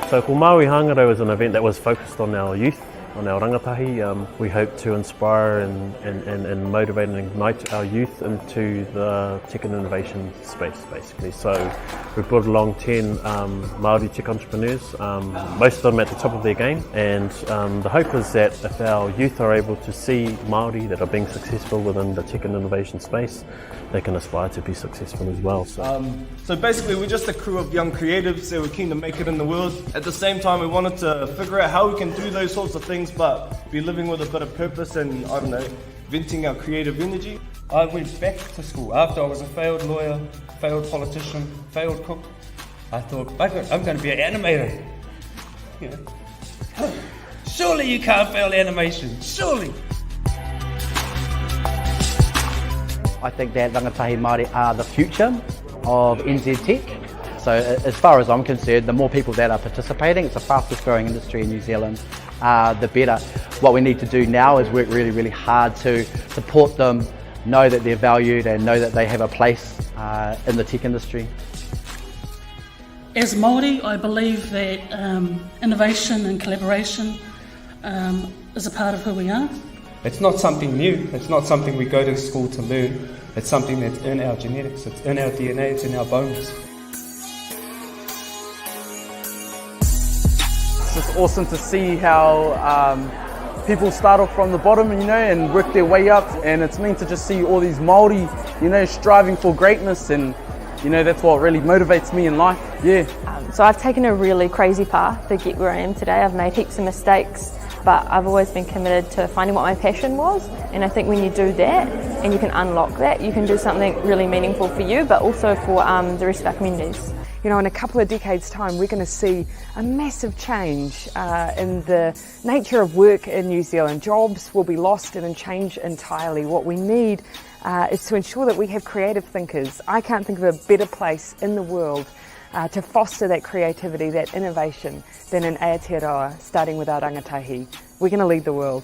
So Ko Māori Hāngaro is an event that was focused on our youth, on our rangatahi. We hope to inspire and motivate and ignite our youth into the tech and innovation space, basically. So we brought along 10 Māori tech entrepreneurs, most of them at the top of their game, and the hope is that if our youth are able to see Māori that are being successful within the tech and innovation space, they can aspire to be successful as well. So basically we're just a crew of young creatives that were keen to make it in the world. At the same time we wanted to figure out how we can do those sorts of things but be living with a bit of purpose and, I don't know, venting our creative energy. I went back to school after I was a failed lawyer, failed politician, failed cook. I thought, I'm going to be an animator. You know? Surely you can't fail animation, surely. I think that rangatahi Māori are the future of NZ Tech. So as far as I'm concerned, the more people that are participating, it's the fastest growing industry in New Zealand, the better. What we need to do now is work really, really hard to support them, know that they're valued and know that they have a place in the tech industry. As Māori, I believe that innovation and collaboration is a part of who we are. It's not something new, it's not something we go to school to learn, it's something that's in our genetics, it's in our DNA, it's in our bones. It's just awesome to see how people start off from the bottom, and work their way up, and it's meant to just see all these Māori, striving for greatness, and that's what really motivates me in life. Yeah. So I've taken a really crazy path to get where I am today. I've made heaps of mistakes, but I've always been committed to finding what my passion was, and I think when you do that and you can unlock that, you can do something really meaningful for you, but also for the rest of our communities. In a couple of decades' time, we're going to see a massive change in the nature of work in New Zealand. Jobs will be lost and change entirely. What we need is to ensure that we have creative thinkers. I can't think of a better place in the world to foster that creativity, that innovation, than in Aotearoa, starting with our rangatahi. We're going to lead the world.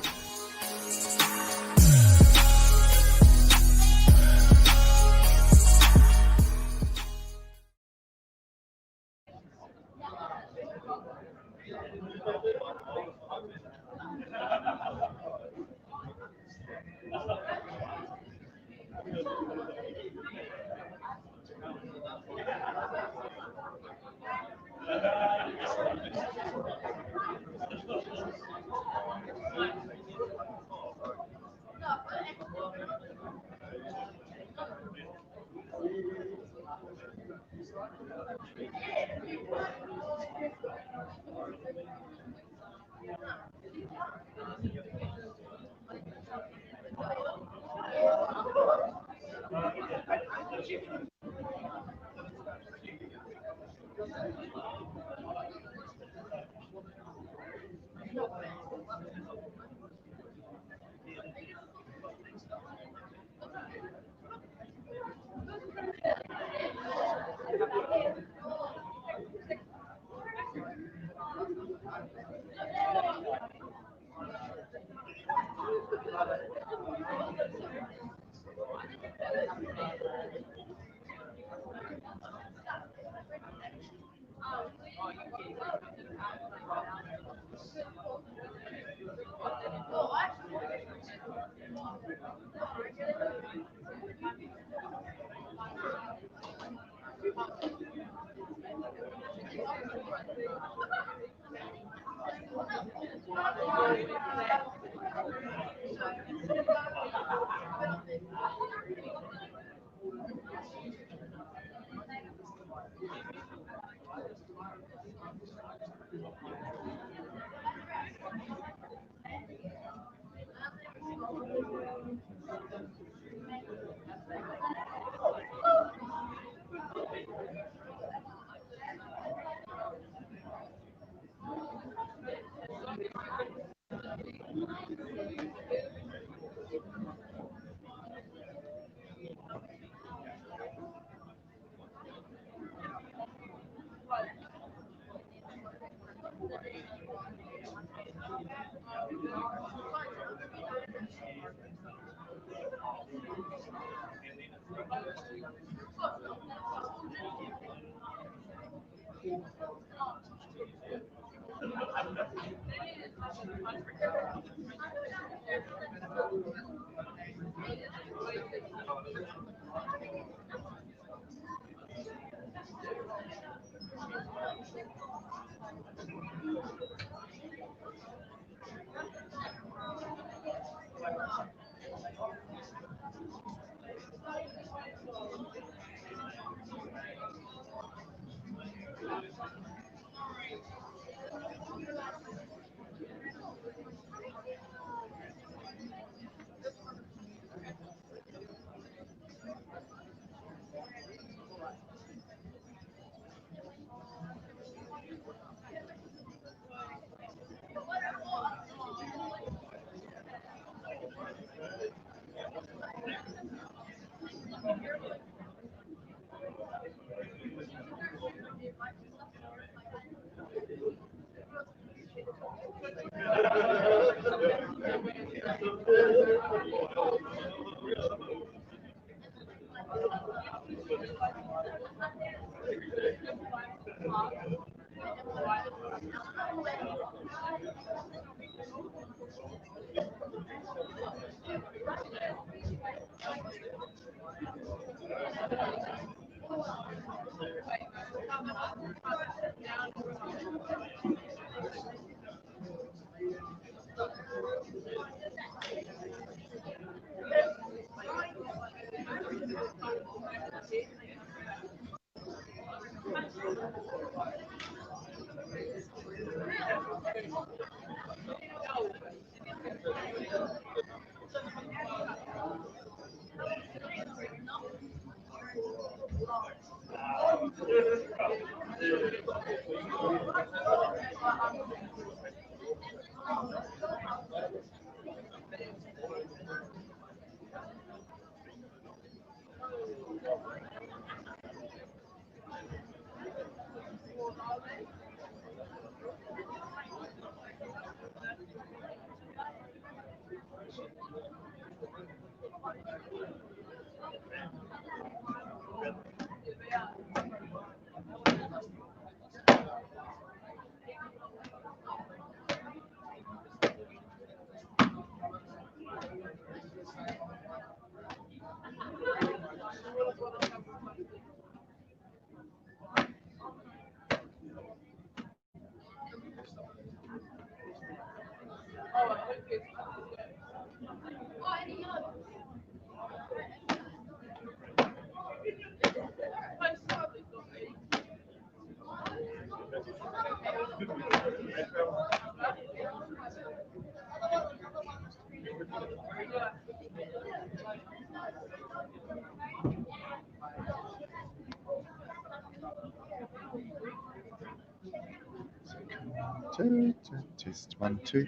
Test 1 2.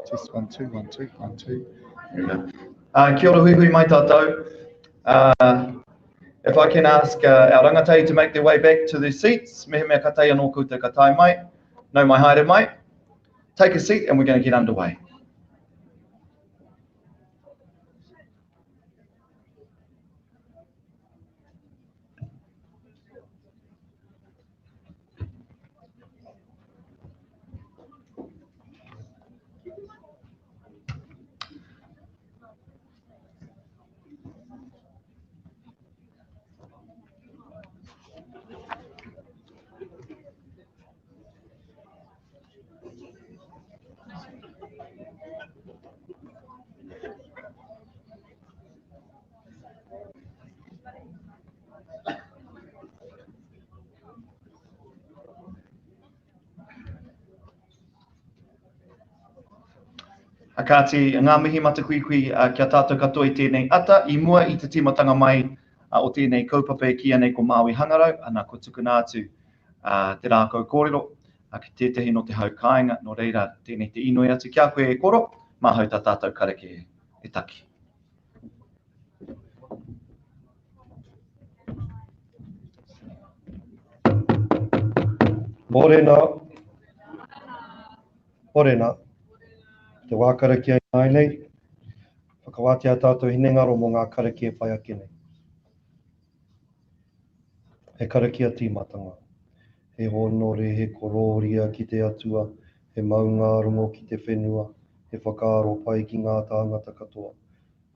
Test 1 2 1 2 1 2. Here we go. Kia ora hui hui mai tātou. If I can ask our rangatei to make their way back to their seats. Mehe mea katai anō koutou katai mai. No mai haere mai. Take a seat and we're going to get underway. Akati, ngā mihi mata kui kia tātou katoa I tēnei ata, I mua I te timatanga mai o tēnei kaupapa e kia nei ko Māui Hangarau, ana ko tukuna atu te rākau kōrero, ki tētahi no te hau kāinga, no reira tēnei te inoi atu kia koe e koro, mā hau tā tātou kareke e taki. Morena, morena, te wākarakia ai nei, whakawātea tātou hinengaro mō ngā karakia whai ake nei. He karakia tīmatanga, he honore, he kororia ki te atua, he maunga rongo ki te whenua, he whakaaro pai ki ngā tāngata katoa.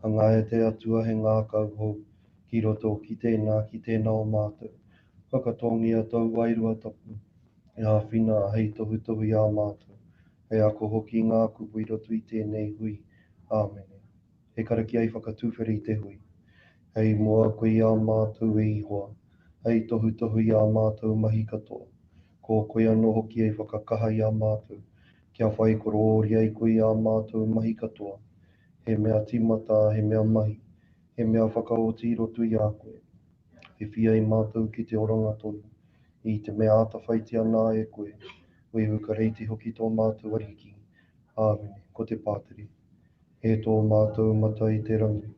Hanga e te atua he ngā kauhou, ki roto ki tēnā o mātou. Whakatongia tau wairua tapu, e hawhina hei tohu tohu I a mātou. Hei ako hoki ngā kupu I roto I tēnei hui. Āmene. He karakia I whakatūwhiri I te hui. Hei moa koe I a mātou e ihoa. Hei tohu tohu I a mātou mahi katoa. Ko koe anō hoki e whakakaha I a mātou. Kia whai korōria I koe I a mātou mahi katoa. He mea timata, he mea mahi. He mea whakaoti I roto I a koe. He whia I mātou ki te oranga tonu. I te mea atawhaitia nā e koe. Wei hukareiti hoki tō mātou ariki. Āmene, ko te pāteri. He tō mātou mata I te rangi.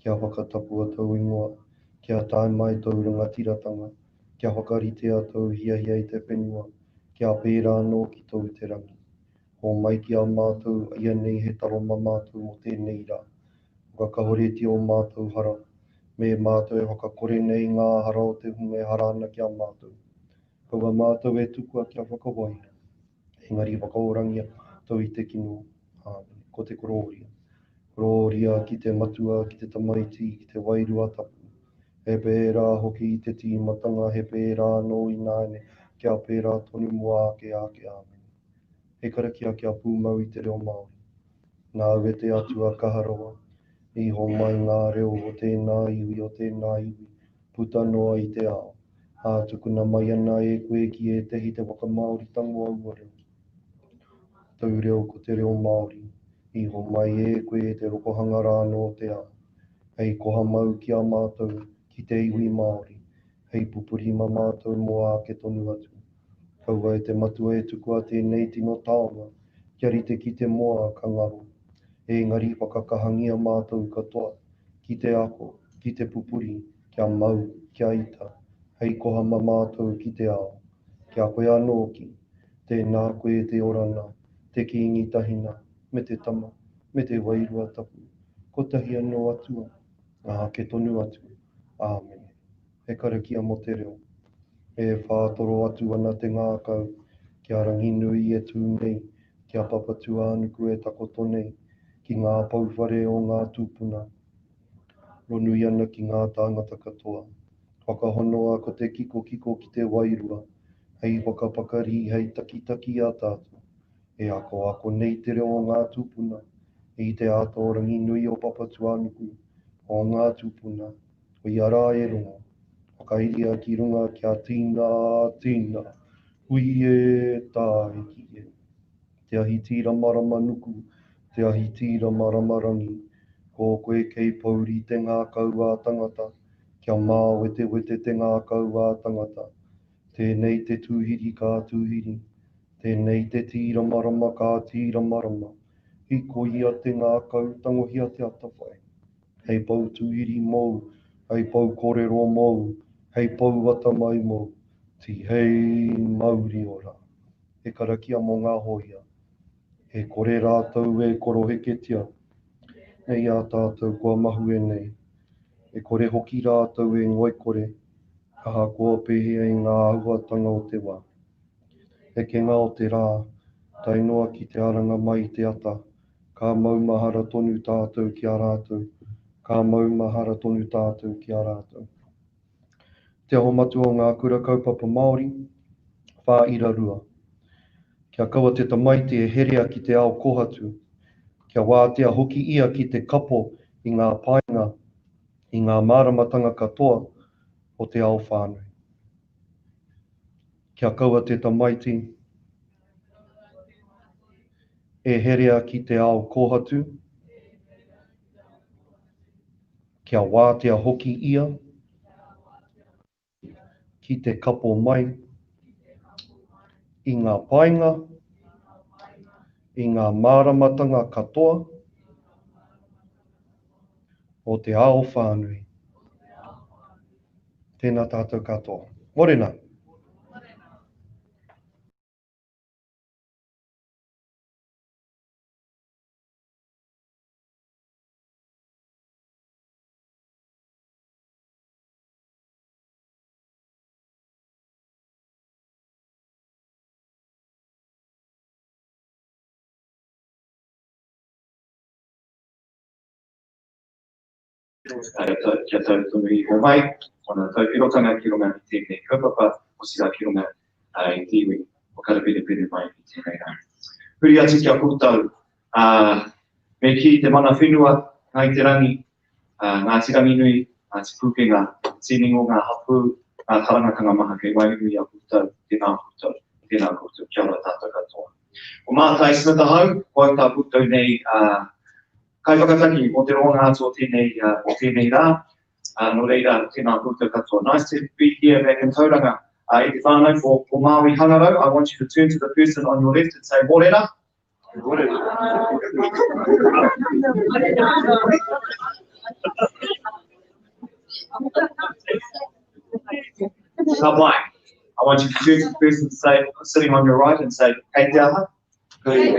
Kia whakatapua tau ingoa. Kia tae mai tau rangatiratanga, kia whakaritea tau hiahia I te whenua, kia pērā anō ki tau te rangi. Ho mai ki a mātou, ia nei he taro ma mātou mo tēnei rā. Whakahoreti o mātou hara, me mātou e whakakore nei ngā hara o te hunga e hara ana ki a mātou. Kaua mātou e tukua kia whakawaia. Engari whakaorangia tau I te kino. Ko te kororia. Kororia ki te matua, ki te tamaiti, ki te wairua tapu. He pērā hoki I te tīmatanga, he pērā anō I nāne, kia pērā tonu mua ake ake āmeni. He karakia kia pūmau I te reo Māori. Nā ue te atua kaharoa, I ho mai ngā reo o tēnā iwi o tēnā iwi, puta noa I te ao. Tukuna mai ana e koe ki e tehi te whakamaori tango aua reo. Tau reo ko te reo Māori, I ho mai e koe e te rokohanga rāno o te ao. Hei koha mau ki a mātou, ki te iwi Māori, hei pupuri ma mātou moa ke tonu atu. Kaua e te matua e tukua tēnei tino taonga, kia rite ki te moa ka ngaro. Engari whakakahangia mātou katoa, ki te ako, ki te pupuri, kia mau, kia ita, hei koha ma mātou ki te ao. Kia koe anō ki, tēnā koe te orana, te kiingi tahina, me te tama, me te wairua tapu. Ko tahi anō atua, ke tonu atu. Āmene. He karakia mo te reo. E whātoro atu ana te ngākau, kia rangi nui e tū nei, kia papatua anuku e takoto nei, ki ngā pauwhare o ngā tūpuna. Ronui ana ki ngā tāngata katoa. Whakahonoa ko te kiko ki te wairua, hei whakapakari hei taki a tātou. E ako nei te reo o ngā tūpuna, I te ato rangi nui o papatua anuku, o ngā tūpuna, o I ara e rongo. Whakairia ki runga kia tīna, hui e tāe ki e. Te ahi tīra marama nuku, te ahi tīra marama rangi, ko koe kei pauri te ngākau a tangata, kia wete te ngākau a tangata. Tēnei te tūhiri ka tūhiri, tēnei te tīra marama ka tīra marama, hiko ia te ngākau tangohia te atawhai. Hei pau tūhiri mou, hei pau kōrero mou, hei pau wata mai mou, ti hei mauri ora. He karakia mō ngā hoia, he kore rātou e koroheketia, nei a tātou kua mahu e nei. E kore hoki rātou e ngoikore, aha kua pehea I ngā ahuatanga o te wā. He kenga o te rā, tainoa ki te aranga mai te ata, ka maumahara tonu tātou ki a rātou, ka maumahara tonu tātou ki a rātou. Te aho matua o ngā kura kaupapa Māori, whāira rua. Kia kaua te tamaiti e herea ki te ao kohatu, kia wātea hoki ia ki te kapo I ngā painga, I ngā māramatanga katoa o te ao whānui. Kia kaua te tamaiti e herea ki te ao kohatu, kia wātea hoki ia ki te kapo mai, I ngā painga, I ngā māramatanga katoa o te ao whānui. Tēnā tātou katoa. Morena. Kia tautunu I ho mai, ona taupirotanga ki runga I tēnei kaupapa, o sira ki runga I tiwi, o karapirepire mai I tēnei rā. Huri atu kia pūtau, me ki te mana whenua, ngai te rangi, ngā tirangi nui, ngā te pūkenga, tīningo, ngā hapu, ngā tarangatanga maha kei wairui a pūtau, tēnā pūtau, kia ora tātou katoa. O mātai smita hau, koe tā pūtau nei, kai whakataki o te ronga atu o tēnei rā, no reira tēnā koutou katoa. Nice to be here back in Tauranga. I te whānau for Māui hangarau. I want you to turn to the person on your left and say, morena. Now, Mike, I want you to choose the person sitting on your right and say, "Hey, Della." Mike,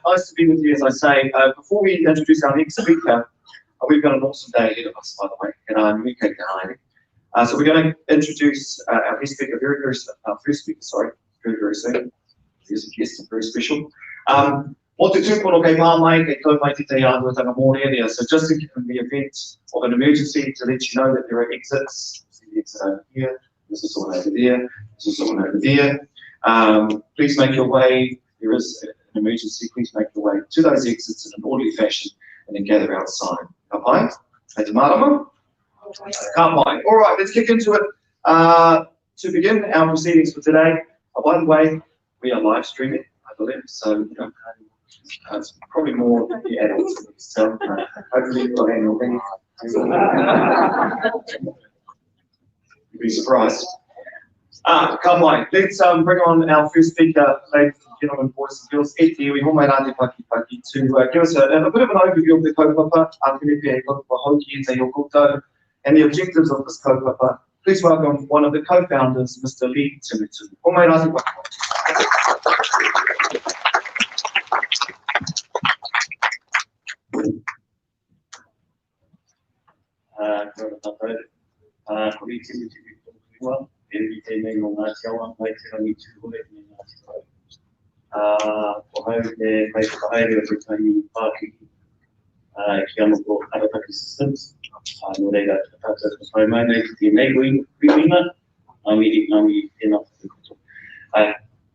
nice to be with you, as I say. Before we introduce our next speaker, we've got an awesome day ahead of us, by the way, and I'm Mika Kahani. So we're going to introduce our first speaker, very soon. He's a guest, very special. Mo te tūpono kei pāmai, kei tau mai te te Tauranga Moana area. So just in the event of an emergency, to let you know that there are exits. See the exit over here, this is one over there, this is one over there. Please make your way, there is an emergency, please make your way to those exits in an orderly fashion and then gather outside. Ka pai? Hei te marama? Ka pai. All right, let's kick into it. To begin our proceedings for today, by the way, we are live streaming, I believe, so it's probably more the adults. So hopefully you've got annual leave. You'd be surprised. Come on, let's bring on our first speaker, ladies and gentlemen, boys and girls, Eti Iwi Homai Rāte Paki Paki, to give us a bit of an overview of the kaupapa, and the objectives of this kaupapa. Please welcome one of the co-founders, Mr. Lee Timitu. Homai Rāte Paki. Systems. No reira tātou whai mai nei te enabling wina. Nami tēnā whakatoto.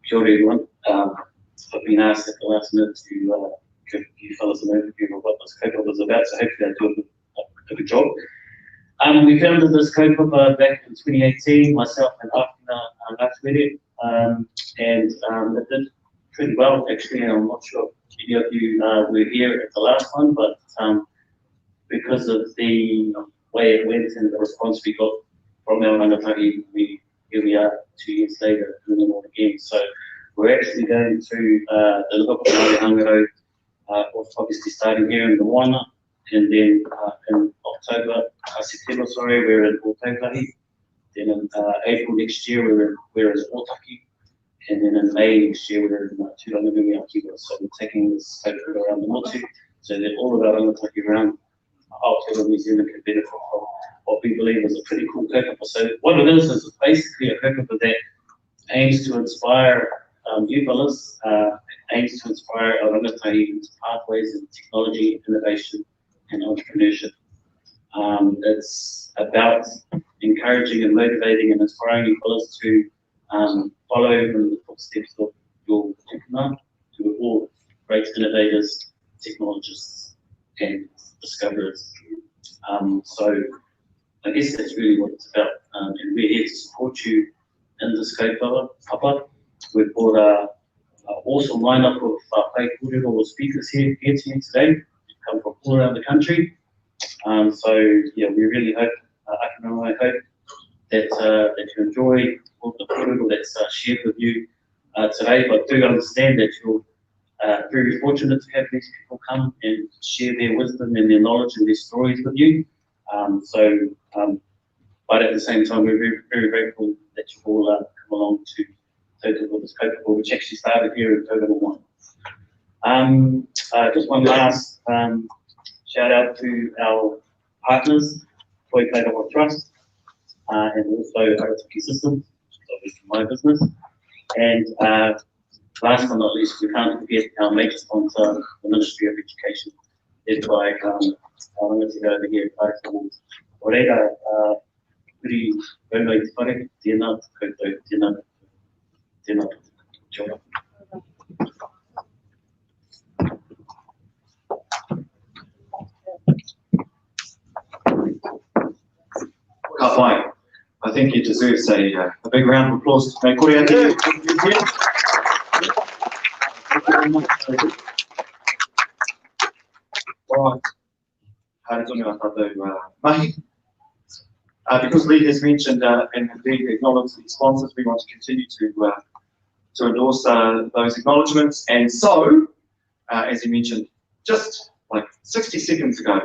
Kia ora everyone. I've been asked at the last minute to give you fellas an overview of what this kaupapa is about, so hopefully I do a good job. We founded this kaupapa back in 2018, myself and Afina Ngātuere, and it did pretty well actually, and I'm not sure if any of you were here at the last one, but because of the way it went and the response we got from our rangatahi, here we are 2 years later doing it all again. So we're actually going to the Lukapuna Hangaro, obviously starting here in the Moana, and then in September, we're in Ōtautahi. Then in April next year, we're in Otaki. And then in May next year, we're in Tauranga Moana. So we're taking this paper around the Motu, so that all of our rangatahi around Aotearoa New Zealand can benefit from what we believe is a pretty cool kaupapa. So what it is basically a kaupapa that aims to inspire you fellas, aims to inspire our rangatahi into pathways in technology, innovation, and entrepreneurship. It's about encouraging and motivating and inspiring you fellas to follow in the footsteps of your tukuna, who are all great innovators, technologists, and discoverers. So I guess that's really what it's about, and we're here to support you in this kaupapa. We've got an awesome lineup of kōrero speakers here to you today, come from all around the country. So yeah, we really hope, I hope that you enjoy all the kōrero that's shared with you today, but do understand that you're very fortunate to have these people come and share their wisdom and their knowledge and their stories with you. But at the same time, we're very, very grateful that you all come along to Tautoko this kaupapa, which actually started here in Tauranga Moana. Just one last shout out to our partners, Toi Kaikawa Trust, and also Arataki Systems, which is obviously my business. And last but not least, we can't forget our major sponsor, the Ministry of Education, led by our rangatira over here at Tauranga. Oreira, kuri raunai te whare, tēnā koutou, tēnā koutou. Ka pai. I think he deserves a big round of applause. Right. Because Lee has mentioned and indeed acknowledged the sponsors, we want to continue to endorse those acknowledgements. And so, as he mentioned, just like 60 seconds ago,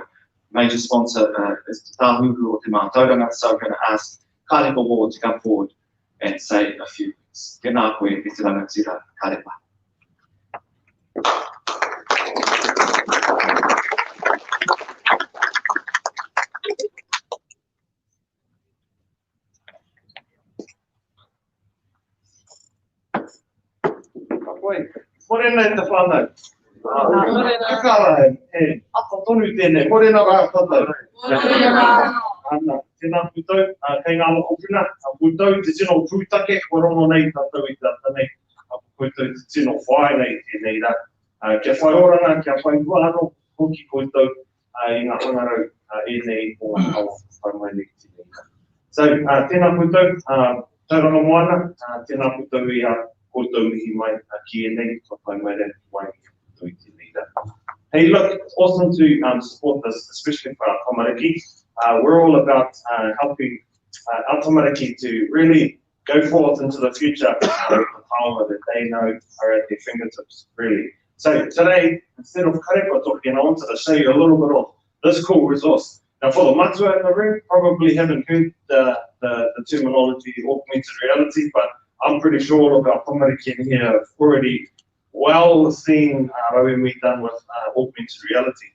major sponsor is Te Tāhuhu o Te Mā Tauranga, so I'm going to ask Karepa Ward to come forward and say a few words. Tēnā koe, e te rangatira, Karepa. Morena e te whānau. Kakara e apa tonu tēnei, morena rā tātou. Ana, tēnā koutou, kei ngā mokopuna, koutou te tino pūtake, korono nei tātou I tātanei, koutou te tino whae nei tēnei rā. Kia whae oranga, kia whae huano, hoki koutou I ngā hangarau e nei o ngā kawa whae mai nei tēnei rā. So, tēnā koutou, Tauranga Moana, tēnā koutou I a koutou mihi mai ki e nei, whae mai rei wai koutou I tēnei rā. Hey, look, it's awesome to support this, especially for our tamariki. We're all about helping our tamariki to really go forth into the future with the power that they know are at their fingertips, really. So today, instead of karepa talking, I wanted to show you a little bit of this cool resource. Now, for the matua in the room, probably haven't heard the terminology augmented reality, but I'm pretty sure all of our tamariki in here have already well seen what we've done with augmented reality.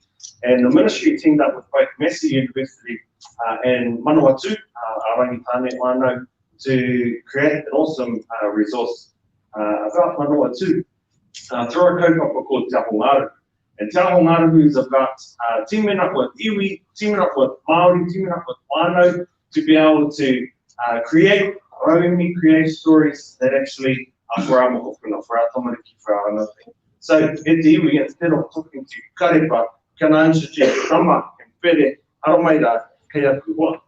And the ministry teamed up with both Massey University and Manawatu, our rangitane whānau, to create an awesome resource about Manawatu through a kaupapa called Te Ahongaru. And Te Ahongaru is about teaming up with iwi, teaming up with Māori, teaming up with whānau to be able to create stories that actually are for our mokopuna, for our tamariki, for our nothing. So, e te iwi, instead of talking to karepa, can I introduce Rama and Pere Aromaira kei aku hoa.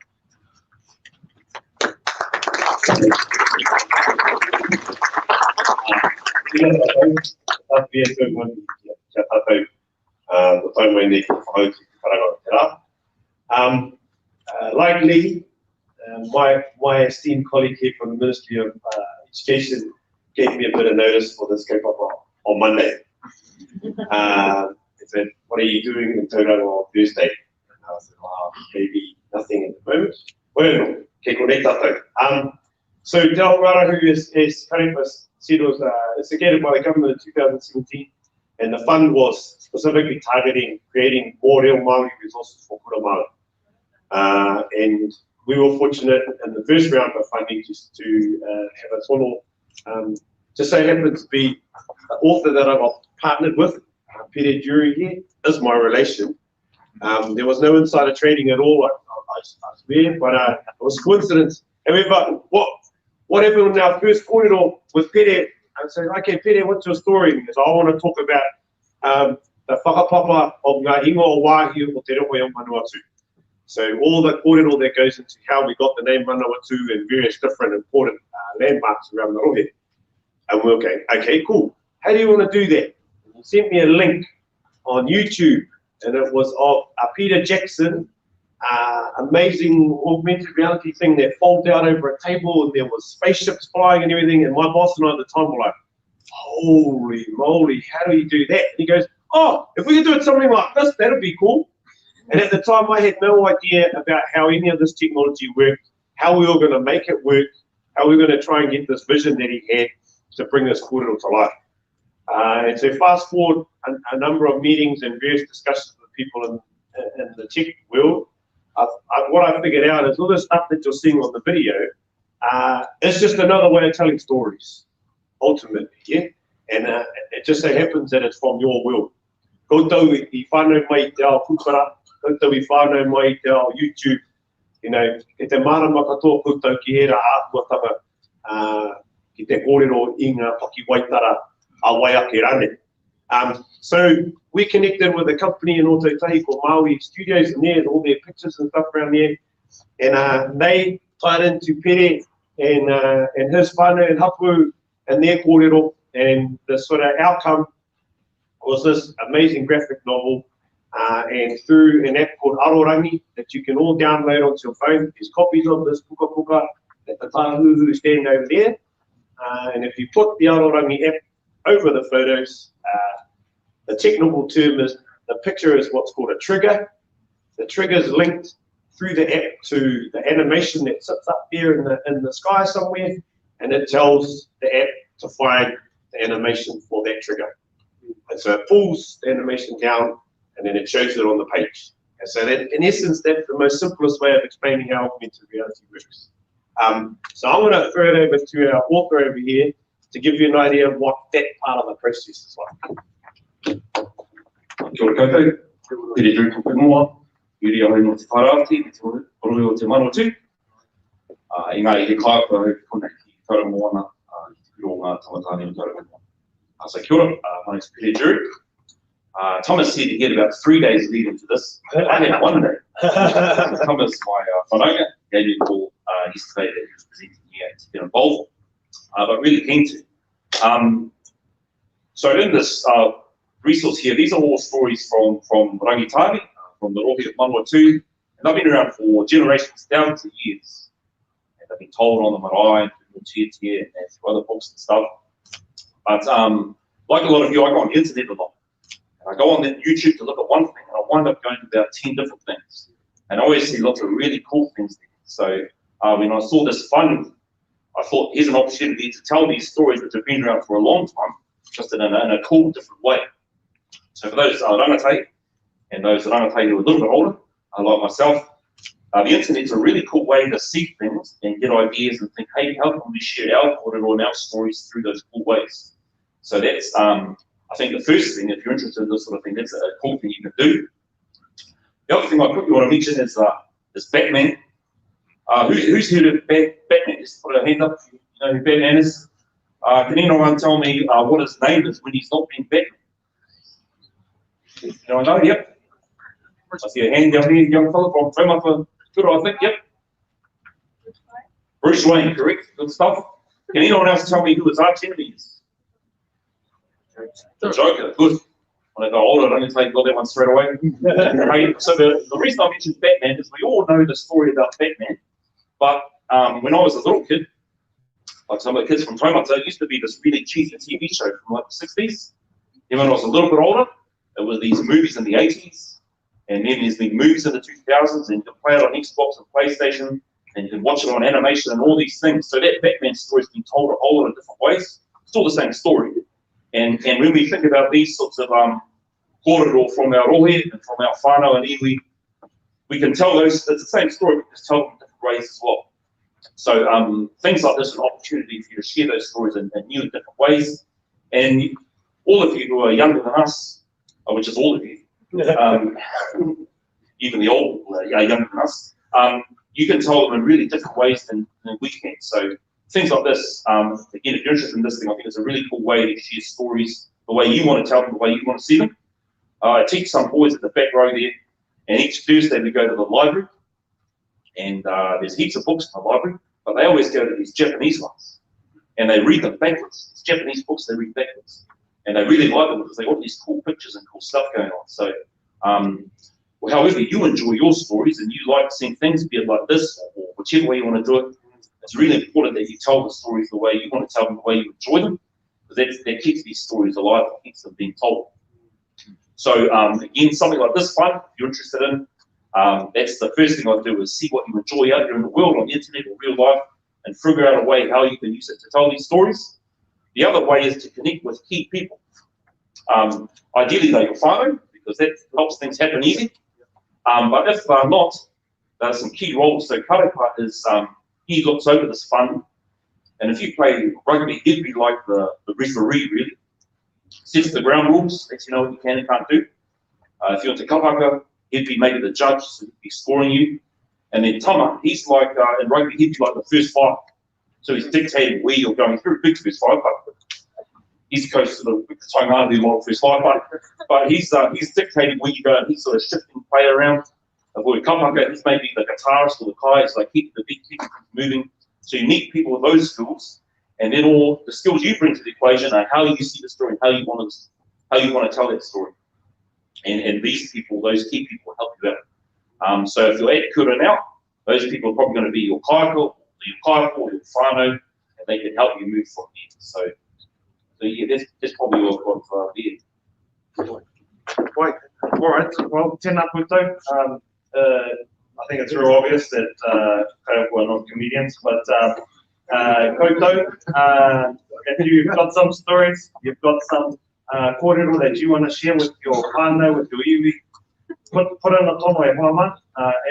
Kia tātou, tāpia tō mani kia tātou, the tau mai nei ki whakau ki karanga o te rā. Like Lee, my esteemed colleague here from the Ministry of Education gave me a bit of notice for this kaupapa on Monday. He said, what are you doing in Tauranga on Thursday? And I said, maybe nothing at the moment. Well, ke kore tātou. So Te Ahongaru, who as Karepa said, was instigated by the government in 2017, and the fund was specifically targeting creating more real Māori resources for kura Māori. And we were fortunate in the first round of funding just to have a tono, just so happens to be the author that I've partnered with, Pere Jury here, is my relation. There was no insider trading at all, I swear, but it was coincidence. However, what happened in our first corridor with Pere, I said, okay, Pere, what's your story? Because I want to talk about the whakapapa of ngā ingo o wāhi o te rohe o Manawatu. So all the corridor that goes into how we got the name Manawatu and various different important landmarks around the rohe. And we're okay, cool. How do you want to do that? And he sent me a link on YouTube, and it was of Peter Jackson, amazing augmented reality thing that folded out over a table, and there was spaceships flying and everything. And my boss and I at the time were like, holy moly, how do you do that? And he goes, oh, if we could do it something like this, that'd be cool. And at the time, I had no idea about how any of this technology worked, how we were going to make it work, how we were going to try and get this vision that he had to bring this corridor to life. And so fast forward a number of meetings and various discussions with people in the tech world, what I figured out is all the stuff that you're seeing on the video, it's just another way of telling stories, ultimately, yeah? And it just so happens that it's from your world. Koutou I whānau mai te ao kukara, koutou I whānau mai te ao YouTube, you know, ke te marama katoa koutou ki era ātuatanga, ki te kōrero I ngā paki waitara a waiake rane. So we connected with a company in Otautahi called Maui Studios, and there's all their pictures and stuff around there. And they tied into Pere and his whānau and hapu and their kōrero, and the sort of outcome was this amazing graphic novel, and through an app called Arorangi that you can all download onto your phone. There's copies of this puka puka that the tāhuhu is standing over there. and if you put the Aotearangi app over the photos, the technical term is the picture is what's called a trigger. The trigger is linked through the app to the animation that sits up there in the sky somewhere, and it tells the app to find the animation for that trigger. And so it pulls the animation down, and then it shows it on the page. And so that, in essence, that's the most simplest way of explaining how augmented reality works. So I'm going to throw it over to our author over here to give you an idea of what that part of the process is like. Kia ora koutou, Pere Drew Tupu Moa, Uri Aho no te wharaati, te oroi o te manotu. Engari he kāpua hau kona ki Tauranga Moana, ki te piro ngā tamatāne o Tauranga Moana. So kia ora, my name's Pere Drew. Thomas said he had about 3 days leading to this. I had 1 day. Thomas, my whanaunga, gave me a call yesterday that he was presenting here to get involved, but really keen to. So in this resource here, these are all stories from Rangitahi, from the Rohi of Manawatu, and they've been around for generations, thousands of years. And they've been told on the marae, and Tia, and through other books and stuff. But like a lot of you, I go on the internet a lot. And I go on YouTube to look at one thing, and I wind up going to about 10 different things. And I always see lots of really cool things there. So when I saw this fund, I thought here's an opportunity to tell these stories which have been around for a long time, just in a cool, different way. So for those rangatahi, and those rangatahi who are a little bit older, like myself, the internet's a really cool way to see things and get ideas and think, hey, how can we share our content or our stories through those cool ways? So that's, I think, the first thing, if you're interested in this sort of thing, that's a cool thing you can do. The other thing I quickly want to mention is Batman. Who's heard of Batman? Just put a hand up. You know who Batman is? Can anyone tell me what his name is when he's not being Batman? Anyone know? Yep. I see a hand down here, young fella from Taumata. Good, I think. Yep. Bruce Wayne, correct? Good stuff. Can anyone else tell me who his arch enemy is? The Joker. Good. When I got older, I'm going to take that one straight away. So the reason I mentioned Batman is we all know the story about Batman. But when I was a little kid, like some of the kids from Taumata, it used to be this really cheesy TV show from like the 60s. Then when I was a little bit older, it was these movies in the 80s. And then there's the movies in the 2000s, and you can play it on Xbox and PlayStation, and you can watch it on animation and all these things. So that Batman story has been told a whole lot of different ways. Still the same story. And when we think about these sorts of kōrero from our rohe and from our whānau and iwi, we can tell those, it's the same story, we can just tell them in different ways as well. So things like this are an opportunity for you to share those stories in new and different ways. And all of you who are younger than us, which is all of you, even the old people are younger than us, you can tell them in really different ways than we can. So things like this, again, if you're interested in this thing, I think it's a really cool way to share stories the way you want to tell them, the way you want to see them. I teach some boys at the back row there, and each Thursday we go to the library, and there's heaps of books in the library, but they always go to these Japanese ones, and they read them backwards. It's Japanese books they read backwards, and they really like them because they got these cool pictures and cool stuff going on. So, however you enjoy your stories and you like seeing things, be it like this or whichever way you want to do it, it's really important that you tell the stories the way you want to tell them, the way you enjoy them, because that keeps these stories alive, it keeps them being told. So again, something like this fun, if you're interested in, that's the first thing I do is see what you enjoy out there in the world, on the internet or real life, and figure out a way how you can use it to tell these stories. The other way is to connect with key people. Ideally, they're your whānau, because that helps things happen easy. But if they're not, there are some key roles. So Karapa is, he looks over this fund, and if you play rugby, he'd be like the referee, really. Sets the ground rules, lets you know what you can and can't do. If you're into kapaka, he'd be maybe the judge, so he'd be scoring you. And then Tama, he's like, in rugby, he'd be like the first five. So he's dictating where you're going through, big first five, but East Coast, sort of, Tainga, more first five, but he's dictating where you go, and he's sort of shifting play around. With kapaka, he's maybe the guitarist or the kai, it's like keeping the beat, keeping things moving. So you meet people with those skills, and then all the skills you bring to the equation are how you see the story, how you want to tell that story. And these people, those key people, help you out. So if you're at kura now, those people are probably going to be your kaiko, or your whānau, and they can help you move from there. So yeah, that's probably all I've got for there. Right. All right. Well, tēnā koutou. I think it's real obvious that we're not comedians, but koutou, if you've got some stories, you've got some kōrero that you want to share with your whānau, with your iwi, put in a tono e whāma.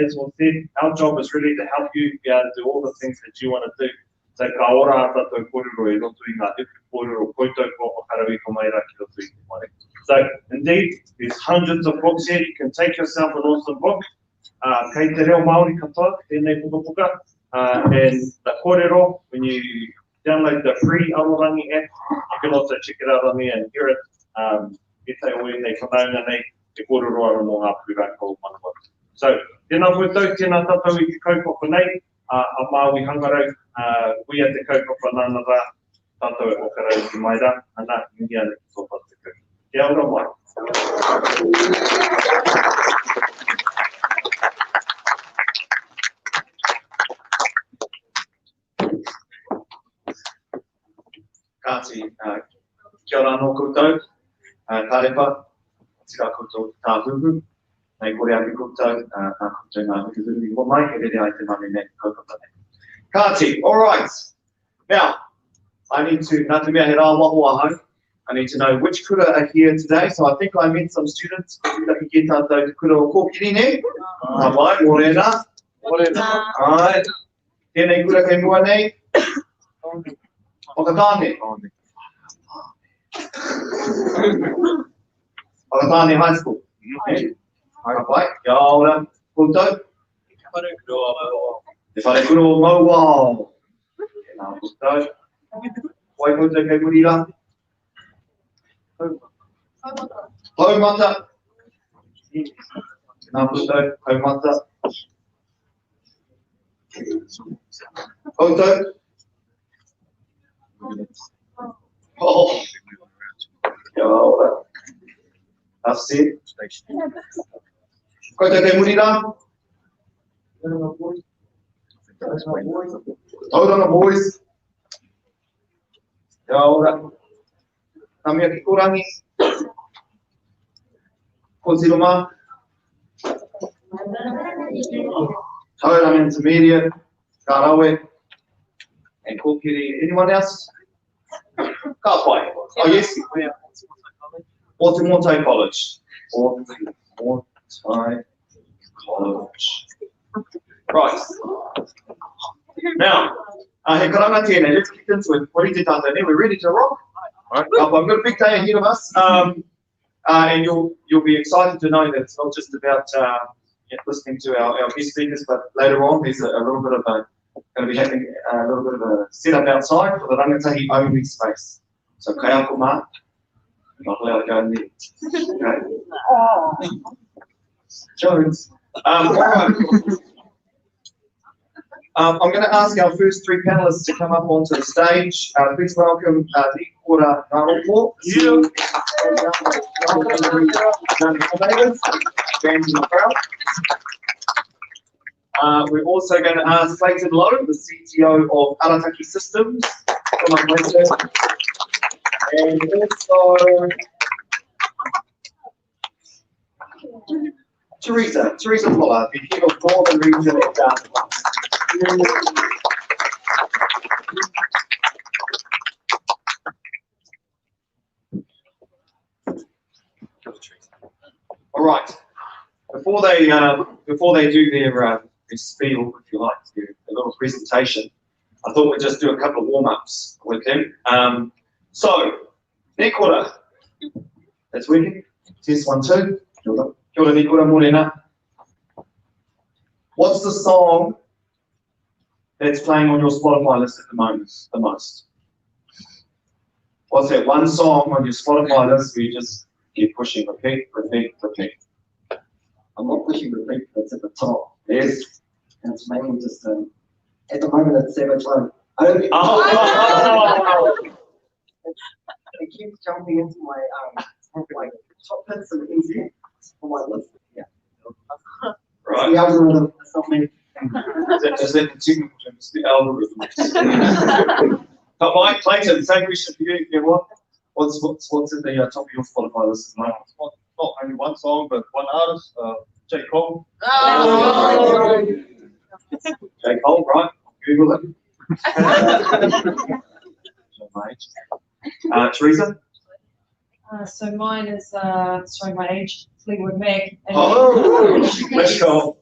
As was said, our job is really to help you be able to do all the things that you want to do. So ka ora tātou kōrero e roto I ngā uku kōrero koutou ko whakarawhi ko mai rā ki roto I te whare. So indeed, there's hundreds of books here. You can take yourself an awesome book. Kei te reo Māori katoa, tēnei pukapuka. And the kōrero, when you download the free Aorangi app, you can also check it out on there and hear it. E te oe nei whanaunga nei, te kōrero ara mō ngā pūrā ko manawa. So, tēnā koutou, tēnā tātou I te kaupapa nei, a Māui hangarau, we at te kaupapa nāna rā, tātou e okarau ki mai rā, ana ngi ane ki tō tātou. Kia ora mai. Kāti, kia ora anō koutou, tārepa, tira koutou tāhuhu, nei kore ake koutou, nā koutou ngā hukuhuru I hoa mai, e rere ai te mane nei kaupapa nei. Kāti, all right. Now, I need to, nā te mea he rā waho ahau, I need to know which kura are here today. So I think I met some students. Ki ki tātou kura o kōkiri ne. Nā mai, morena. Morena. Alright. Tēnei kura kei mua nei. Whakatāne. Whakatāne High School. Alright, kia ora koutou. Te whare kura o Mauao. Tēnā koutou. Wai koutou kei murira. Haumata. Tēnā koutou, haumata. Koutou. Oh. Kia ora. That's it. Koutou kei murira. Tauranga boys. Kia ora. Nā mea ki korangi. Ko tiroma. Tauranga intermediate. Karawe. And kōkiri. Anyone else? Ka pai. Oh yes. Otimotai College. Otimotai College. Right. Now, he karanga tēnei. Let's kick into it. What te tātou ne? We're ready to rock. Right. I've got a big day ahead of us, and you'll be excited to know that it's not just about listening to our guest speakers, but later on there's a little bit of going to be happening a little bit of a setup outside for the rangatahi only space. So kai ako mā, not allowed to go in there. Okay. Jones. All right. I'm going to ask our first three panelists to come up onto the stage. Please welcome Nikora Naropo. We're also going to ask Clayton Lowe, the CTO of Arataki Systems. Come on, Clayton. And also Teresa Pollard, the head of Northern Region at Dartmouth. All right. Before they do their spiel, if you like, their little presentation, I thought we'd just do a couple of warm-ups with them. So, Nikora, that's working. Test 1, 2. Kia ora Nikora morena. What's the song that's playing on your Spotify list at the moment the most? What's that one song on your Spotify list where you just keep pushing, repeat? I'm not pushing repeat, that's at the top. Yes. And it's mainly just, at the moment it's Savage Love. I don't think it keeps jumping into my top hits and things here on my list. Yeah. Right. The algorithm, there's not many. Is that the technical term? It's the algorithm. But Mike, Clayton, same question for you. Yeah, what's at the top of your Spotify list at the moment? Not only one song, but one artist, J. Cole. J. Cole, right? Google it. Teresa? So mine is showing my age, Fleetwood Mac. Oh, let's go.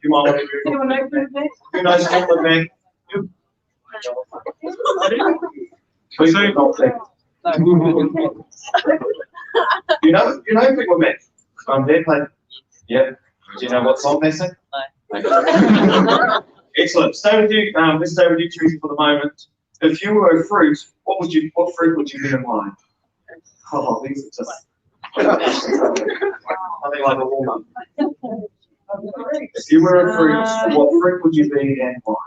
You might want to Google. Anyone know Fleetwood Mac? Who knows Fleetwood Mac? Fleetwood not Fleetwood. You know Fleetwood Mac? They play. Yeah. Do you know what song they sing? No. Excellent. Stay with you. Let's stay with you, Teresa, for the moment. If you were a fruit, what fruit would you get in mind? Oh, these are just nothing like a warm-up. If you were a fruit, what fruit would you be and why?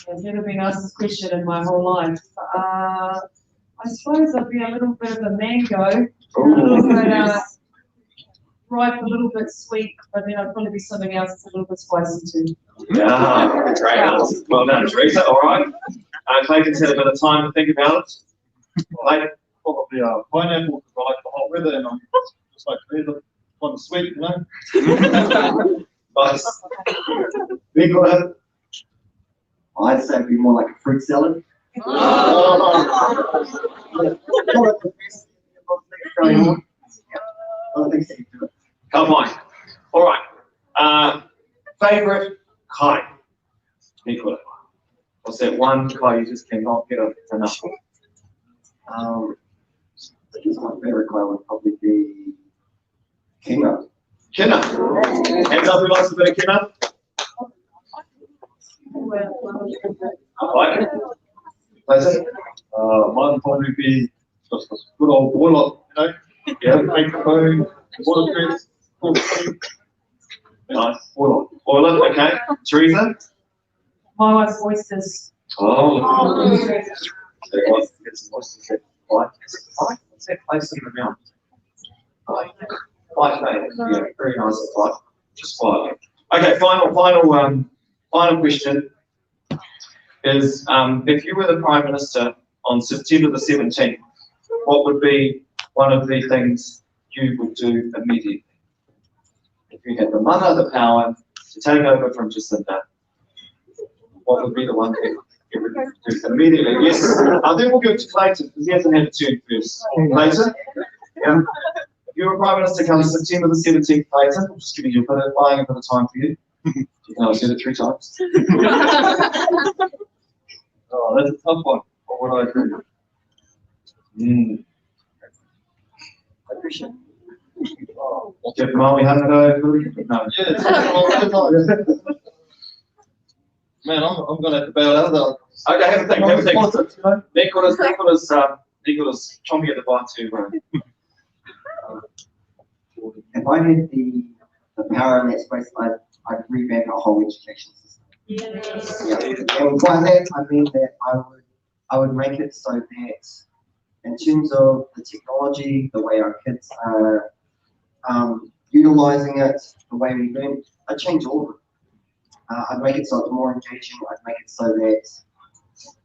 I've never been asked this question in my whole life. I suppose I'd be a little bit of a mango, a little bit ripe, a little bit sweet, but then I'd probably be something else that's a little bit spicy too. Yeah, great answer. Well done, Teresa. All right. Clayton's had a bit of time to think about it. Clayton? Probably pineapple, because I like the hot weather and I'm just like kind of sweet, you know? Nice. Nicola? I'd say it'd be more like a fruit salad. Come on. All right. Favorite kai? Nicola. What's that one kai you just cannot get enough of? I guess my favorite kai would probably be Kina. Kina. Hands up who likes a bit of Kina? I like it. Pleasant. Mine would probably be just a good old boiler, you know? Yeah. Microphone, waterproof, Nice. Boiler, okay. Teresa? My wife's oysters. Oh. Get some oysters there. What's that place in the mouth? Five minutes. Yeah, very nice five. Just quietly. Okay, final question is if you were the Prime Minister on September the 17th, what would be one of the things you would do immediately? If you had the mana, the power to take over from Jacinda, what would be the one thing you would do immediately? Yes, then we'll go to Clayton because he hasn't had a turn first. Clayton? Yeah. If you were Prime Minister come September the 17th, Clayton, I'm just giving you buying a bit of time for you. You can only do it 3 times. Oh, that's a tough one. What would I do? Get Maui Hangaro. No. Yes. Man, I'm going to have to bail out of that. Okay, have a think. Nicholas chomping at the bite to. If I had the power in that space, I'd revamp our whole education system. Yeah. And by that, I mean that I would make it so that in terms of the technology, the way our kids are utilizing it, the way we learn, I'd change all of it. I'd make it so it's more engaging. I'd make it so that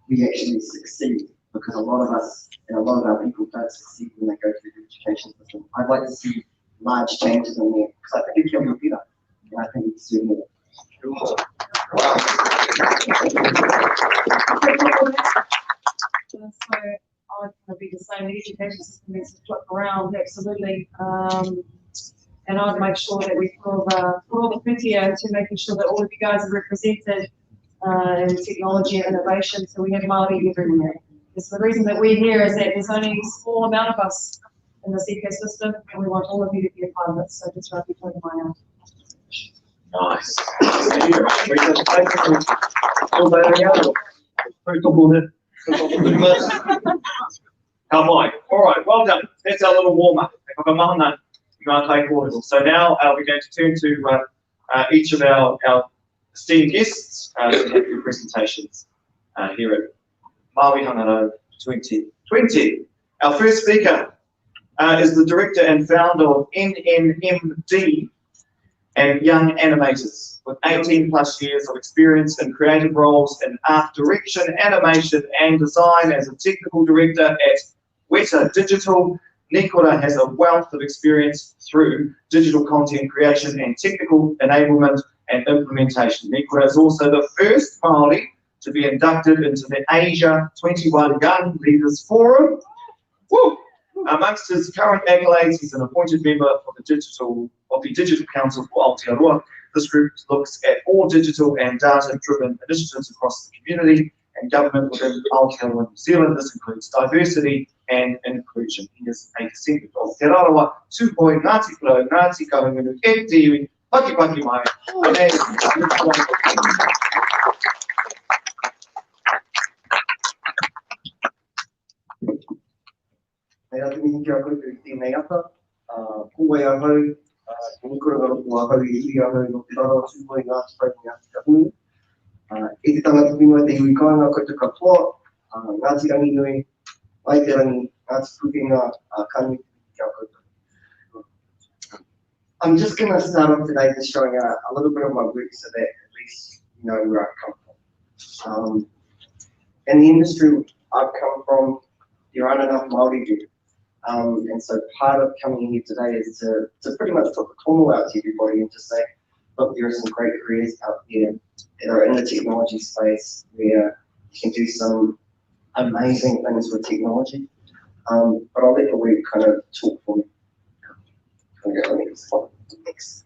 we actually succeed, because a lot of us and a lot of our people don't succeed when they go through the education system. I'd like to see large changes in there, because I think it can be better, and I think it's doing more. Wow. So I'd be the same. The education system needs to flip around, absolutely. And I'd make sure that we put all the whitia into making sure that all of you guys are represented in technology and innovation, so we have Māori everywhere. Because the reason that we're here is that there's only a small amount of us in this ecosystem, and we want all of you to be a part of it. So that's why I'll be putting mine out. Nice. Come on. All right, well done. That's our little warm-up. So now we're going to turn to each of our esteemed guests to have your presentations here at Maui Hangaro 2020. Our first speaker is the director and founder of NNMD, and young animators with 18 plus years of experience in creative roles in art direction, animation and design. As a technical director at Weta Digital, Nikora has a wealth of experience through digital content creation and technical enablement and implementation. Nikora is also the first Māori to be inducted into the Asia 21 Young Leaders Forum. Woo! Amongst his current accolades, he's an appointed member of the Digital Council for Aotearoa. This group looks at all digital and data-driven initiatives across the community and government within Aotearoa, New Zealand. This includes diversity and inclusion. He is a descendant of Te Rarawa, Tūpoi, Ngāti Whānau, Ngāti Kahungunu, e te iwi, paki paki mai. Hei atu mihi kia koutou I tēnei ata, kōwai ahau, te Nikora Garopo ahau I iri ahau no Te Rarawa Tūpoi Ngāti Whānau Ngāti Kahungunu. E te tangata whenua te iwi kāinga koutou katoa, Ngāti Rangi Nui, ai te rangi, Ngāti Pukenga, kānui kia koutou. I'm just going to start off today just showing a little bit of my work so that at least you know where I've come from. In the industry I've come from, there aren't enough Māori there. And so part of coming here today is to pretty much put the tomo out to everybody and just say, look, there are some great careers out there that are in the technology space where you can do some amazing things with technology. But I'll let the work kind of talk for me. Next.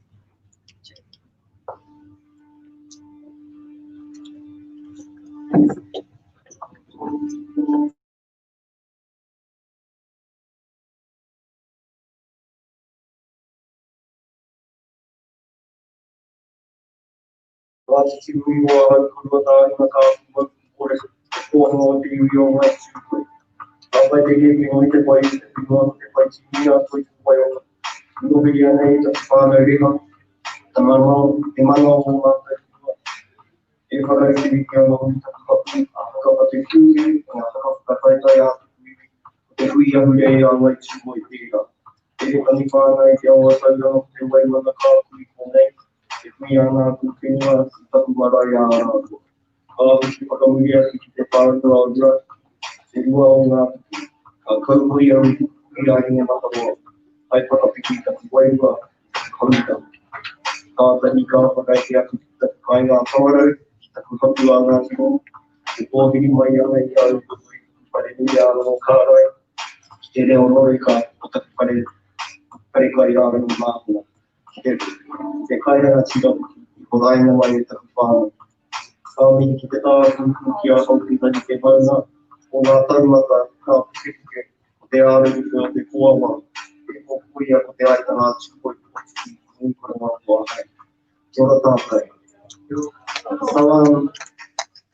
So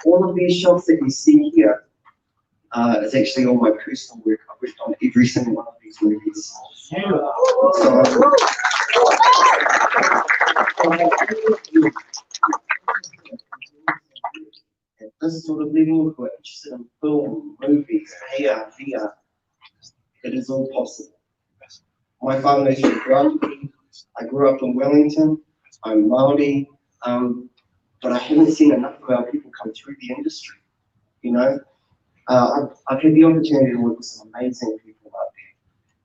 all of these shots that you see here is actually all my personal work. I've worked on every single one of these movies. At this sort of level, if we're interested in film, movies, AR, VR, it is all possible. My family is from I grew up in Wellington. I'm Māori, but I haven't seen enough of our people come through the industry. You know, I've had the opportunity to work with some amazing people out there,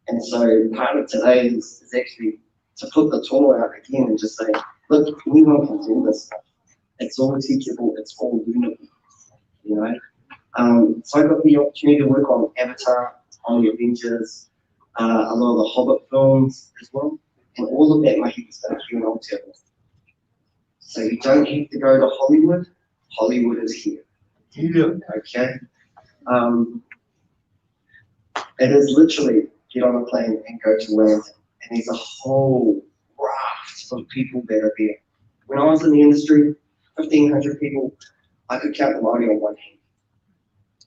and so part of today is actually to put the tool out again and just say, look, anyone can do this stuff. It's all teachable. It's all learnable. You know, so I got the opportunity to work on Avatar, on the Avengers, a lot of the Hobbit films as well. And all of that money was done here in Aotearoa. So you don't have to go to Hollywood. Hollywood is here. Okay. It is literally get on a plane and go to Wellington, and there's a whole raft of people that are there. When I was in the industry, 1,500 people, I could count them only on one hand.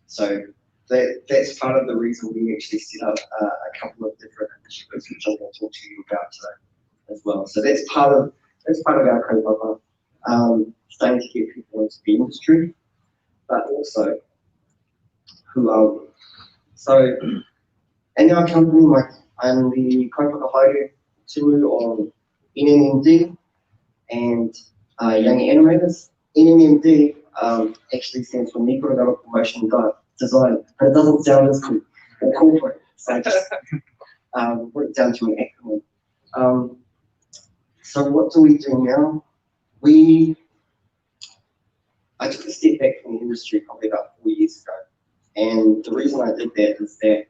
So that's part of the reason we actually set up a couple of different initiatives, which I'm going to talk to you about today as well. So that's part of our kaupapa, starting to get people into the industry, but also who are we? So in our company, I'm the kaupapa haere tū on NNND. and young animators. NMMD actually stands for Negro Motion Design, but it doesn't sound as cool or corporate, so just put it down to an acronym. So what do we do now? I took a step back from the industry probably about 4 years ago, and the reason I did that is that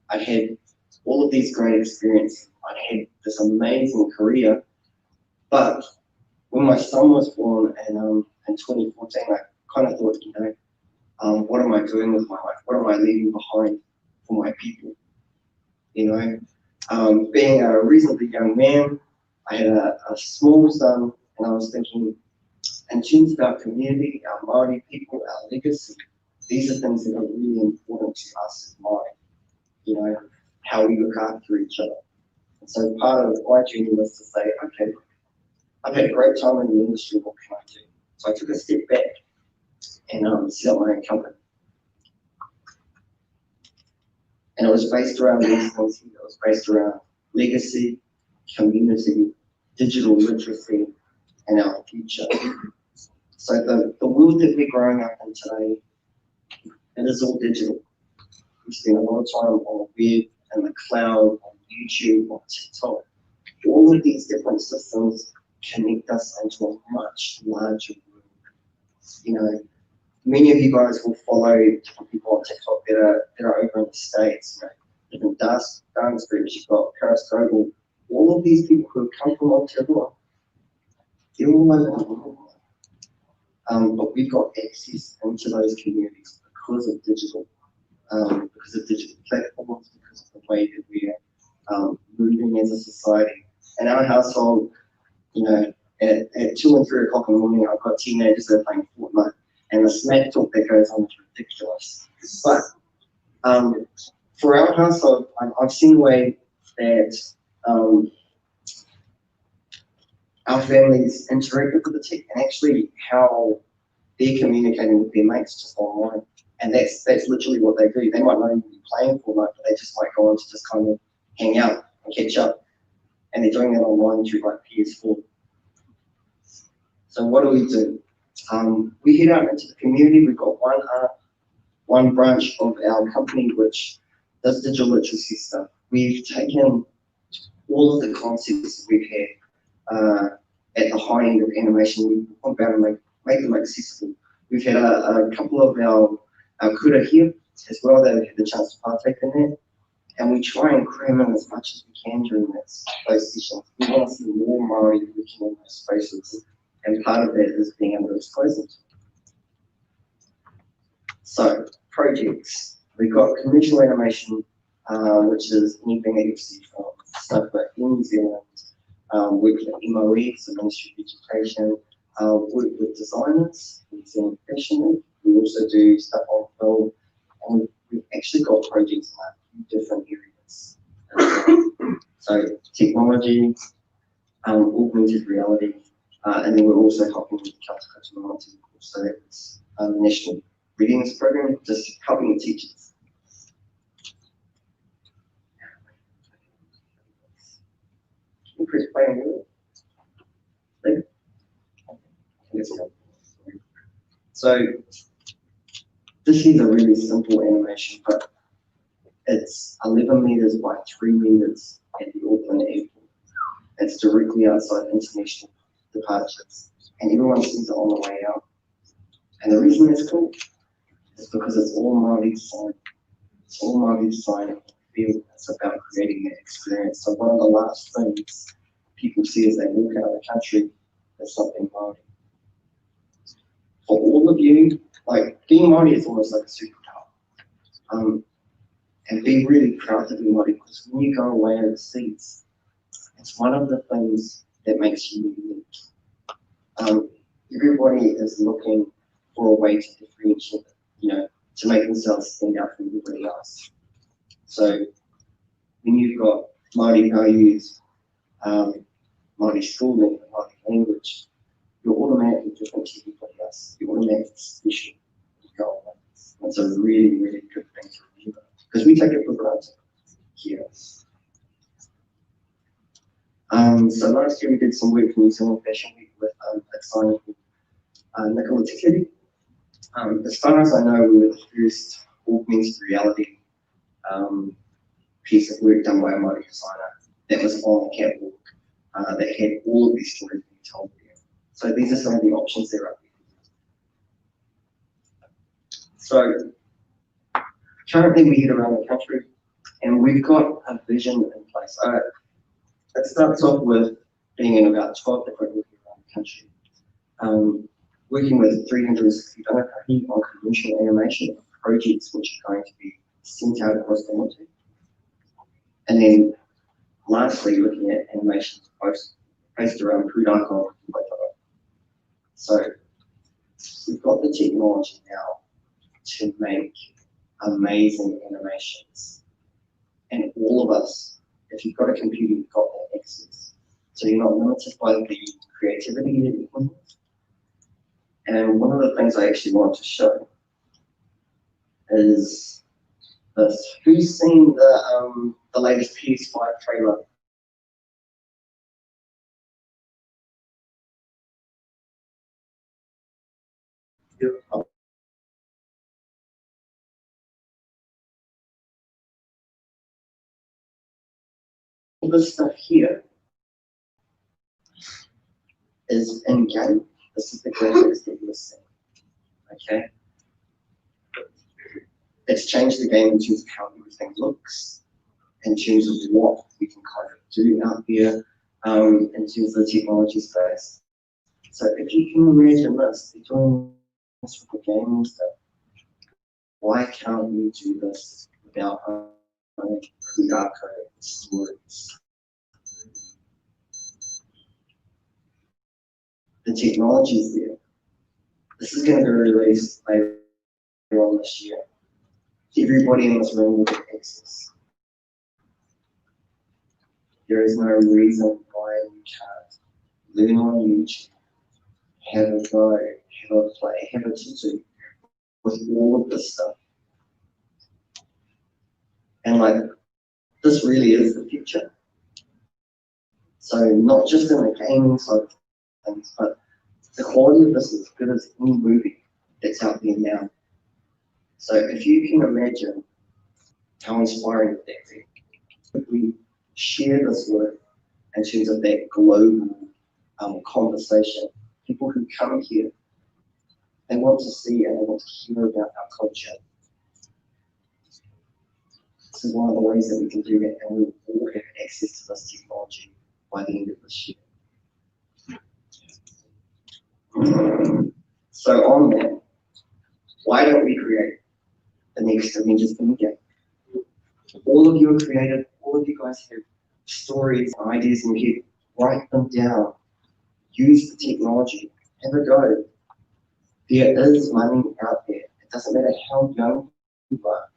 I had all of these great experiences. I had this amazing career, but when my son was born in 2014, I kind of thought, what am I doing with my life? What am I leaving behind for my people? Being a reasonably young man, I had a small son, and I was thinking, in terms of our community, our Māori people, our legacy, these are things that are really important to us as Māori, how we look after each other. And so part of my journey was to say, okay, I've had a great time in the industry, what can I do? So I took a step back and set up my own company. And it was based around these things. It was based around legacy, community, digital literacy, and our future. So the world that we're growing up in today, it is all digital. We spend a lot of time on the web and the cloud, on YouTube, on TikTok. All of these different systems connect us into a much larger world. Many of you guys will follow different people on TikTok that are over in the States, different dance groups. You've got Paris Global. All of these people who have come from Aotearoa, they're all over the world. But we've got access into those communities because of digital platforms, because of the way that we're moving as a society. In our household, at 2 and 3 o'clock in the morning, I've got teenagers that are playing Fortnite, and the smack talk that goes on is ridiculous. But for our household, I've seen the way that our families interact with the tech, and actually how they're communicating with their mates just online. And that's literally what they do. They might not even be playing Fortnite, but they just might go on to just kind of hang out and catch up. And they're doing that online through like PS4. So what do? We head out into the community. We've got one branch of our company which does digital literacy stuff. We've taken all of the concepts that we've had at the high end of animation, we've gone down and make them accessible. We've had a couple of our kura here as well that have had the chance to partake in that. And we try and cram in as much as we can during those sessions. We want to see more Māori working in those spaces, and part of that is being able to expose them. So, projects. We've got commercial animation, which is anything that you see from stuff like in New Zealand, work with MOE, so Ministry of Education, work with designers, New Zealand Fashion Week. We also do stuff on film, and we've actually got projects in a few different areas. So technology, augmented reality, and then we're also helping with Kia Moana. So that's the National Readiness Program, just helping teachers. Can you press play on it? So this is a really simple animation, but it's 11 meters by 3 meters at the Auckland Airport. It's directly outside international departures, and everyone sees it on the way out. And the reason it's cool is because it's all Māori design. It's all Māori design in the field. It's about creating that experience. So one of the last things people see as they walk out of the country is something Māori. For all of you, like being Māori is almost like a superpower. And be really proud to be Māori, because when you go away overseas, it's one of the things that makes you unique. Everybody is looking for a way to differentiate, to make themselves stand out from everybody else. So when you've got Māori values, Māori schooling, Māori language, you're automatically different to everybody else. You're automatically special when you go away. It's a really, really good thing to remember, because we take it for granted here. So last year we did some work for New Zealand Fashion Week with a designer called Nicola Tikiri. As far as I know, we were the first augmented reality piece of work done by a Māori designer that was on the catwalk that had all of these stories being told there. So these are some of the options that are up there. So currently we head around the country and we've got a vision in place. It starts off with being in about 12 different areas around the country. Working with 360 rangatahi on commercial animation projects which are going to be sent out across the country. And then lastly, looking at animations based around Pūrākau and Waitara. So we've got the technology now to make amazing animations. And all of us, if you've got a computer, you've got that access. So you're not limited by the creativity that you can have. And one of the things I actually want to show is this. Who's seen the latest PS5 trailer? All this stuff here is in game. This is the graphics that you're seeing. Okay. It's changed the game in terms of how everything looks, in terms of what we can kind of do out there, in terms of the technology space. So if you can imagine this, they're doing this with the gaming stuff. Why can't you do this without Pūrākau stories? The technology is there. This is going to be released later on this year. Everybody in this room will get access. There is no reason why you can't learn on YouTube, have a go, have a play, have a tutu with all of this stuff. And like, this really is the future. So not just in the gaming side of things, but the quality of this is as good as any movie that's out there now. So if you can imagine how inspiring that is, if we share this work in terms of that global conversation, people who come here, they want to see and they want to hear about our culture. This is one of the ways that we can do that, and we will all have access to this technology by the end of this year. So on that, why don't we create the next Avengers Endgame? All of you are creative, all of you guys have stories, ideas in your head, write them down, use the technology, have a go. There is money out there. It doesn't matter how young you are.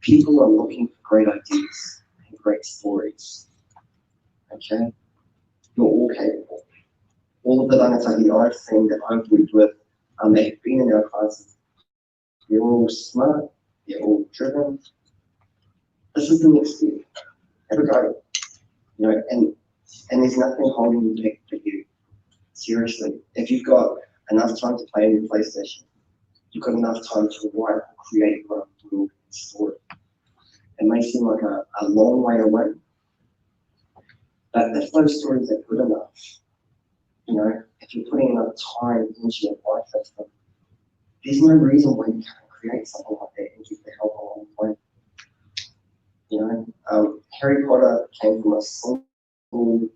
People are looking for great ideas and great stories. Okay? You're all capable. All of the rangatahi I've seen that I've worked with that have been in our classes, they're all smart, they're all driven. This is the next step. Have a go. You know, and there's nothing holding you back but you. Seriously. If you've got enough time to play on your PlayStation, you've got enough time to write or create your own world and story. It may seem like a long way away, but if those stories are good enough, you know, if you're putting enough time into your life system, there's no reason why you can't create something like that and get the help along the way. You know, Harry Potter came from a single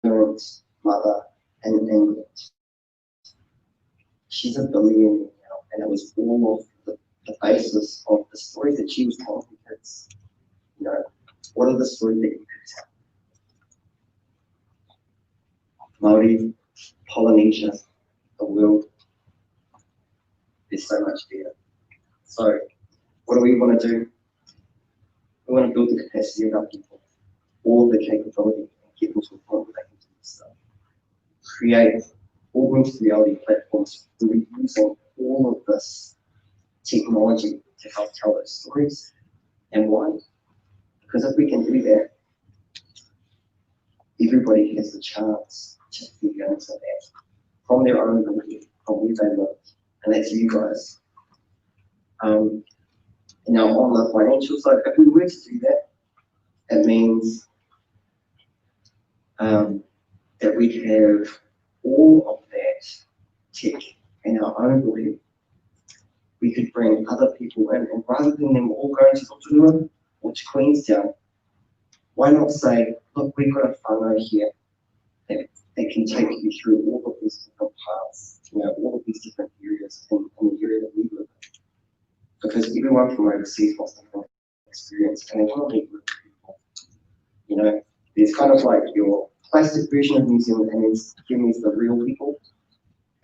parent, mother, in England. She's a billionaire now, and it was all of the basis of the stories that she was telling her kids. You know, what are the stories that you could tell? Māori, Polynesia, the world. There's so much there. So, what do we want to do? We want to build the capacity of our people, all the capability, and get them to a point where they can do this stuff. Create augmented reality platforms where we're using all of this technology to help tell those stories. And why? Because if we can do that, everybody has the chance to feed into that from their own belief, from where they live, and that's you guys. Now on the financial side, if we were to do that, it means that we have all of that tech in our own belief. We could bring other people in, and rather than them all going to Rotorua or to Queenstown, why not say, look, we've got a whānau here that can take you through all of these different paths, all of these different areas in the area that we live in. Because everyone from overseas wants different experience, and they want to meet with people. There's kind of like your plastic version of New Zealand, and then Kiwis the real people.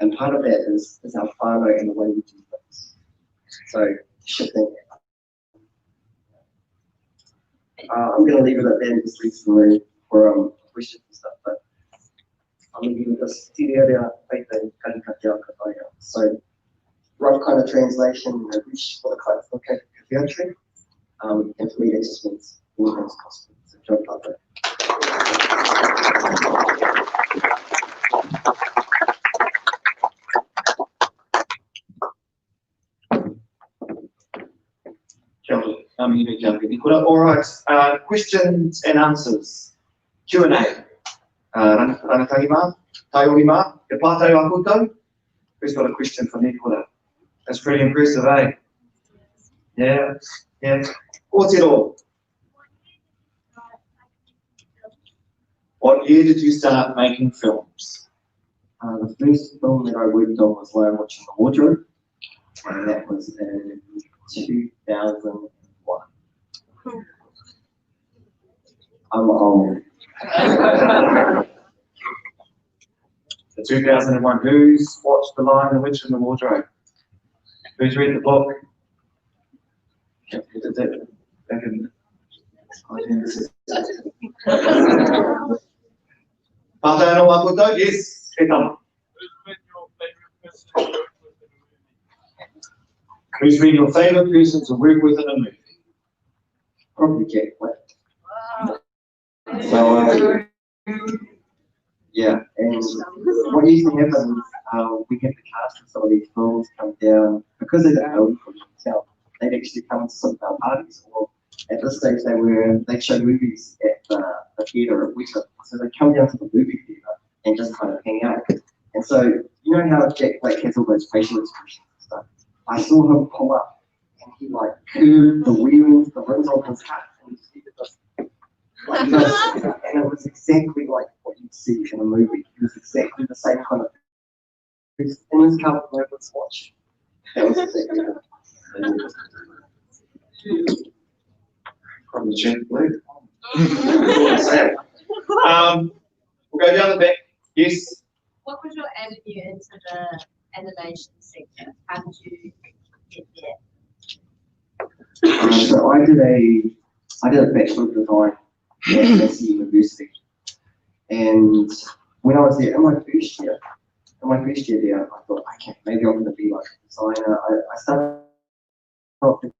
And part of that is our whānau and the way we do things. So shifting. I'm going to leave it at that and just leave some room for questions and stuff. But I'm going to give you this so rough kind of translation, reach for the country. And for me, that just means anything's possible. So jump up there. All right, questions and answers. Q&A. Rangatahi mā, taiori mā, te pātai a koutou. Who's got a question for Nicola? That's pretty impressive, eh? Yeah. Kōtero. What year did you start making films? The first film that I worked on was Lion Watching the Wardrobe, and that was in 2001. I'm old. The 2001. Who's watched The Lion, the Witch and the Wardrobe? Who's read the book? Pātai no koutou? Yes. Who's been your favourite person to work with in a movie? Probably Jack Black. So, yeah, and what used to happen is we had the cast of some of these films come down, because they don't know from themselves, they'd actually come to some of our parties, or at this stage they'd show movies at the theatre at Weta, so they'd come down to the movie theatre and just kind of hang out. And so, you know how Jack Black has all those facial expressions and stuff? I saw him pull up and he like curved the wheels, the rims on his hat, and he did this like this, and it was exactly like what you'd see in a movie. It was exactly the same kind of in his car with no watch. That was exactly it. From the Jack Black. We'll go down the back. Yes. What was your avenue into the animation sector? How did you get there? So I did a Bachelor of Design at Massey University, and when I was there in my first year there, I thought, okay, maybe I'm going to be like a designer. I started off thinking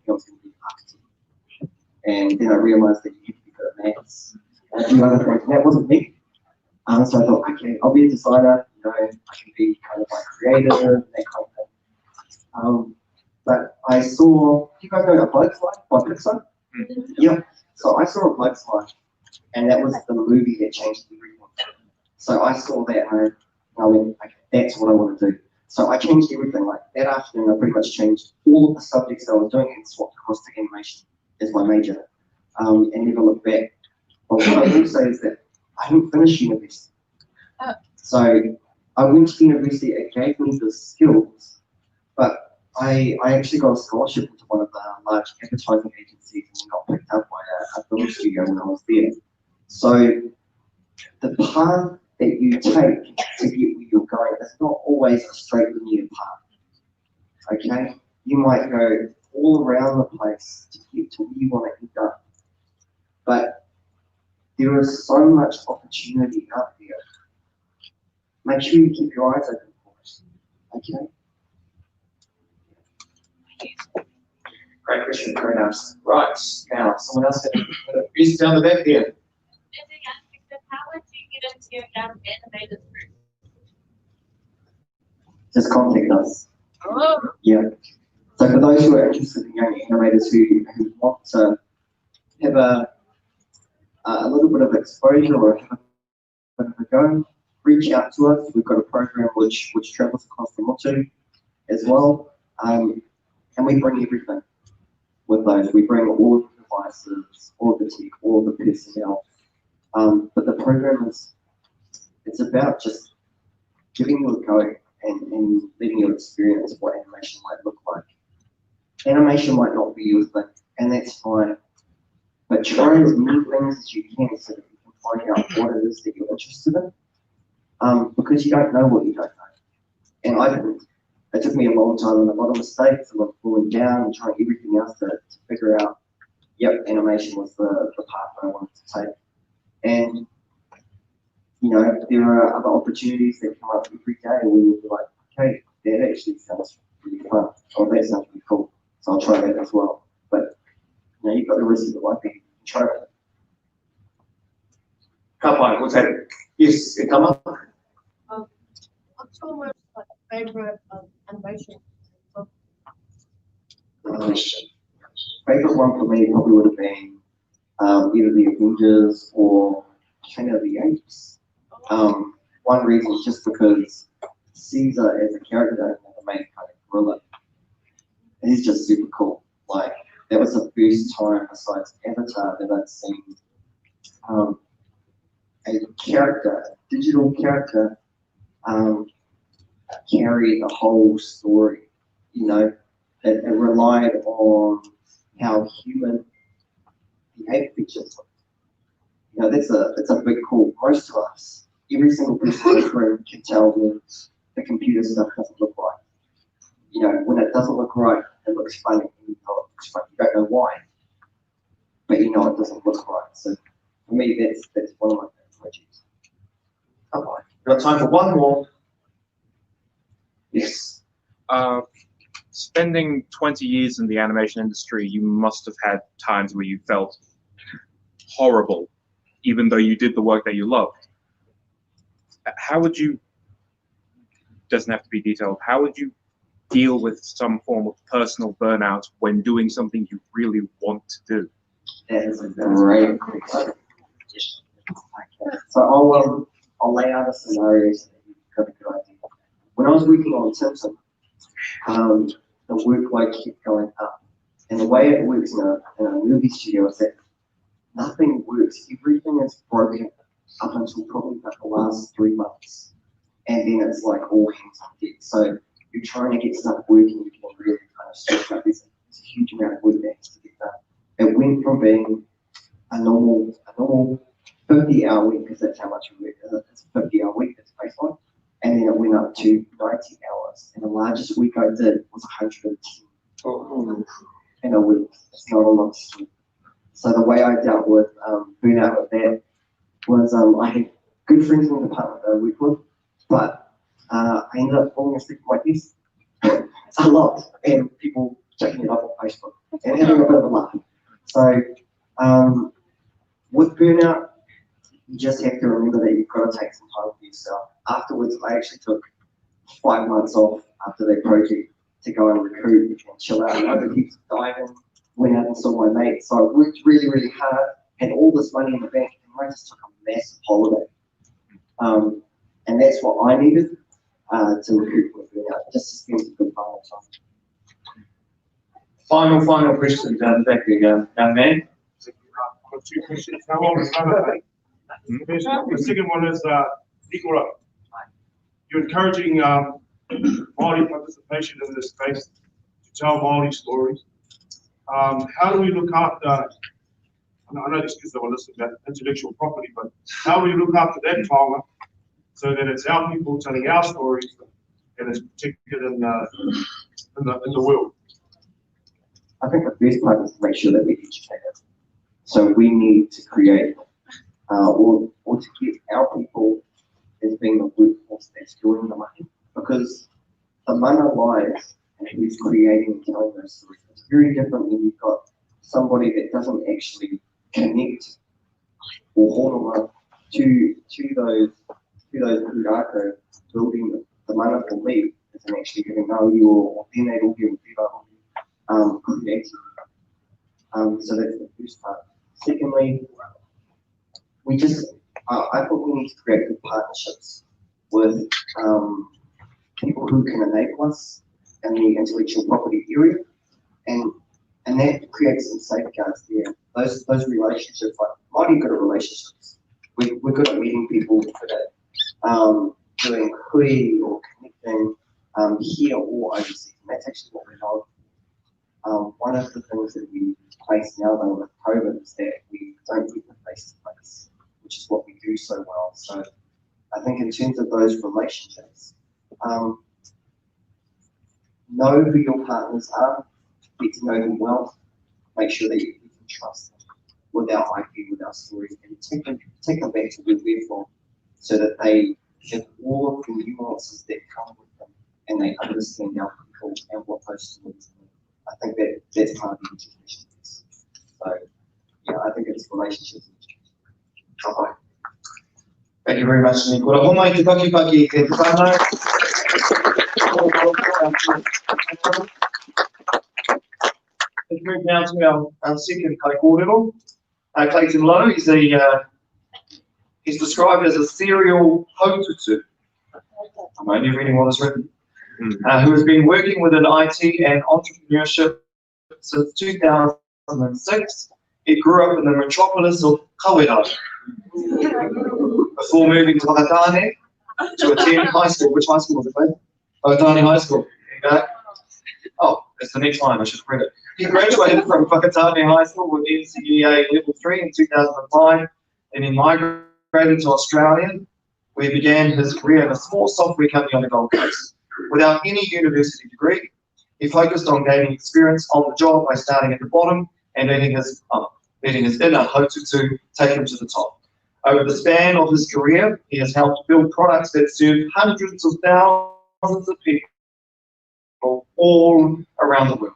I was going to be an architect, and then I realised that you had to be good at maths and a few other things, and that wasn't me. So I thought, okay, I'll be a designer. I can be kind of like creative, that kind of thing. But I saw, you guys know A Bug's Life by Pixar? Yeah. So I saw A Bug's Life, and that was the movie that changed everything. So I saw that, and I went, okay, that's what I want to do. So I changed everything. Like that afternoon, I pretty much changed all of the subjects that I was doing and swapped across to animation as my major, and never looked back. But what I will say is that I didn't finish university. So I went to university, it gave me the skills, but I actually got a scholarship into one of the large advertising agencies and got picked up by a film studio when I was there. So the path that you take to get where you're going is not always a straight linear path. Okay? You might go all around the place to get to where you want to end up. But there is so much opportunity out there. Make sure you keep your eyes open for it. Okay? Great question, great answer. Right, now someone else has a piece down the back here. How would you get into young animators group? Just contact us. Oh. Yeah. So for those who are interested in young animators who want to have a little bit of exposure or have a bit of a go, reach out to us. We've got a program which travels across the motu as well. And we bring everything with those. We bring all the devices, all the tech, all the personnel. But the program it's about just giving you a go and letting you experience what animation might look like. Animation might not be your thing, and that's fine. But try as many things as you can so that you can find out what it is that you're interested in. Because you don't know what you don't know. And I didn't. It took me a long time and a lot of mistakes, a lot of falling down and trying everything else to figure out, yep, animation was the path I wanted to take. And, you know, there are other opportunities that come up every day where you'll be like, okay, that actually sounds really fun, or that sounds really cool, so I'll try that as well. But, you know, you've got the rest of the life, you can try it. Ka pai, what's that? Yes, it come up. What's your most favorite animation? Favorite one for me probably would have been either the Avengers or Planet of the Apes. One reason is just because Caesar as a character that I've never made kind of gorilla. And he's just super cool. Like that was the first time besides Avatar that I'd seen a character, a digital character, carry the whole story. You know, it relied on how human the ape features look. You know, that's a big call. Most of us, every single person in this room can tell when the computer stuff doesn't look right. You know, when it doesn't look right, it looks funny. You know it looks funny. You don't know why, but you know it doesn't look right. So for me, that's one of my favorite projects. Come on, we've got time for one more. Yes. Spending 20 years in the animation industry, you must have had times where you felt horrible, even though you did the work that you loved. How would you, doesn't have to be detailed, how would you deal with some form of personal burnout when doing something you really want to do? That is a great question. So I'll lay out a scenario so that you've got a good idea. When I was working on Simpson, the workload kept going up. And the way it works in a movie studio is that nothing works. Everything is broken up until probably about the last 3 months. And then it's like all hands on deck. So you're trying to get stuff working, you can really kind of stretch out. There's a huge amount of work that has to get done. It went from being a normal 50-hour week, because that's how much we work. It's a 50-hour week, that's baseline. And then it went up to 90 hours. And the largest week I did was 110 in a week. It's not a lot of sleep. So the way I dealt with burnout with that was I had good friends in the department that I worked with, but I ended up falling asleep at my desk a lot, and people checking it up on Facebook and having a bit of a laugh. So with burnout, you just have to remember that you've got to take some time for yourself. Afterwards, I actually took 5 months off after that project to go and recruit and chill out. And I keep diving, went out and saw my mates. So I worked really, really hard, had all this money in the bank, and I just took a massive holiday. And that's what I needed to recruit for burnout, just to spend some good final time. Final question down the back there, young man. Two questions. How long is that? The second one is equal up. You're encouraging Māori participation in this space to tell Māori stories. How do we look after, I know this gives a listen about intellectual property, but how do we look after that taonga so that it's our people telling our stories and it's protected in the world? I think the first part is to make sure that we educate it. So we need to create or to get our people as being the workforce that's doing the money, because the mana lies and who's creating and telling those stories. It's very different when you've got somebody that doesn't actually connect or honor to those pūrākau building the mana for me is an actually giving value or tēnei rogi o whiwā creative. So that's the first part. Secondly, I thought we need to create good partnerships with people who can enable us in the intellectual property area, and that creates some safeguards there. Those relationships, like mighty good at relationships. We're good at meeting people, good at doing hui or connecting here or overseas, and that's actually what we're known for. One of the things that we face now though with COVID is that we don't get the face to face, which is what we do so well. So I think in terms of those relationships, know who your partners are, get to know them well, make sure that you can trust them with our IP, with our stories, and take them back to where we're from, so that they have all of the nuances that come with them, and they understand our people and what those stories mean. I think that's part of the education piece. So yeah, I think it's relationships. Okay. Thank you very much, Nick. Ora homai te paki te whānau. Let's move now to our second kai kōrero. Clayton Lowe is he's described as a serial haututu. I'm only reading what is written. Who has been working within IT and entrepreneurship since 2006. He grew up in the metropolis of Kawera before moving to Whakatane to attend high school. Which high school was it, babe? Whakatane High School. Okay. Oh, that's the next line, I should have read it. He graduated from Whakatane High School with NCEA Level 3 in 2005, and he migrated to Australia, where he began his career in a small software company on the Gold Coast. Without any university degree, he focused on gaining experience on the job by starting at the bottom and letting his inner haututu take him to the top. Over the span of his career, he has helped build products that serve hundreds of thousands of people all around the world.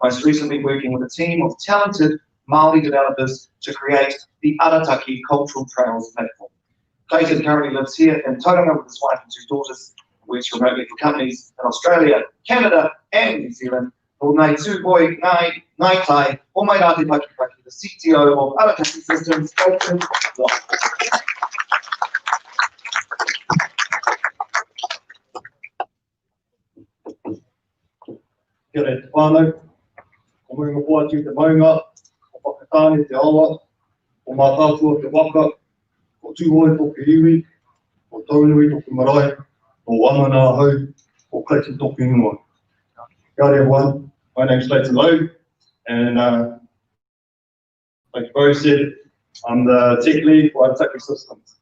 Most recently working with a team of talented Māori developers to create the Arataki Cultural Trails platform. Clayton currently lives here in Tauranga with his wife and 2 daughters, works remotely for companies in Australia, Canada, and New Zealand. Or Nai Tūpoi Nai Kai, o mai rāte paki paki, the CTO of Arataki Systems, Clayton Lowe. Kia re te whānau, o munga poa tū te maunga, o Whakatane te awa, o mā tātua te waka, o tūhoi toku iwi, o taunui toku marae, o wamana hau, o Clayton toku ingoa. Kia re everyone, my name is Clayton Lowe, and like Bo said, I'm the tech lead for Arataki Systems.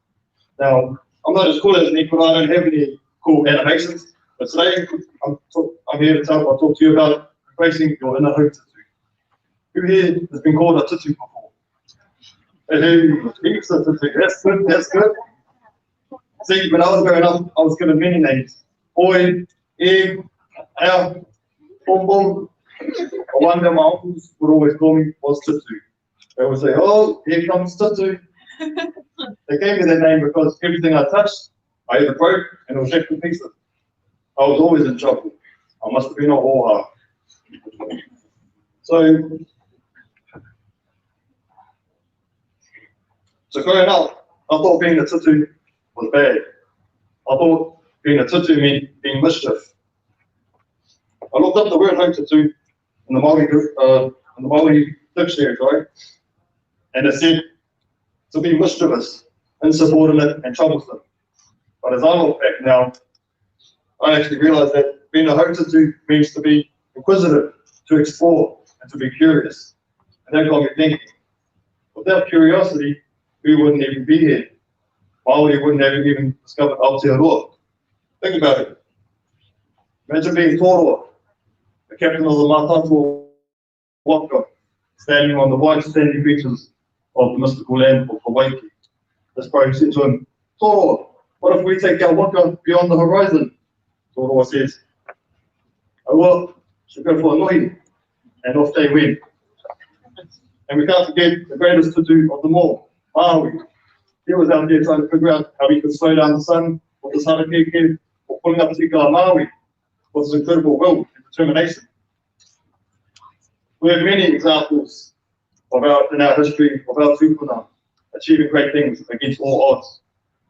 Now, I'm not as cool as Nick, but I don't have any cool animations. But today, I'm here to talk to you about replacing your inner haututu. Who here has been called a tutu before? Who thinks a tutu? That's good, that's good. See, when I was growing up, I was given many names. Oi, egg, ow, bom bom. One of my uncles would always call me was tutu. They would say, oh, here comes tutu. They gave me that name because everything I touched, I either broke and it was left in pieces. I was always in trouble. I must have been a whore. So growing up, I thought being a tutu was bad. I thought being a tutu meant being mischief. I looked up the word haututu in the Māori dictionary, right? And it said to be mischievous, insubordinate, and troublesome. But as I look back now, I actually realized that being a haututu means to be inquisitive, to explore, and to be curious. And that got me thinking. Without curiosity, we wouldn't even be here. Māori wouldn't have even discovered Aotearoa. Think about it. Imagine being Toroa, the captain of the Mātātua Waka, standing on the white sandy beaches of the mystical land of Hawaii. This poem said to him, Toroa, what if we take our waka beyond the horizon? Toroa says, oh well, should go for a noi, and off they went. And we can't forget the greatest tutu of them all, Maui. he was out there trying to figure out how he could slow down the sun with his harakeke or pulling up Tika Maui with his incredible will and determination. We have many examples in our history of our tūpuna achieving great things against all odds.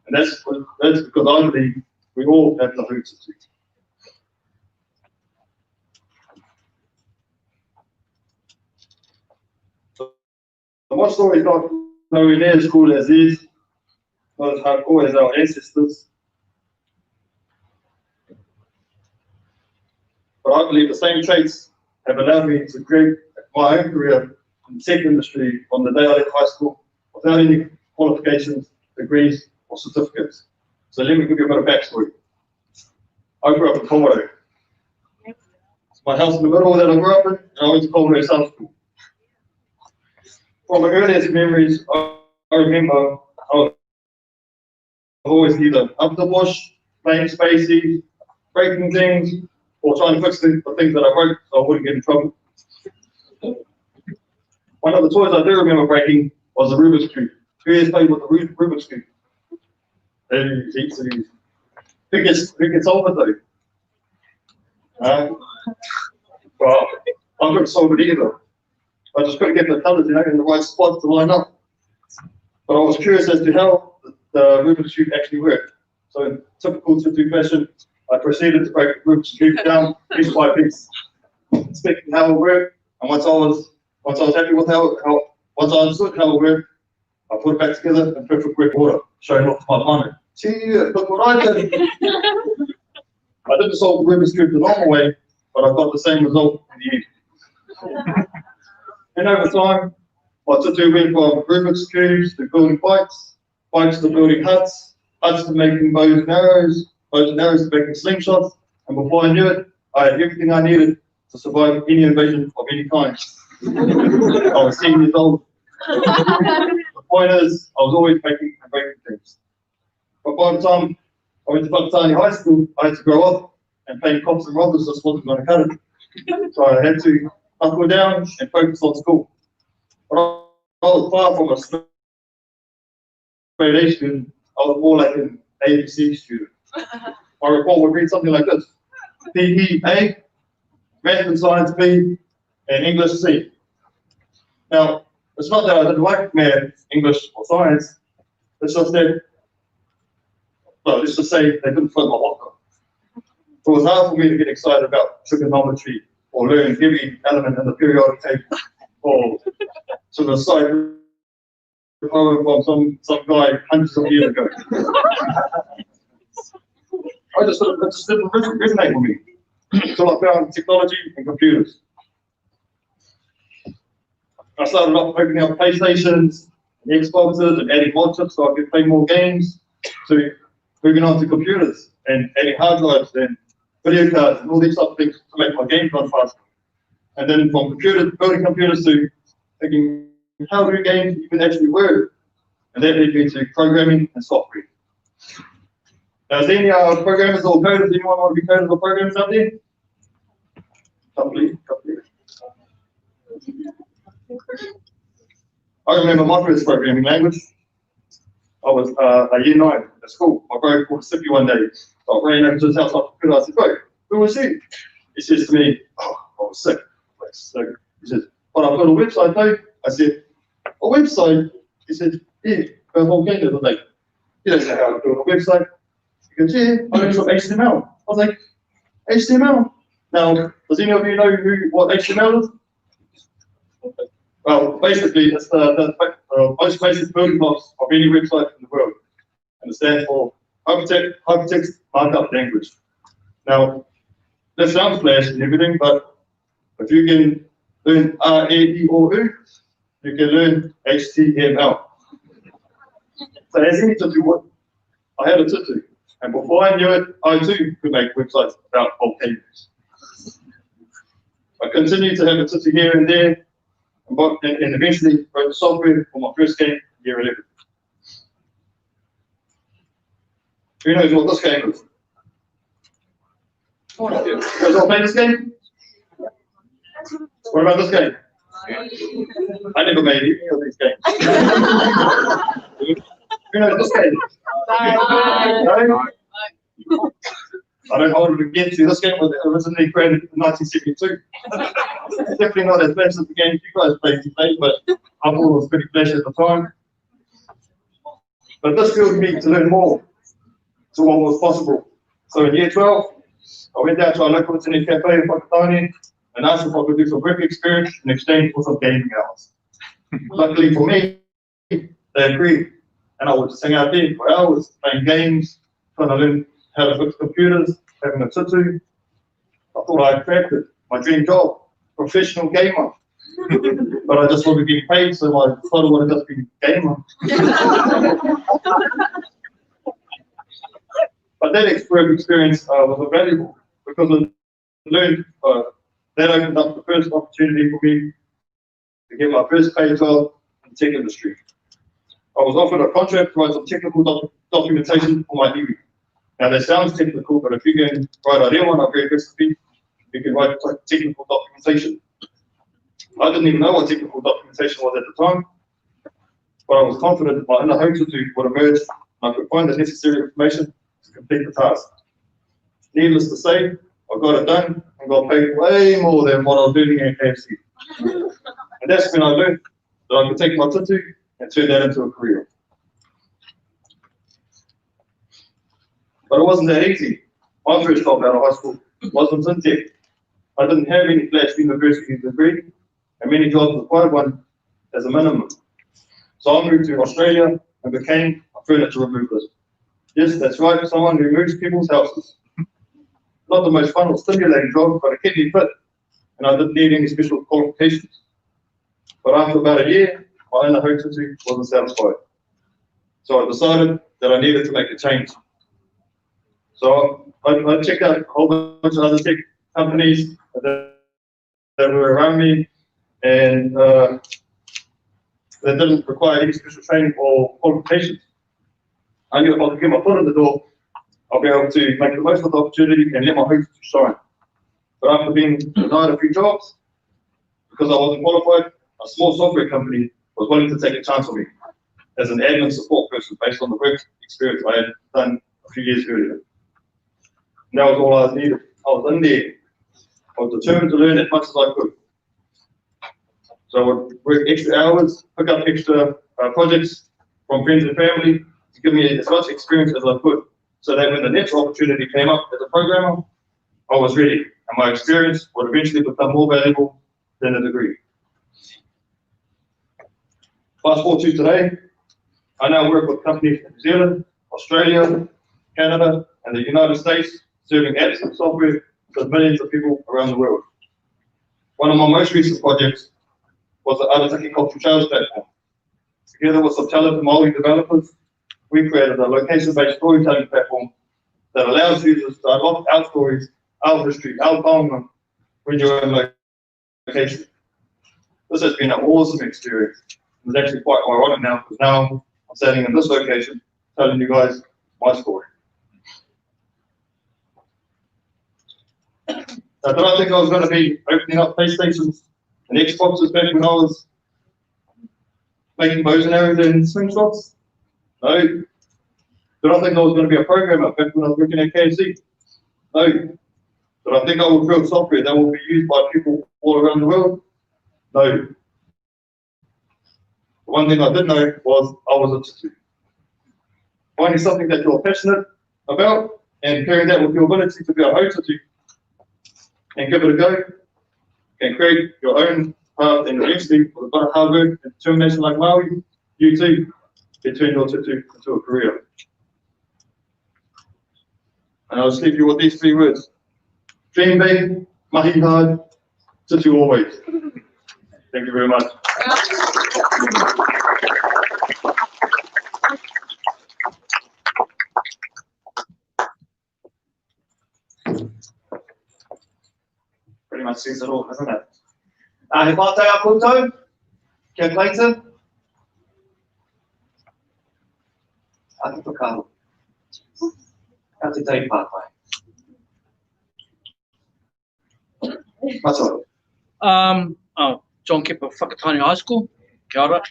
And that's because I believe we all have the roots to. So my story is not nowhere near as cool as these, not as hardcore as our ancestors. But I believe the same traits have allowed me to create my own career in the tech industry from the day I left high school without any qualifications, degrees, or certificates. So let me give you a bit of backstory. I grew up in Komodo. It's my house in the middle that I grew up in, and I went to Komodo South School. From my earliest memories, I remember I was always either up the bush, playing spacey, breaking things, or trying to fix the things that I broke so I wouldn't get in trouble. One of the toys I do remember breaking was a Rubik's Cube. Who has played with the Rubik's Cube? Who gets over though? Well, I couldn't solve it either. I just couldn't get the colours, in the right spot to line up. But I was curious as to how the Rubik's Cube actually worked. So in typical Tutu fashion, I proceeded to break the Rubik's Cube down piece by piece, expecting how it worked. And once I was happy with once I understood how it worked, I put it back together in perfect work order, showing off to my partner. See, look what I did. I didn't solve the Rubik's Cube the normal way, but I got the same result in the end. And over time, my tutu went from Rubik's Cubes to building bikes, bikes to building huts, huts to making bows and arrows to making slingshots, and before I knew it, I had everything I needed to survive any invasion of any kind. I was 10 years old. The point is, I was always making and breaking things. But by the time I went to Whakatane High School, I had to grow up, and playing cops and robbers just wasn't going to cut it. So I had to knuckle down and focus on school. But I was far from a straight A student. I was more like an ABC student. My report would read something like this: PE A, Math and Science B, and English C. Now, it's not that I didn't like math, English, or science. It's just that, well, let's just say they didn't float my locker. So it was hard for me to get excited about trigonometry or learn every element in the periodic table or to the side poem from some guy hundreds of years ago. It just didn't resonate with me until I found technology and computers. I started off opening up PlayStations, and Xboxes, and adding mod chips so I could play more games, to moving on to computers and adding hard drives and video cards and all these types of things to make my games run faster. And then from building computers to thinking, how do games even actually work? And that led me to programming and software. Now, is there any programmers or coders? Anyone want to be coders or programmers out there? Couple. I remember my first programming language. I was a year 9 at school. My bro called Sippy one day. So I ran over to his house after school. I said, "Bro, who was you?" He says to me, "Oh, I was sick." He says, "But I've got a website though." I said, "A website?" He said, "Yeah, the whole game the other day." He doesn't know how to build a website. He goes, "Yeah, I learned some HTML." I was like, "HTML?" Now, does any of you know what HTML is? Well, basically, it's the most basic building blocks of any website in the world. And it stands for Hypertext Markup Language. Now, that sounds flashy and everything, but if you can learn R, A, E, or U, you can learn HTML. So as any tutu, I had a tutu. And before I knew it, I too could make websites about volcanoes. I continued to have a tutu here and there, and eventually wrote the software for my first game, year 11. Who knows what this game is? You guys all play this game? What about this game? I never made any of these games. You know this game? No? I don't hold it against you. This game was originally created in 1972. Definitely not as flash as the games you guys played today, but I thought it was pretty flash at the time. But this fueled me to learn more to what was possible. So in year 12, I went down to our local internet cafe in Whakatane and asked if I could do some work experience in exchange for some gaming hours. Luckily for me, they agreed, and I would just hang out there for hours playing games, trying to learn how to fix computers, having a tutu. I thought I had cracked it, my dream job, professional gamer. But I just wasn't getting paid, so I thought I would have just been gamer. But that experience was invaluable because I learned that opened up the first opportunity for me to get my first paid job in the tech industry. I was offered a contract to write some technical documentation for my degree. Now that sounds technical, but if you can write a real one, a great recipe, you can write technical documentation. I didn't even know what technical documentation was at the time, but I was confident my inner home tutu would emerge and I could find the necessary information to complete the task. Needless to say, I got it done and got paid way more than what I was doing at KFC. And that's when I learned that I could take my tutu and turn that into a career. But it wasn't that easy. My first job out of high school wasn't in tech. I didn't have any flash university degree, and many jobs required one as a minimum. So I moved to Australia and became a furniture removalist. Yes, that's right, someone who moves people's houses. Not the most fun or stimulating job, but it kept me fit, and I didn't need any special qualifications. But after about a year, my inner home tutu wasn't satisfied. So I decided that I needed to make a change. So I checked out a whole bunch of other tech companies that were around me, and that didn't require any special training or qualifications. I knew if I could get my foot in the door, I'll be able to make the most of the opportunity and let my home shine. But after being denied a few jobs, because I wasn't qualified, a small software company was willing to take a chance on me as an admin support person based on the work experience I had done a few years earlier. And that was all I needed. I was in there. I was determined to learn as much as I could. So I would work extra hours, pick up extra projects from friends and family to give me as much experience as I could, so that when the next opportunity came up as a programmer, I was ready, and my experience would eventually become more valuable than a degree. Fast forward to today, I now work with companies in New Zealand, Australia, Canada, and the United States, serving apps and software to millions of people around the world. One of my most recent projects was the Arataki Cultural Trails platform. Together with some talented Māori developers, we created a location-based storytelling platform that allows users to unlock our stories, our history, our taonga when you're in location. This has been an awesome experience. It's actually quite ironic now, because now I'm standing in this location telling you guys my story. Did I think I was going to be opening up PlayStations and Xboxes back when I was making bows and arrows and slingshots? No. Did I think I was going to be a programmer back when I was working at KFC? No. Did I think I would build software that will be used by people all around the world? No. The one thing I did know was I was a tutu. Finding something that you're passionate about and pairing that with your ability to be a ho tutu and give it a go, and create your own path, and eventually, with a bit of hard work and determination like Maui, you too can turn your tutu into a career. And I'll just leave you with these 3 words: dream big, mahi hard, tutu always. Thank you very much. Pretty much says it all, isn't it? He pātai a koutou, kia Clayton. Ati whakaro. Ati tei pātai. Matua. John Kepper, Whakatane High School. Kia ora.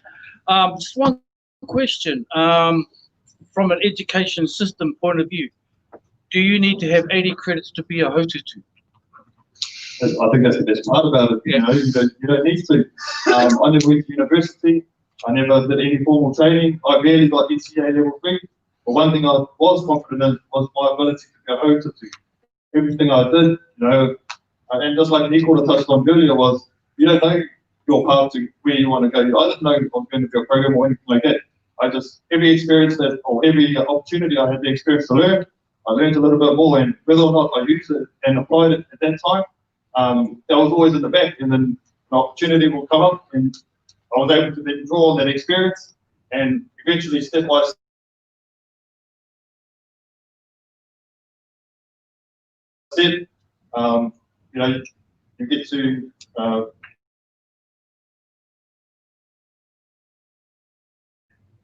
Just one question. from an education system point of view, do you need to have 80 credits to be a haututu? I think that's the best part about it. You know, you don't need to. I never went to university. I never did any formal training. I barely got NCA level 3. But one thing I was confident in was my ability to be a haututu. Everything I did, you know, and just like Nicola touched on earlier, was you don't know your path to where you want to go. I didn't know I was going to be a program or anything like that. I just, every experience that, or every opportunity I had the experience to learn, I learned a little bit more, and whether or not I used it and applied it at that time, that was always in the back, and then an opportunity will come up, and I was able to then draw on that experience, and eventually step by step, you know, you get to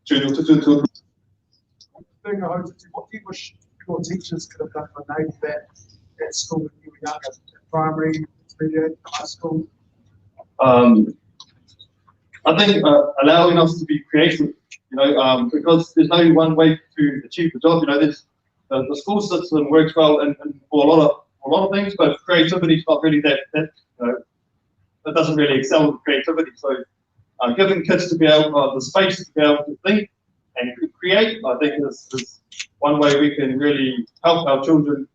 Being a haututu, what do you wish your teachers could have done for maybe that at school when you were younger, primary, intermediate, high school? I think allowing us to be creative, you know, because there's no one way to achieve the job. You know, there's the school system works well and for a lot of things, but creativity is not really that you know, that doesn't really excel with creativity. So giving kids to be able the space to be able to think and create, I think is one way we can really help our children,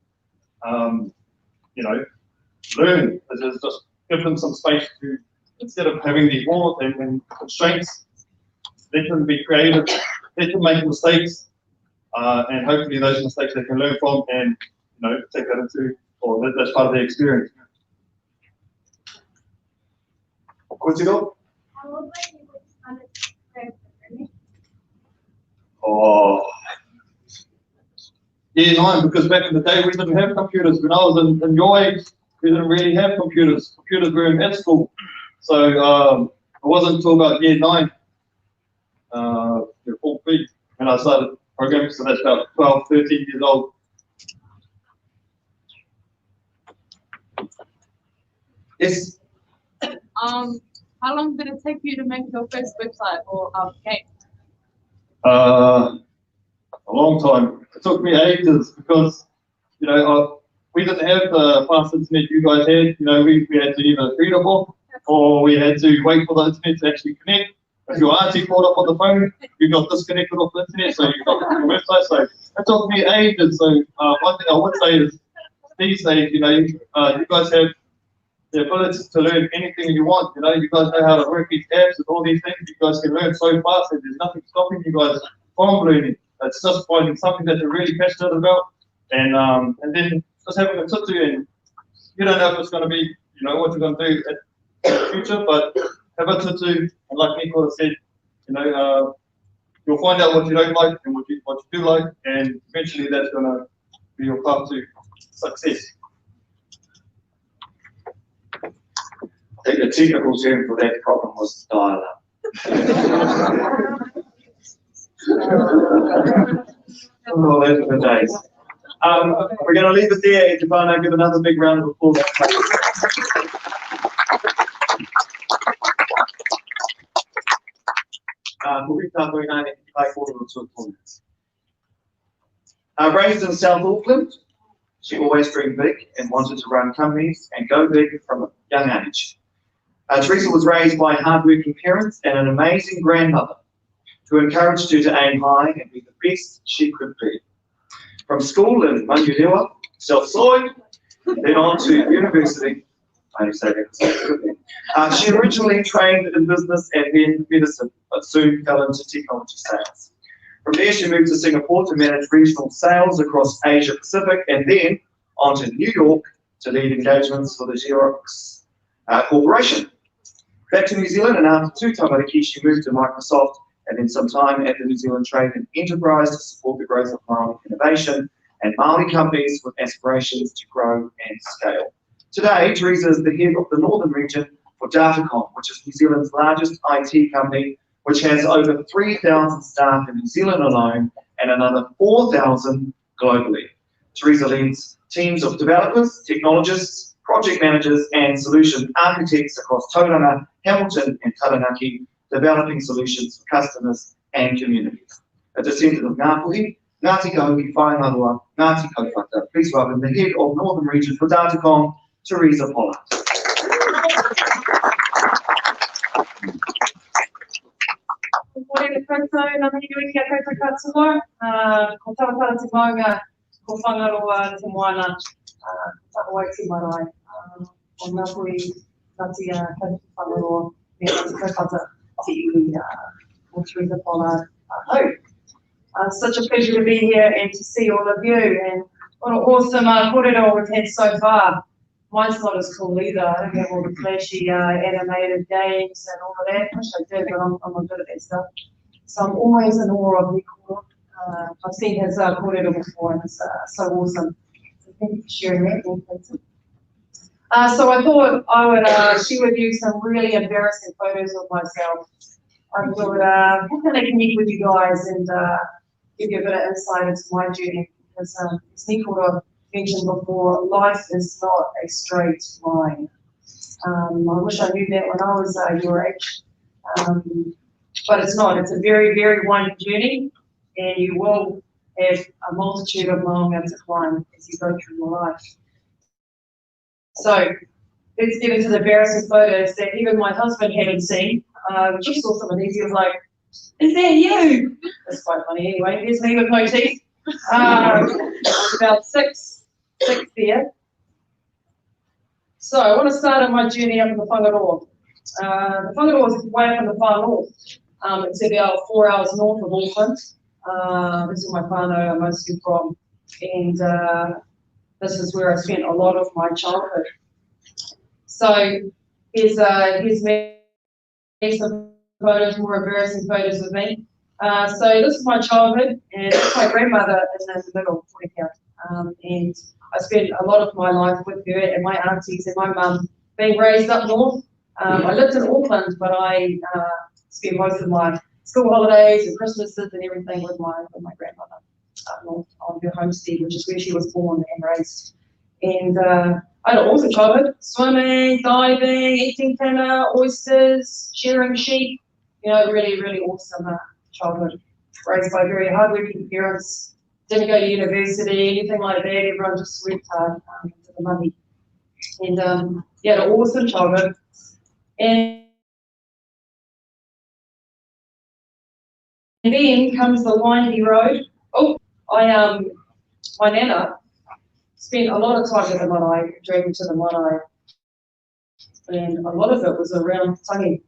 you know, learn. Is just give them some space to, instead of having these walls and constraints, let them be creative, let them make mistakes, and hopefully those mistakes they can learn from and, you know, take that into, or that's part of their experience. Kōtiro? Oh, year 9, because back in the day we didn't have computers. When I was in your age, we didn't really have computers. Computers were in school. So it wasn't until about year 9, year 4, when I started programming, so that's about 12, 13 years old. Yes? How long did it take you to make your first website or game? A long time. It took me ages because, you know, we didn't have the fast internet you guys had. You know, we had to either read a book or we had to wait for the internet to actually connect. If your auntie called up on the phone, you got disconnected off the internet, so you got the website. So it took me ages. So one thing I would say is these days, you know, you guys have the ability to learn anything you want. You know, you guys know how to work these apps and all these things. You guys can learn so fast, and there's nothing stopping you guys from learning. It's just finding something that you're really passionate about, and then just having a tutu, and you don't know if it's going to be, you know, what you're going to do in the future, but have a tutu, and like Nicola said, you know, you'll find out what you don't like and what you do like, and eventually that's going to be your path to success. I think the technical term for that problem was dial-up. Oh, those were the days. We're going to leave it there. Stefano, give another big round of applause. Raised in South Auckland, she always dreamed big and wanted to run companies and go big from a young age. Teresa was raised by hardworking parents and an amazing grandmother who encouraged her to aim high and be the best she could be. From school in Manurewa, self-employed, then on to university. I only say that. She originally trained in business and then medicine, but soon fell into technology sales. From there, she moved to Singapore to manage regional sales across Asia Pacific, and then on to New York to lead engagements for the Xerox Corporation. Back to New Zealand, and after 2 tamariki, she moved to Microsoft and then some time at the New Zealand Trade and Enterprise to support the growth of Māori innovation and Māori companies with aspirations to grow and scale. Today, Teresa is the head of the Northern region for Datacom, which is New Zealand's largest IT company, which has over 3,000 staff in New Zealand alone and another 4,000 globally. Teresa leads teams of developers, technologists, project managers, and solution architects across Tauranga, Hamilton, and Taranaki, developing solutions for customers and communities. a descendant of Ngāpuhi, Ngāti Kahuki Whaingaroa, Ngāti Kauwhata. Please welcome the head of Northern Region for Datakong, Teresa Pollard. Morena koutou, ngā mihi nui kia koutou katoa. Ko tawatara te maunga, ko whangaroa te moana, tāwai te marae. O Ngāpuhi, Ngāti Kahuki Whangaroa, me Ngāti Kauwhata, te iwi, o Teresa Pollard. Such a pleasure to be here and to see all of you, and what an awesome kōrero we've had so far. Mine's not as cool either. I don't have all the flashy animated games and all of that. I wish I did, but I'm not good at that stuff. So I'm always in awe of Nico. I've seen his kōrero before, and it's so awesome. So thank you for sharing that. So I thought I would share with you some really embarrassing photos of myself. I thought, how can I connect with you guys and give you a bit of insight into my journey? Because as Nico mentioned before, life is not a straight line. I wish I knew that when I was your age, but it's not. It's a very, very winding journey, and you will have a multitude of maunga to climb as you go through your life. So let's get into the embarrassing photos that even my husband hadn't seen. We just saw some of these. He was like, "Is that you?" That's quite funny. Anyway, here's me with no teeth. About six there. So I want to start on my journey up in the Whangaroa. The Whangaroa is way up in the far north. It's about 4 hours north of Auckland. This is my whānau I'm mostly from, and this is where I spent a lot of my childhood. So here's me, some photos, more embarrassing photos of me. So this is my childhood, and my grandmother is in the middle, and I spent a lot of my life with her and my aunties and my mum, being raised up north. I lived in Auckland, but I spent most of my school holidays and Christmases and everything with my grandmother up north on her homestead, which is where she was born and raised. And I had an awesome childhood: swimming, diving, eating tuna, oysters, shearing sheep. You know, really, really awesome childhood. Raised by very hardworking parents. Didn't go to university, anything like that. Everyone just worked hard for the money. And yeah, an awesome childhood. And then comes the windy road. Oh, my nana spent a lot of time with the marae, driving to the marae. And a lot of it was around tangi.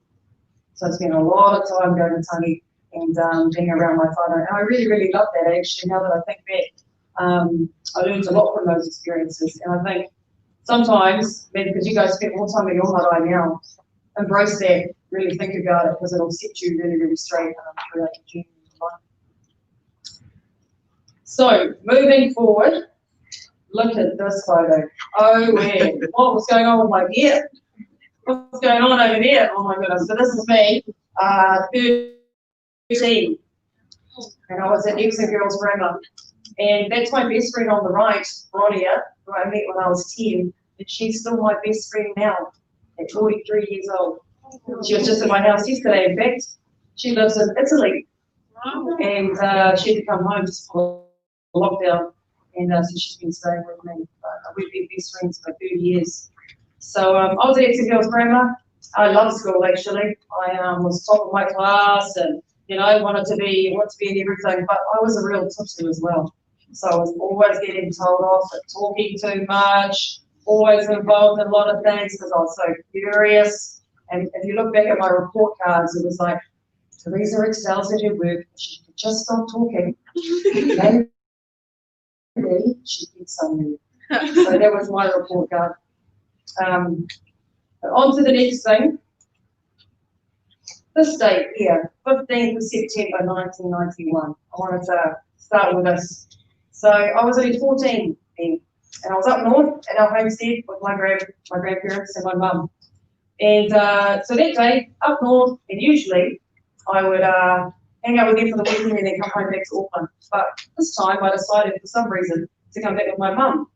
So I spent a lot of time going to tangi and being around my whānau. And I really, really love that actually. Now that I think back, I learned a lot from those experiences. And I think sometimes, because you guys spend more time with your marae now, embrace that, really think about it, because it'll set you really, really straight throughout your journey in life. So moving forward, look at this photo. Oh man, what was going on with my beard? What's going on over there? Oh my goodness. So this is me, 13, and I was at Exit Girls Grammar. And that's my best friend on the right, Ronia, who I met when I was 10, and she's still my best friend now, at 43 years old. She was just at my house yesterday, in fact. She lives in Italy, and she had to come home just for lockdown, and so she's been staying with me. We've been best friends for 30 years. So I was at Exit Girls Grammar. I loved school actually. I was top of my class, and you know, wanted to be in everything, but I was a real tipsy as well. So I was always getting told off for talking too much, always involved in a lot of things because I was so curious. And if you look back at my report cards, it was like, Teresa excels at her work. She could just stop talking. Maybe she'd get somewhere. So that was my report card. On to the next thing. This date here, 15th of September 1991. I wanted to start with this. So I was only 14 then, and I was up north at our homestead with my grandparents and my mum. And so that day, up north, and usually I would hang out with them for the weekend and then come home back to Auckland. But this time I decided for some reason to come back with my mum.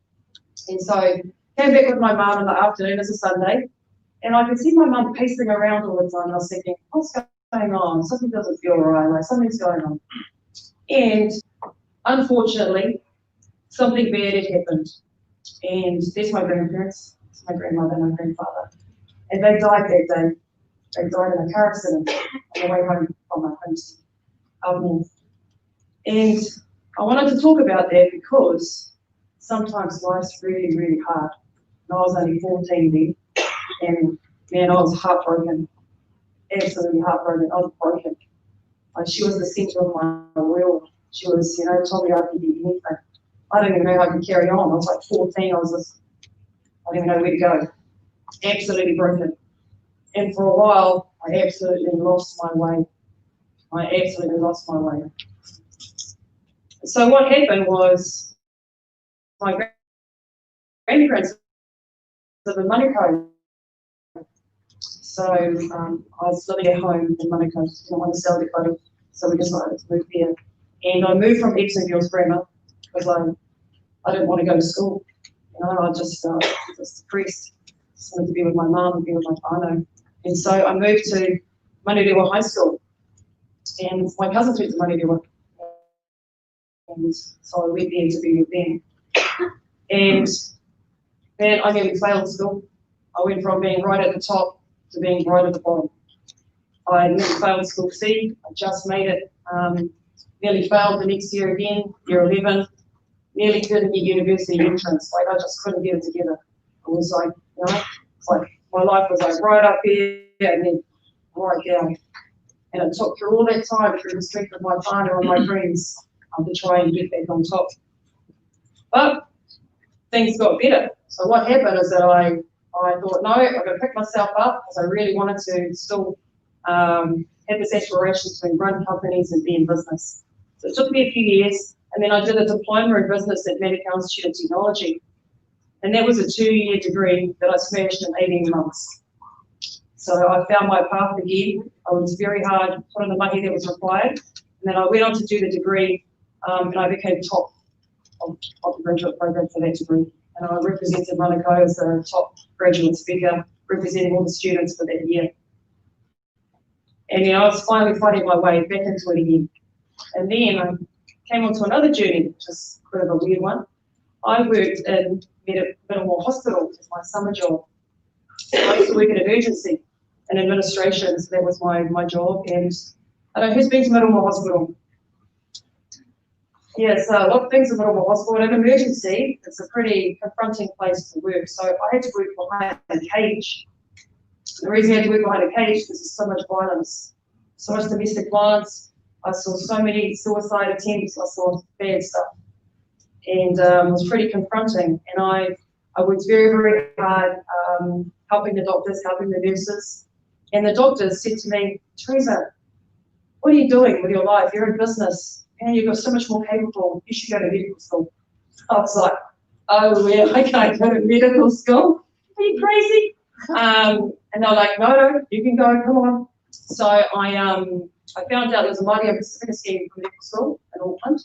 And so came back with my mum in the afternoon, it's a Sunday, and I could see my mum pacing around all the time. I was thinking, what's going on? Something doesn't feel right, like something's going on. And unfortunately, something bad had happened. And there's my grandparents, my grandmother and my grandfather. And they died that day. They died in a car accident on the way home from our homes up north. And I wanted to talk about that because sometimes life's really, really hard. And I was only 14 then, and man, I was heartbroken. Absolutely heartbroken. I was broken. Like, she was the centre of my world. She was, told me I could do anything. I don't even know how I could carry on. I was like 14. I didn't even know where to go. Absolutely broken. And for a while, I absolutely lost my way. I absolutely lost my way. So what happened was my grandparents lived in Manukau. So I was living at home in Manukau. Didn't want to sell the body, so we decided to move there. And I moved from Epsom Girls Grammar because I didn't want to go to school. I just depressed. Just wanted to be with my mum and be with my whānau. And so I moved to Manurewa High School. And my cousins went to Manurewa. And so I went there to be with them. And then I nearly failed school. I went from being right at the top to being right at the bottom. I nearly failed school C. I just made it. Nearly failed the next year again, year 11. Nearly didn't get university entrance. Like, I just couldn't get it together. It was like, it's like my life was like right up here and then right down. And it took through all that time, through the strength of my partner and my friends, to try and get back on top. But things got better. So what happened is that I thought, no, I'm going to pick myself up because I really wanted to still have this aspiration to run companies and be in business. So it took me a few years, and then I did a diploma in business at Manukau Institute of Technology. And that was a 2-year degree that I smashed in 18 months. So I found my path again. I was very hard, put in the money that was required. And then I went on to do the degree, and I became top of the graduate program for that degree. And I represented Manukau as the top graduate speaker, representing all the students for that year. And I was finally fighting my way back into it again. And then I came onto another journey, which is a bit of a weird one. I worked in Middlemore Hospital as my summer job. I used to work in emergency and administration, so that was my job. And I don't know, who's been to Middlemore Hospital? Yeah, so a lot of things in Middlemore Hospital. In emergency, it's a pretty confronting place to work. So I had to work behind a cage. The reason I had to work behind a cage is there's so much violence, so much domestic violence. I saw so many suicide attempts. I saw bad stuff. And it was pretty confronting. And I worked very, very hard helping the doctors, helping the nurses. And the doctors said to me, Teresa, what are you doing with your life? You're in business and you've got so much more capable. You should go to medical school. I was like, oh, yeah, I can't go to medical school. Are you crazy? And they're like, no, you can go, come on. So I found out there was a Māori Pacifica scheme for medical school in Auckland.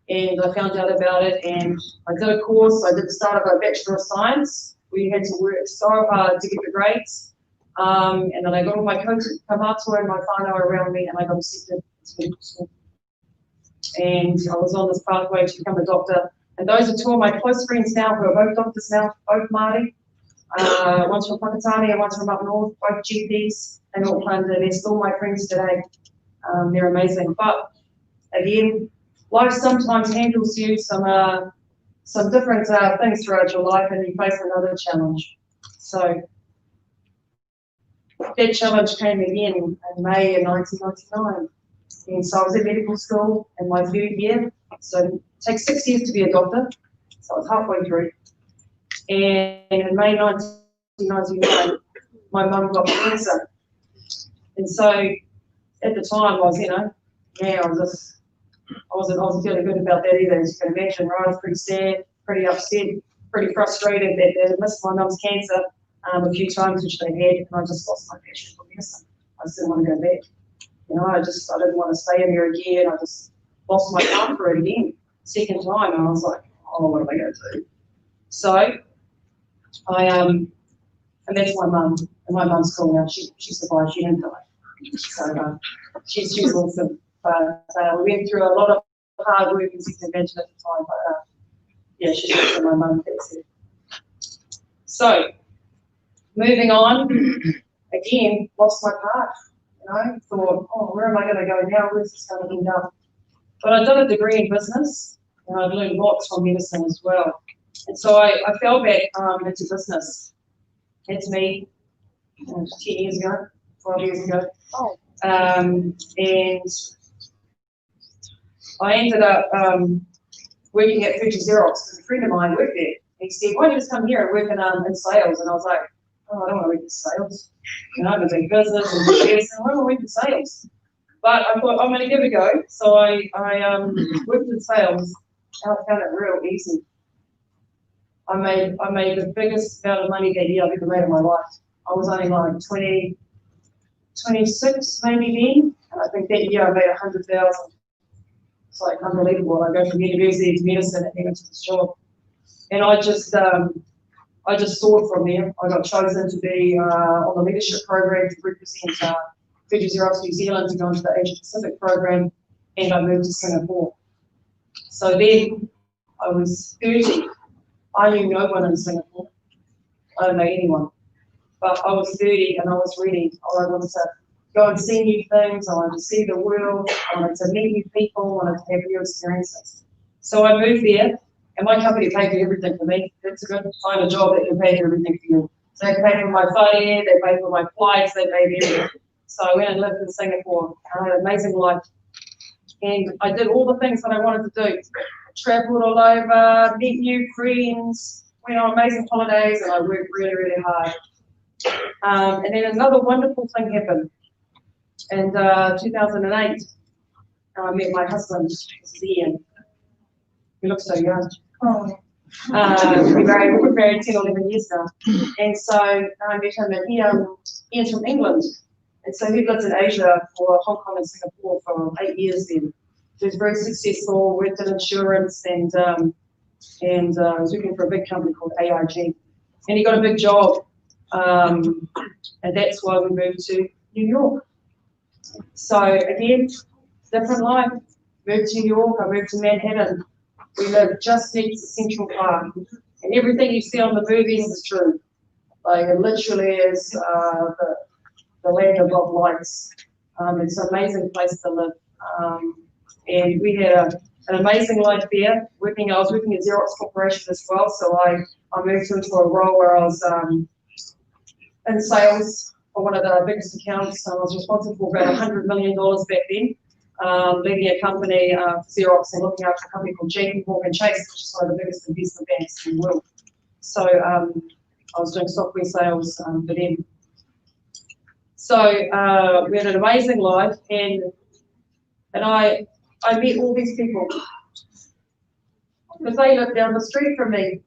And I found out about it, and I did a course. I did the start of a Bachelor of Science. We had to work so hard to get the grades. And then I got all my coaches, Kamatua and my whānau around me, and I got accepted to medical school. And I was on this pathway to become a doctor. And those are two of my close friends now, who are both doctors now, both Māori. One's from Pakatani and one's from up north, both GPs in Auckland, and they're still my friends today. They're amazing. But again, life sometimes handles you some different things throughout your life, and you face another challenge. So that challenge came again in May of 1999. And so I was at medical school in my 3rd year. So it takes 6 years to be a doctor. So I was halfway through. And in May 1999, my mum got cancer. And so at the time, I was, I wasn't feeling good about that either, as you can imagine, right? I was pretty sad, pretty upset, pretty frustrated that they had missed my mum's cancer a few times, which they had, and I just lost my passion for medicine. I just didn't want to go back. I didn't want to stay in there again. I just lost my heart for it again, second time, and I was like, oh, what am I going to do? So and that's my mum, and my mum's cool now. She survived, she didn't die. So she's awesome. But we went through a lot of hard work executive management at the time, but yeah, she's also my mum. That's it. So, moving on, again, lost my path. You know, thought, oh, where am I going to go now? Where's this going to end up? But I did a degree in business, and I've learned lots from medicine as well. And so I fell back into business. That's me, 10 years ago, 12 years ago. And I ended up working at Fuji Xerox because a friend of mine worked there. He said, why don't you just come here and work in sales? And I was like, oh, I don't want to work in sales. You know, I'm doing business and shares, and I don't want to work in sales. But I thought, I'm going to give it a go. So I worked in sales, and I found it real easy. I made the biggest amount of money that year I've ever made in my life. I was only like 26 maybe then, and I think that year I made 100,000. It's like unbelievable. I go from university to medicine and then into this job. And I just soared from there. I got chosen to be on the leadership program to represent Fuji Xerox New Zealand to go into the Asia Pacific program, and I moved to Singapore. So then I was 30. I knew no one in Singapore. I don't know anyone. But I was 30 and I was ready. I wanted to go and see new things. I wanted to see the world. I wanted to meet new people. I wanted to have new experiences. So I moved there, and my company paid for everything for me. It's a good find a job that can pay for everything for you. So they paid for my whare, they paid for my flights, they paid everything. So I went and lived in Singapore. I had an amazing life. And I did all the things that I wanted to do. Traveled all over, met new friends, went on amazing holidays, and I worked really, really hard. And then another wonderful thing happened. In 2008, I met my husband, Ian. He looks so young. We're married 10 or 11 years now. And so I met him, and Ian's from England. And so he lived in Asia for Hong Kong and Singapore for 8 years then. He was very successful, worked in insurance, and was working for a big company called AIG. And he got a big job, and that's why we moved to New York. So again, different life. Moved to New York, I moved to Manhattan. We live just next to Central Park. And everything you see on the movies is true. Like it literally is the land of love lights. It's an amazing place to live. And we had an amazing life there. I was working at Xerox Corporation as well, so I moved into a role where I was in sales for one of the biggest accounts. I was responsible for about $100 million back then, leading a company for Xerox and looking after a company called JP Morgan Chase, which is one of the biggest investment banks in the world. So I was doing software sales for them. So we had an amazing life, and I met all these people because they lived down the street from me.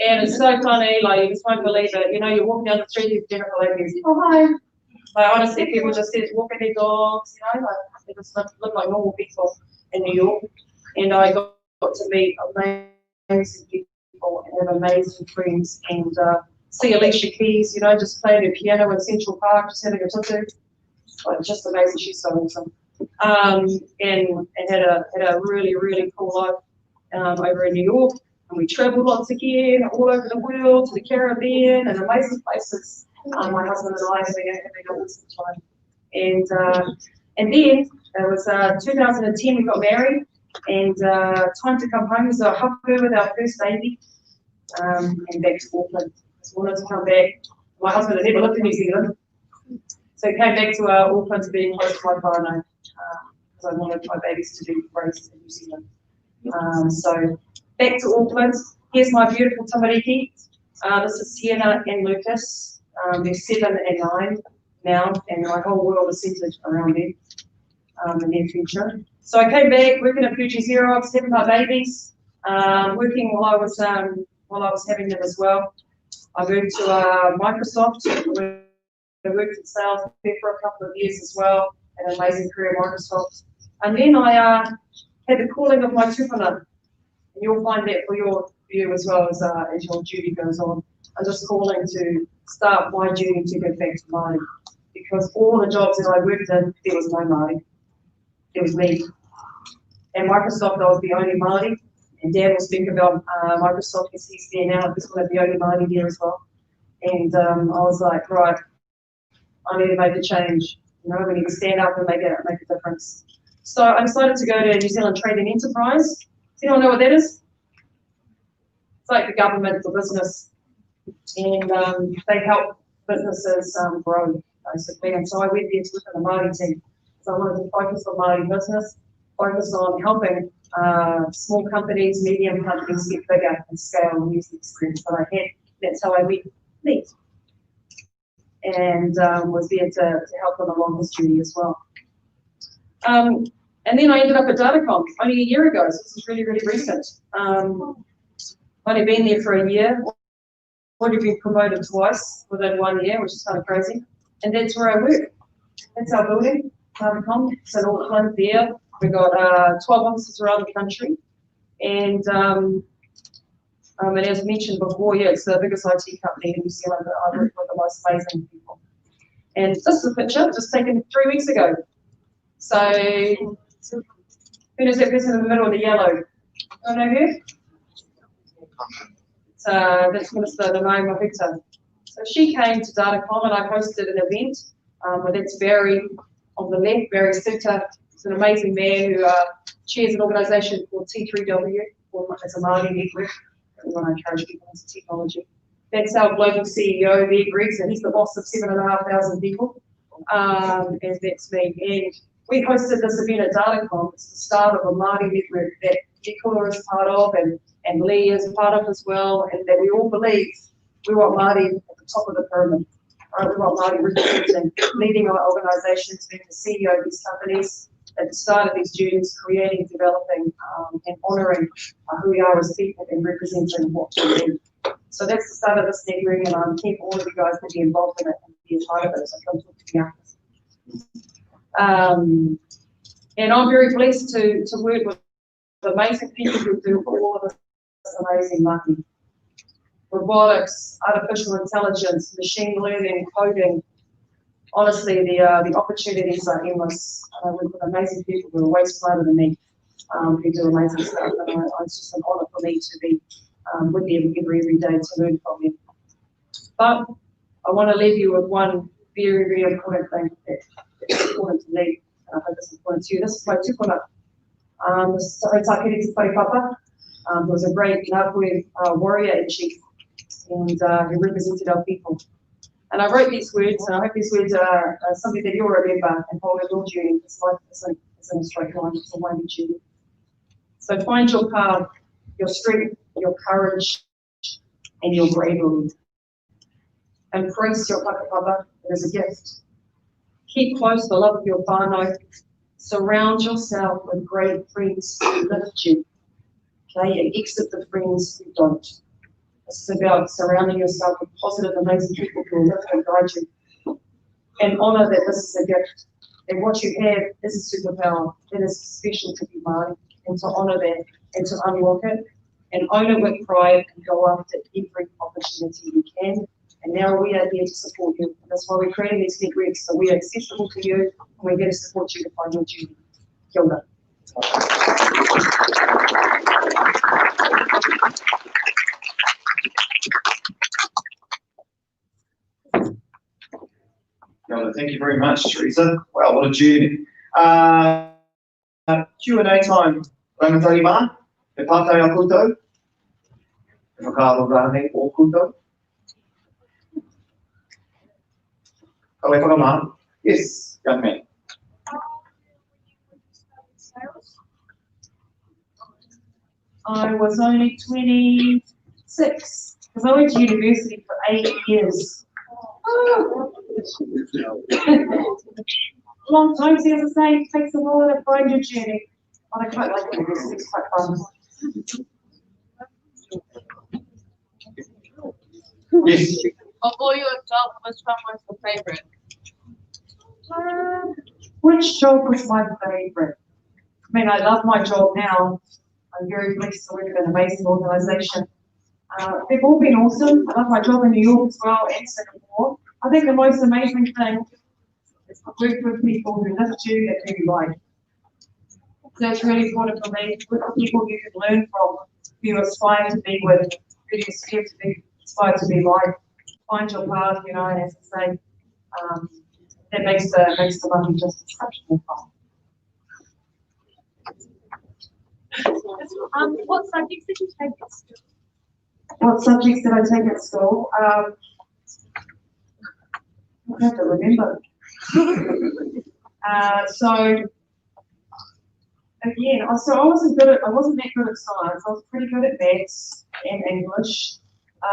And it's so funny, like you just won't believe it. You know, you're walking down the street, these Jennifer ladies, oh hi. Like honestly, people just walking their dogs, you know, like they just look like normal people in New York. And I got to meet amazing people and have amazing friends, and see Alicia Keys, you know, just playing the piano in Central Park, just having a tutu. Like, just amazing, she's so awesome. And had a really, really cool life over in New York. And we traveled lots again, all over the world, to the Caribbean, and amazing places. My husband and I having an awesome time. And then it was 2010, we got married, and time to come home. So I helped her with our first baby, and back to Auckland. So I wanted to come back. My husband had never lived in New Zealand, so he came back to Auckland to be close to my whānau, because I wanted my babies to be raised in New Zealand. So back to Auckland. Here's my beautiful tamariki. This is Sienna and Lucas. They're 7 and 9 now, and my whole world is centered around them in their future. So I came back working at Fuji Xerox, having my babies, working while I was having them as well. I moved to Microsoft. I worked in sales there for a couple of years as well, had an amazing career at Microsoft. And then I had the calling of my tupuna. And you'll find that for you as well as your duty goes on. I'm just calling to start my journey to get back to Māori, because all the jobs that I worked in, there was no Māori. There was me. And Microsoft, I was the only Māori. And Dad will speak about Microsoft because he's there now. He's one of the only Māori there as well. And I was like, right, I need to make a change. You know, we need to stand up and make a difference. So I decided to go to New Zealand Trade and Enterprise. Does anyone know what that is? It's like the government for business. And they help businesses grow, basically. And so I went there to look at the Māori team. So I wanted to focus on Māori business, focus on helping small companies, medium companies get bigger and scale and use the experience that I had. That's how I went neat. And was there to help them along this journey as well. And then I ended up at Datacom only a year ago, so this is really, really recent. Only been there for a year, already been promoted twice within 1 year, which is kind of crazy. And that's where I work. That's our building, Datacom. It's in Auckland there. We've got 12 offices around the country. And as mentioned before, yeah, it's the biggest IT company in New Zealand that I work with, the most amazing people. And this is a picture just taken 3 weeks ago. So, who is that person in the middle of the yellow? I know who? That's Minister Naima Victor. So she came to Datacom and I hosted an event with its Barry on the left, Barry Suter. He's an amazing man who chairs an organisation called T3W, or it's a Māori network. We want to encourage people into technology. That's our global CEO there, Greg, so he's the boss of 7,500 people. And that's me. And we hosted this event at Datacom. It's the start of a Māori network that Nicola is part of and Lee is part of as well, and that we all believe we want Māori at the top of the pyramid. Right? We want Māori representing, leading our organisations, being the CEO of these companies, at the start of these journeys, creating, developing, and honouring who we are as people and representing what we do. So that's the start of this network, and I'm keen for all of you guys to be involved in it and be a part of it. So come talk to me after. And I'm very blessed to work with amazing people who do all of this amazing marketing. Robotics, artificial intelligence, machine learning, coding. Honestly, the opportunities are endless. I work with amazing people who are way smarter than me, who do amazing stuff. And it's just an honour for me to be with them every day to learn from them. But I want to leave you with one very, very important thing that's important to me. I hope it's important to you. This is my tupuna. This is Takiri Whaipapa. He was a great Ngāpuhi warrior and chief, and he represented our people. And I wrote these words, and I hope these words are something that you'll remember and hold in your journey. This life isn't a straight line, it's a winding journey. So find your path, your strength, your courage, and your bravery. Embrace your whakapapa, it is a gift. Keep close the love of your whānau. Surround yourself with great friends who lift you. Okay, and exit the friends who don't. This is about surrounding yourself with positive, amazing people who will lift and guide you. And honour that this is a gift. And what you have is a superpower. It is special to be Māori. And to honour that and to unlock it and own it with pride and go after every opportunity you can. And now we are here to support you. And that's why we're creating these networks, so we are accessible to you and we're here to support you to find your journey. Kia ora. Thank you very much, Teresa. Wow, what a journey. Q&A time. Rangatahi mā, e pātai a koutou. E whakaaro rānei o koutou. Ka wai whakamā. Yes, young man. I was only 26 because I went to university for 8 years. Long time, see, as I say, it takes a while to find your journey. But I quite like university, it's quite fun. Yes. Of all your jobs, which one was your favorite? Which job was my favorite? I mean, I love my job now. I'm very blessed to work at an amazing organisation. They've all been awesome. I love my job in New York as well and Singapore. I think the most amazing thing is to work with people who lift you and who you like. So it's really important for me with people you can learn from, who you aspire to be with, who you aspire to be like. Find your path, you know, and as I say, that makes the money just as much more fun. What subjects did you take at school? What subjects did I take at school? I have to remember. So again, I wasn't that good at science. I was pretty good at maths and English.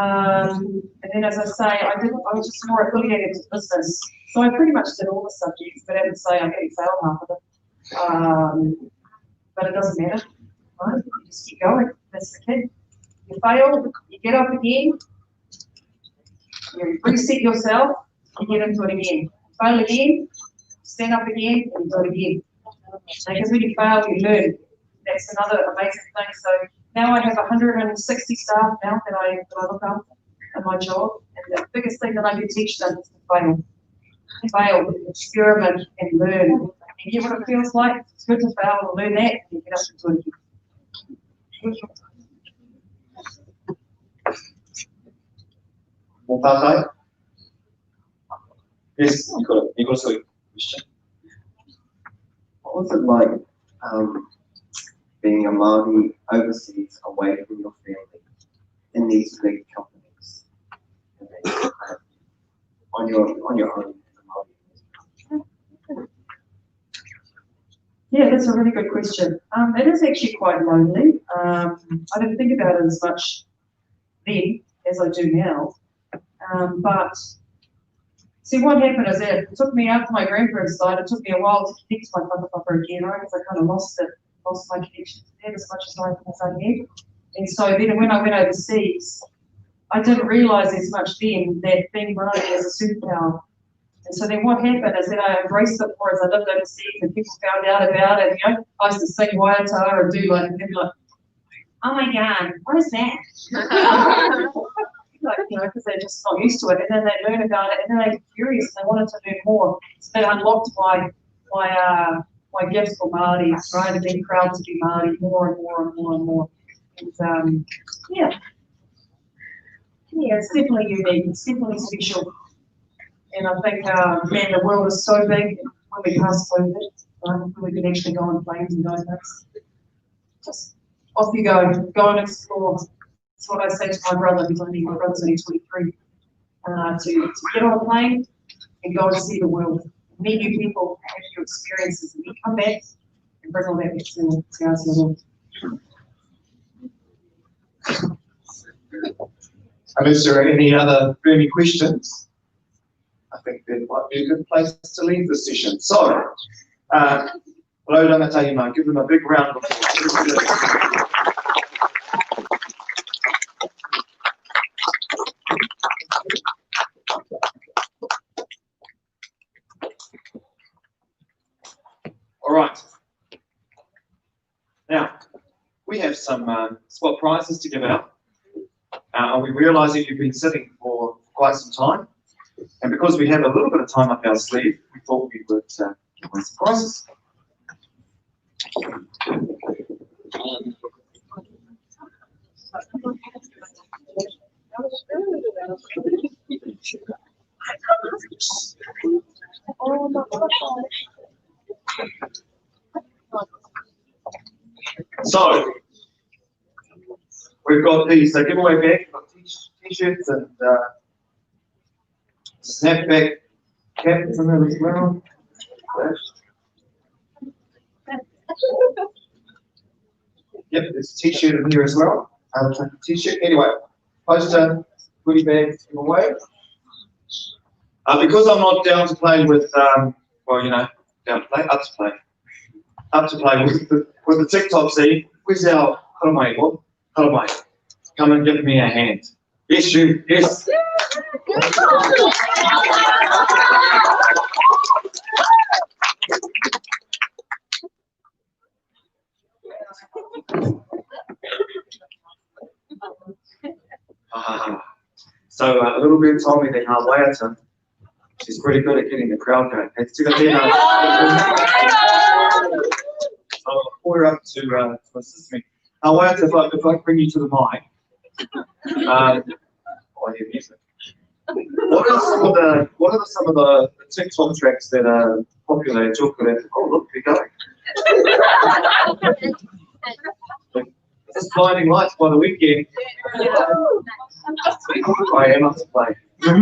And then, as I say, I was just more affiliated to business. So I pretty much did all the subjects, but as I say, I getting failed half of it. But it doesn't matter, right? You just keep going. That's the key. You fail, you get up again, you reset yourself, you get into it again. Fail again, stand up again, and do it again. Because when you fail, you learn. That's another amazing thing. So now I have 160 staff now that I look after in my job. And the biggest thing that I can teach them is to fail. Fail, experiment, and learn. And get what it feels like. It's good to fail and learn that, and you get up and do it again. More tātai? Yes, you got a question. What was it like being a Māori overseas, away from your family, in these big companies, and then on your own as a Māori? Yeah, that's a really good question. It is actually quite lonely. I didn't think about it as much then as I do now. But see, what happened is that it took me, after my grandparents died, it took me a while to connect to my whakapapa again, right? Because I kind of lost my connection to them as much as I had. And so then when I went overseas, I didn't realise as much then that being Māori is a superpower. And so then what happened is that I embraced it more as I lived overseas and people found out about it. You know, I used to sing waiata and do like, and they'd be like, oh my God, what is that? Like, you know, because they're just not used to it, and then they learn about it, and then they get curious and they wanted to learn more. So they unlocked my gifts for Māori, right? And being proud to be Māori more and more and more and more. And yeah, it's definitely unique. It's definitely special. And I think, man, the world is so big. When we pass COVID, right, we can actually go on planes and go nuts. Just off you go and explore. That's what I say to my brother, my brother's only 23, to get on a plane and go and see the world, meet new people, have new experiences, and then come back and bring all that back to our world. Unless there are any other burning questions, I think that might be a good place to leave the session. So, hello Rangatahima, give them a big round of applause. All right. Now, we have some spot prizes to give out. And we realise that you've been sitting for quite some time. And because we have a little bit of time up our sleeve, we thought we would give away some prizes. So, we've got these giveaway bags, we've got t-shirts and snapback caps in there as well. Yep, there's a t-shirt in here as well. T-shirt. Anyway, poster, goodie bags, giveaway. Because I'm not down to play with, well, you know, up to play with the TikTok scene. Where's our Haramai? What? Haramai. Come and give me a hand. Yes, you. Yes. So a little bit told me that our waiata, she's pretty good at getting the crowd going. I'll call her up to assist me. Wait, if I bring you to the mic. I hear music. What are some of the TikTok tracks that are popular in Chukure? Oh, look, here we go. This is Blinding Lights by the weekend. I am up to play. So is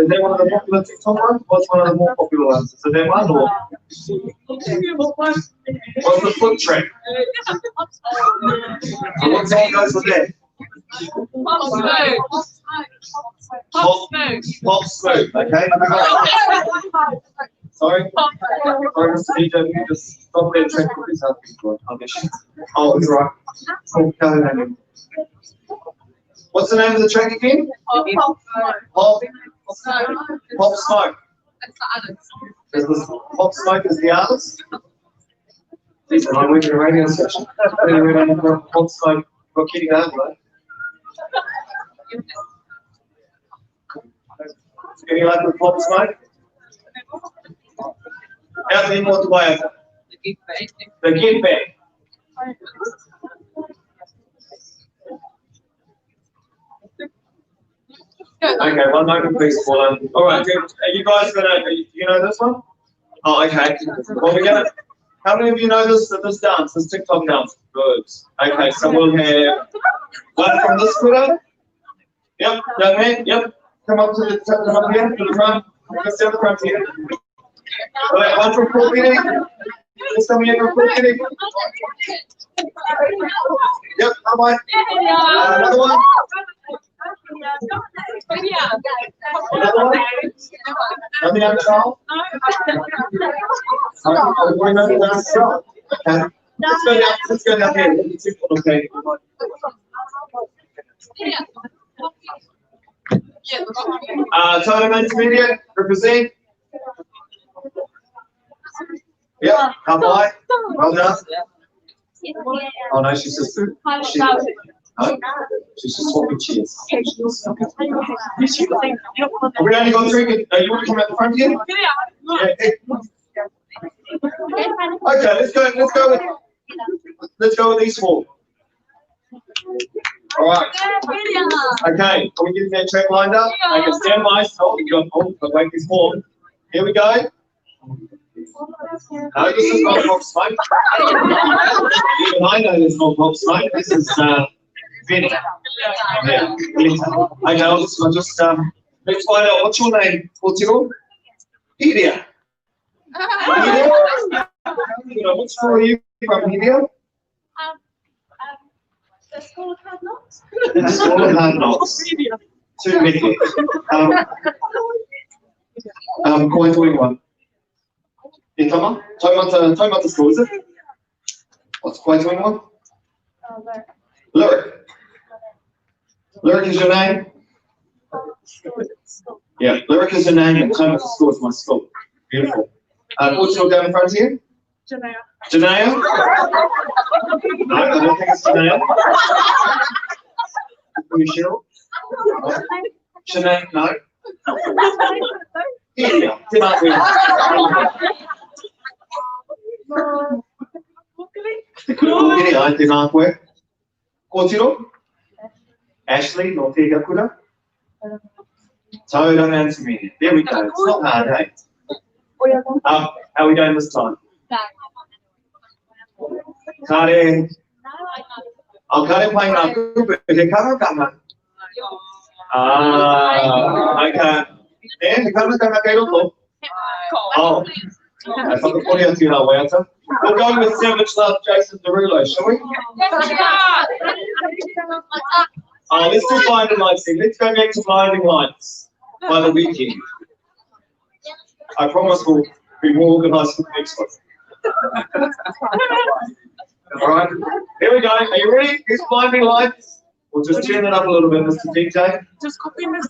that one of the popular TikTok ones? What's one of the more popular ones? Is it that one or? What's the foot track? What song goes with that? Pop Smoke, okay? Sorry? Sorry, Mr. DJ, you just stop that track with this other. Oh, it's right. What's the name of the track again? Pop Smoke. Is this Pop Smoke is the artist? And I went to a radio station. Pop Smoke, got kidding out, right? Any luck with Pop Smoke? How many more to buy? The gift bag. Okay, one moment please, Paula. Alright, are you guys you know this one? Oh, okay. Well, we're gonna, how many of you know this dance, this TikTok dance? Good. Okay, so we'll have one from this scooter. Yep, young man, yep. Come up to come here, to the front. Let's see the front here. Alright, one from Paul Kitty. Let's come here from Paul Kitty. Yep, come on. Another one. Another one? Nothing on the song? Okay. Let's go down here. Okay. Totem Intermediate, represent. Yep, come by. Well done. Oh no, she's just swapping cheers. We only got three. You want to come out the front here? Yeah. Okay, let's go with these four. All right. Okay, are we getting that track lined up? Okay, stand by. Wait, these four. Here we go. No, this is not Pop Smoke. Even I know this is not Pop Smoke. This is Vinny. Yeah. Okay, I'll just let's find out. What's your name, Portugal? Hidia. Hidia? Which school are you from, Hidia? The School of Hard Knocks. The School of Hard Knocks. Too many. Koe toi ingoa. E tama? Taumata school, is it? What's koe toi ingoa? Lyric. Lyric is your name? Yeah, Lyric is your name and Taumata school is my school. Beautiful. What's your down in front here? Janaya. Janaya? No, I don't think it's Janaya. Are you sure? Janaya? No. Yeah, Kukiri, I did not wear. Kotiro? Ashley, no te gakura? Don't answer me. There we go. It's not hard, eh? How are we going this time? Kare. Oh, Kare playing our group. He kama. Okay. And the camera kama kayo to. Oh. I thought the audio to our way. We'll go with Savage Love, Jason Derulo, shall we? Let's do Blinding Lights then. Let's go back to Blinding Lights by the weekend. I promise we'll be more organised for the next one. Alright, here we go. Are you ready? Here's Blinding Lights. We'll just turn it up a little bit, Mr. DJ. Just copy this.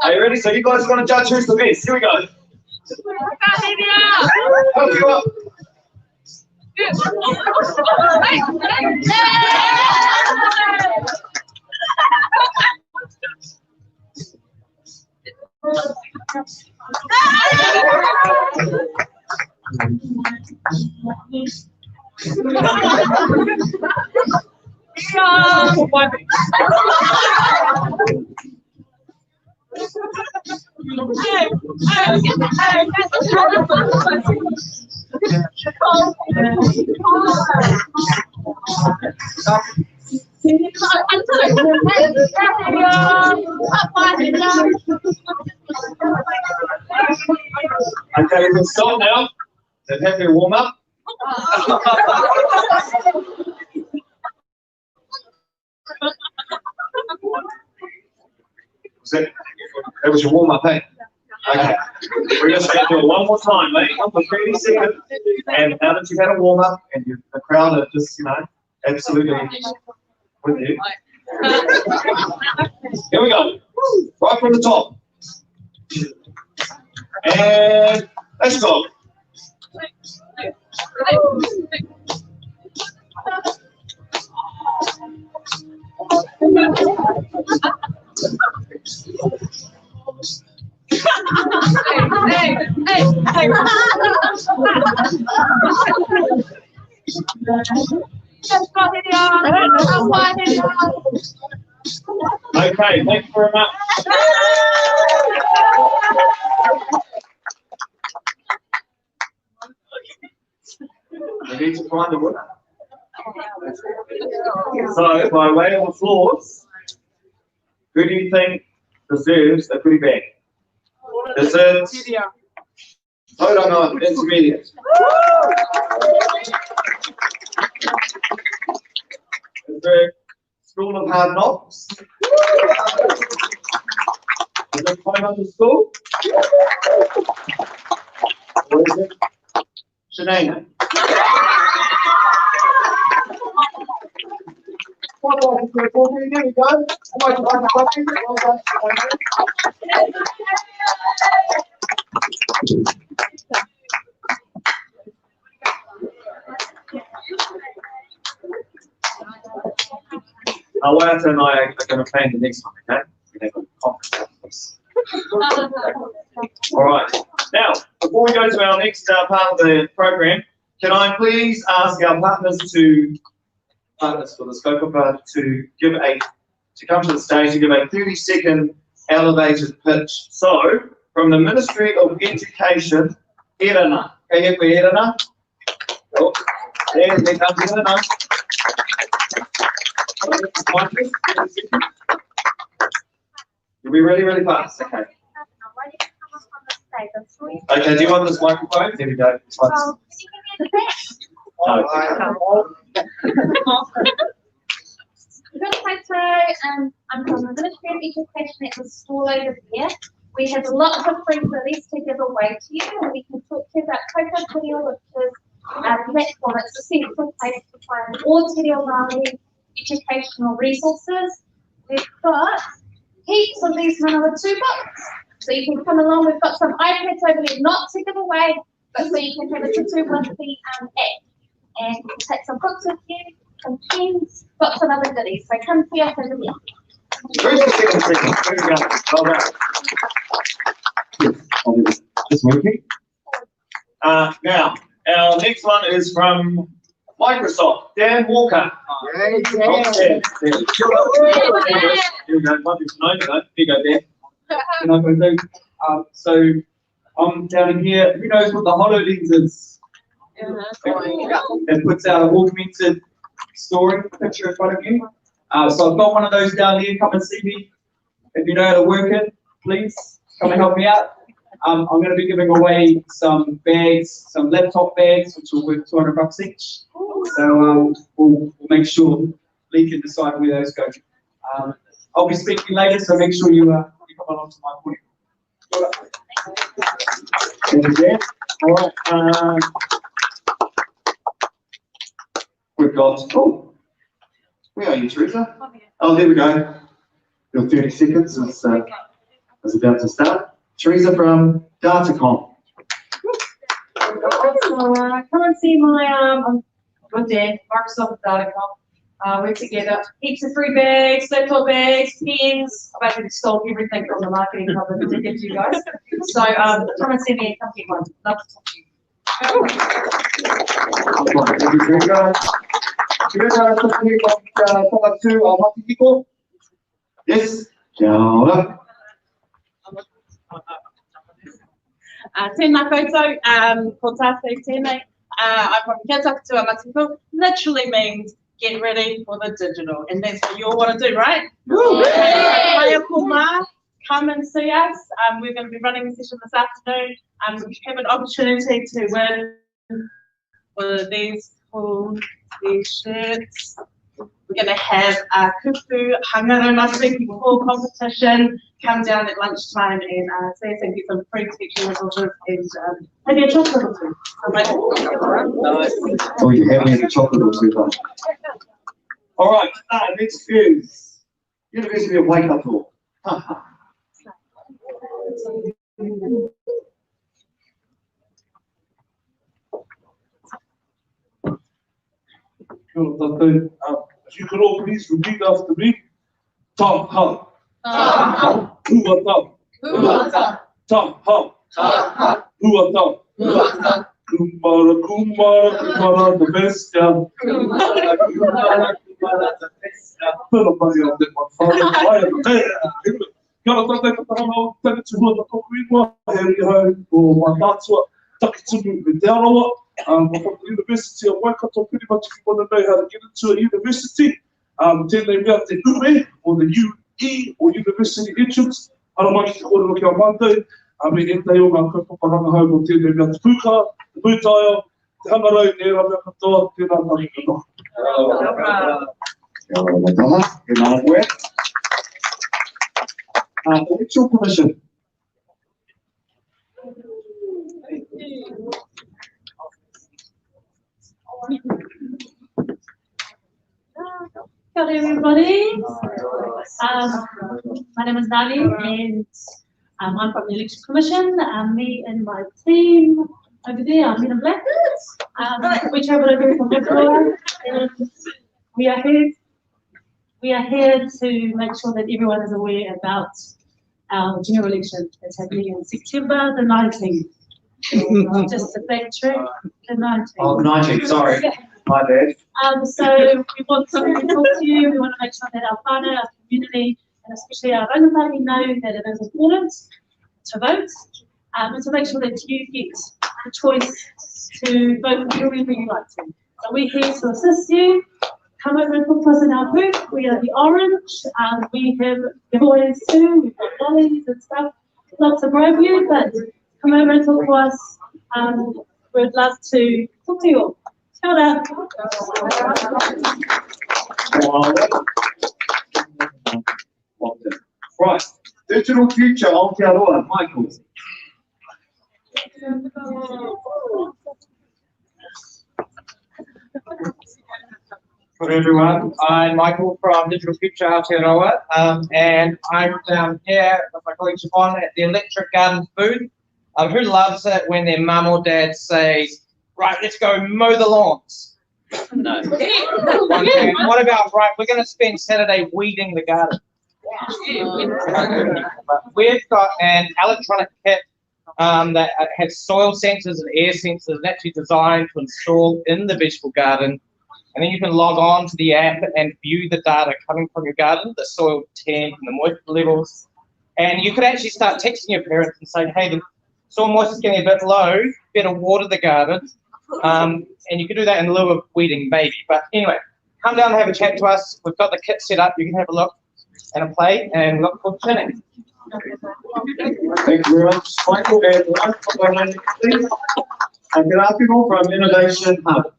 Are you ready? So you guys are going to judge who's the best. Here we go. Help you up. Okay, we can stop now. They've had their warm up. That was your warm up, hey? Okay. We're just going to do it one more time, mate. For 30 seconds. And now that you've had a warm up and the crowd are just, absolutely with you. Here we go. Right from the top. And let's go. Okay, thank you very much. We need to find the winner. So, by way of applause, who do you think deserves a goodie bag? Deserves Tauranga Intermediate. Is there School of Hard Knocks? Is it Tauranga School? Or is it Shanaina? Here we go. Wyatt and I are going to plan the next one, okay? We're going to conference. All right. Now, before we go to our next part of the program, can I please ask our partners for the scope of to come to the stage to give a 30-second elevated pitch. So, from the Ministry of Education, Erana. Okay, Erana. Oh, there comes Erana. You'll be really, really fast. Okay. Okay, do you want this microphone? There we go. I'm from the Ministry of Education at the stall over there. We have lots of free goodies to give away to you, and we can talk to you about Koko Te Reo, which is the platform. It's a central place to find all Te Reo Māori educational resources. We've got heaps of these Manawatu books, so you can come along. We've got some iPads over there, not to give away, but so you can have a tutu with the app. And you can take some books with you, some pens, lots of other goodies. So come see us over there. 30 seconds. There we go. Well done. Just moving. Now, our next one is from Microsoft, Dan Walker. Here we go. Here you go, Dan. So I'm down here. Who knows what the HoloLens is? It puts out an augmented story picture in front of you. So I've got one of those down here. Come and see me. If you know how to work it, please come and help me out. I'm going to be giving away some bags, some laptop bags, which will worth $200 each. So we'll make sure Lee can decide where those go. I'll be speaking later, so make sure you come along to my point. Thank you, Dan. All right. We've got, where are you, Teresa? Oh, there we go. Your 30 seconds is about to start. Teresa from Datacom. So come and see my, with Dan, Microsoft Datacom. We're together. Heaps of free bags, laptop bags, pens. I've actually stole everything from the marketing cover to give to you guys. So come and see me and come get one. Love to talk to you. Yes, kia ora. Tēnā koutou, ko tātou tēnei. I'm from Kia Takatua Matiku, literally means get ready for the digital, and that's what you all want to do, right? Kaya ko mā, come and see us. We're going to be running a session this afternoon. You have an opportunity to win one of these cool t-shirts. We're going to have a kupu hangaro must before competition. Come down at lunchtime and see us and get some free texture resources and maybe a chocolate or two. Oh, you have me a chocolate or two, huh? All right, next is University of Waikato. If you could all please repeat after me. Ta ha. Huata. Ta ha. Huata. Kumara, kumara, kumara, the best. Everybody out there, my father. Kia ora tātou whakaranau, taka te hua taka kuinua, heri hau o my mātua, taki tunu me te arawa. From the University of Waikato, pretty much if you want to know how to get into a university, tēnei mea te UE, or the UE, or University Entrance, ara mai ki kōrero kia Monday, me e tei o ngā kaupapa hau mo tēnei mea te pūkara, te pūtaia, te hangarau, e rā mea katoa, tēnā tāki katoa. Kia ora mai taha, e nā koe. Electoral Commission. Hello everybody. My name is Nali and I'm from the Election Commission. Me and my team over there, I'm in black. We travelled over from Victoria and we are here to make sure that everyone is aware about our general election that's happening on September the 19th. Just to backtrack, the 19th. Oh, 19th, sorry. My bad. So we want to talk to you. We want to make sure that our whānau, our community, and especially our rangatahi know that it is important to vote, and to make sure that you get a choice to vote for whoever you like to. So we're here to assist you. Come over and talk to us in our booth. We are the orange. We have giveaways too. We've got lollies and stuff. Lots of bribe you, but come over and talk to us. We'd love to talk to you all. Kia ora. Right, digital future, Aotearoa, Michael. Good everyone, I'm Michael from Digital Future Aotearoa, and I'm down here with my colleague Siobhan at the Electric Gardens booth. Who loves it when their mum or dad says, right, let's go mow the lawns? No. What about, right, we're going to spend Saturday weeding the garden? We've got an electronic kit that has soil sensors and air sensors and actually designed to install in the vegetable garden. And then you can log on to the app and view the data coming from your garden, the soil temp and the moisture levels. And you could actually start texting your parents and saying, hey, the soil moisture is getting a bit low, better water the garden. And you can do that in lieu of weeding maybe. But anyway, come down and have a chat to us. We've got the kit set up. You can have a look and a play and look for chatting. Thank you very much, Michael. And please, good afternoon from Innovation Hub.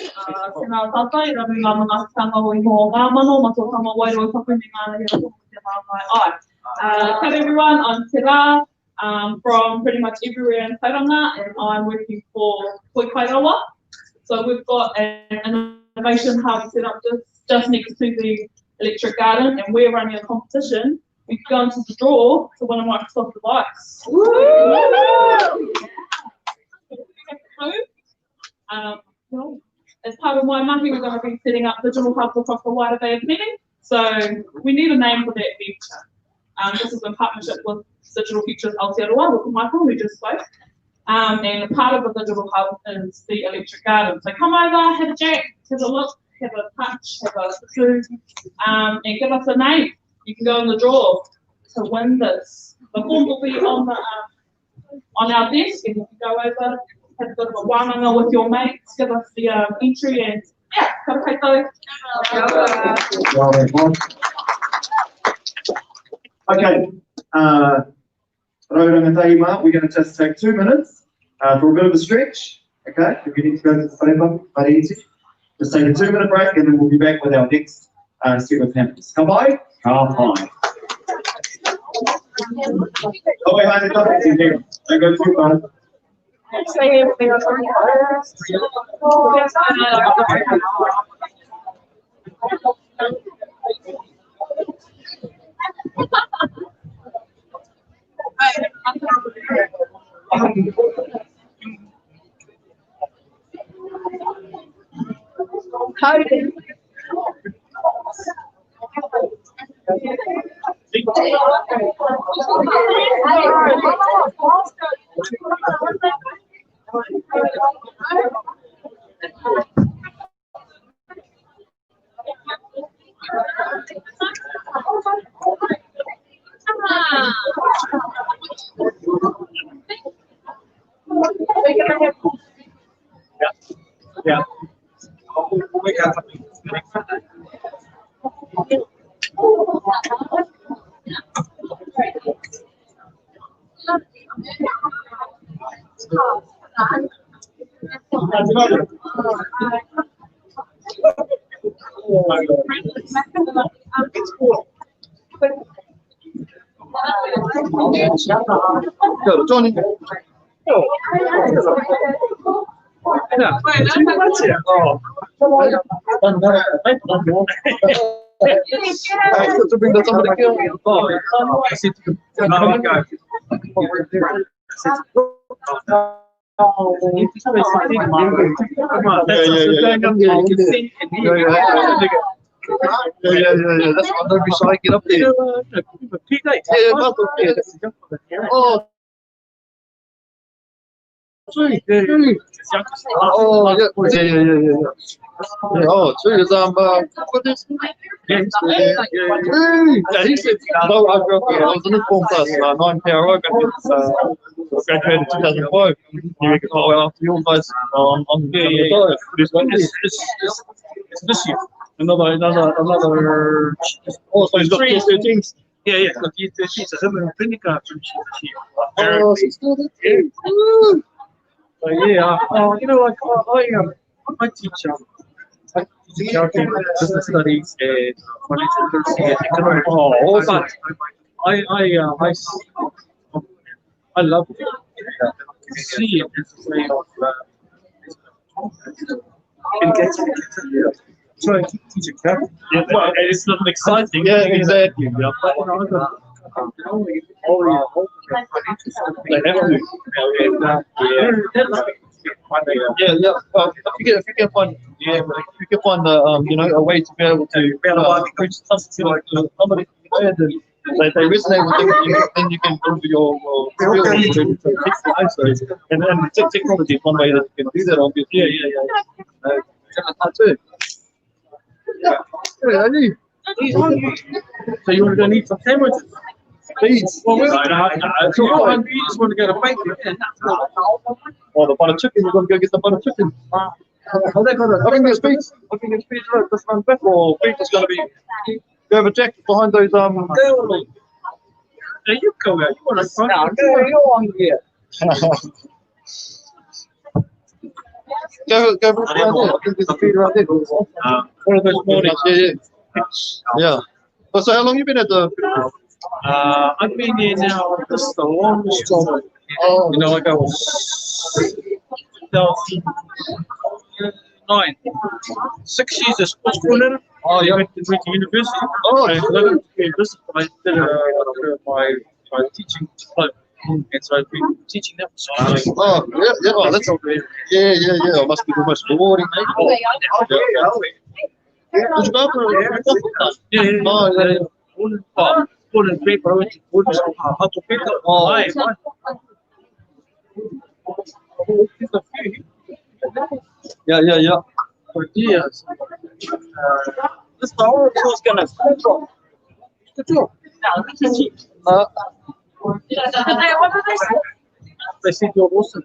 Tēnā tātai, ramu ngā mga tanga o I mō ngā mano, mato tanga wairo I tapu ni ngā hera tōku te mātai ai. Hello everyone, I'm Te Rā, from pretty much everywhere in Tauranga, and I'm working for Koe Kairawa. So we've got an innovation hub set up just next to the electric garden, and we're running a competition. We can go into the draw to win a Microsoft device. As part of my mahi, we're going to be setting up digital hubs across the wider Bay of Mene. So we need a name for that venture. This is in partnership with Digital Futures Aotearoa with Michael, who just spoke. And part of the digital hub is the electric garden. So come over, have a chat, have a look, have a touch, have a food, and give us a name. You can go in the draw to win this. The form will be on our desk, and you can go over, have a bit of a wānanga with your mates, give us the entry, and yeah, karakai Okay, we're going to just take 2 minutes for a bit of a stretch. Okay, if you need to go to the whatever, but easy. Just take a 2-minute break, and then we'll be back with our next set of hampers. Come by? Come by. Oh, wait, hide the topics in here. I go too far. Say everything else. Yeah. We got something. Go, Johnny. Yeah. To bring that somebody else. Yeah. That's why don't be shy. Get up there. Oh. Oh, yeah. Oh, so is what is he said, no, I was in this form class, 9 PRO, graduated in 2005. You can go after your guys on the It's this year. Another. Also, he's got 13s. Yeah. Look, he's 13. So I'm a clinical this year. Oh, she's still there. Yeah. You know, like I teach. I teach accounting, business studies, and financial literacy, and economics. Oh, awesome! I love it. To see it as a way of engaging. So I teach accounting. Yeah, well, it's not exciting. Yeah, exactly. Yeah. But you know, I got all financial stuff. They have to. Yeah. If you can find a way to be able to preach something like somebody they resonate with you, then you can improve your skills and technology is one way that you can do that, obviously. So you're going to need some sandwiches. Please. Well, if you're hungry, you just want to go to bacon. Or the butter chicken, you're going to go get the butter chicken. I think there's speeds. Right, this one back, or beef is going to be. You have a jack behind those. There you go. You want to find you're on here. Go around there. I think there's a feed right there. One of those mornings. Yeah. Well, so how long have you been at the? I've been here now. This is the longest job. You know, like I was 2009. 6 years as sports coordinator. Oh, yeah. Went to university. Oh, I did my teaching diploma. And so I've been teaching them. Oh, yeah. Oh, that's yeah. It must be the most rewarding, mate. Did you go for Yeah. Oh, yeah. put in paper, how to pick up. Why? Yeah. Tortillas. This power was gonna control. They see your Wilson.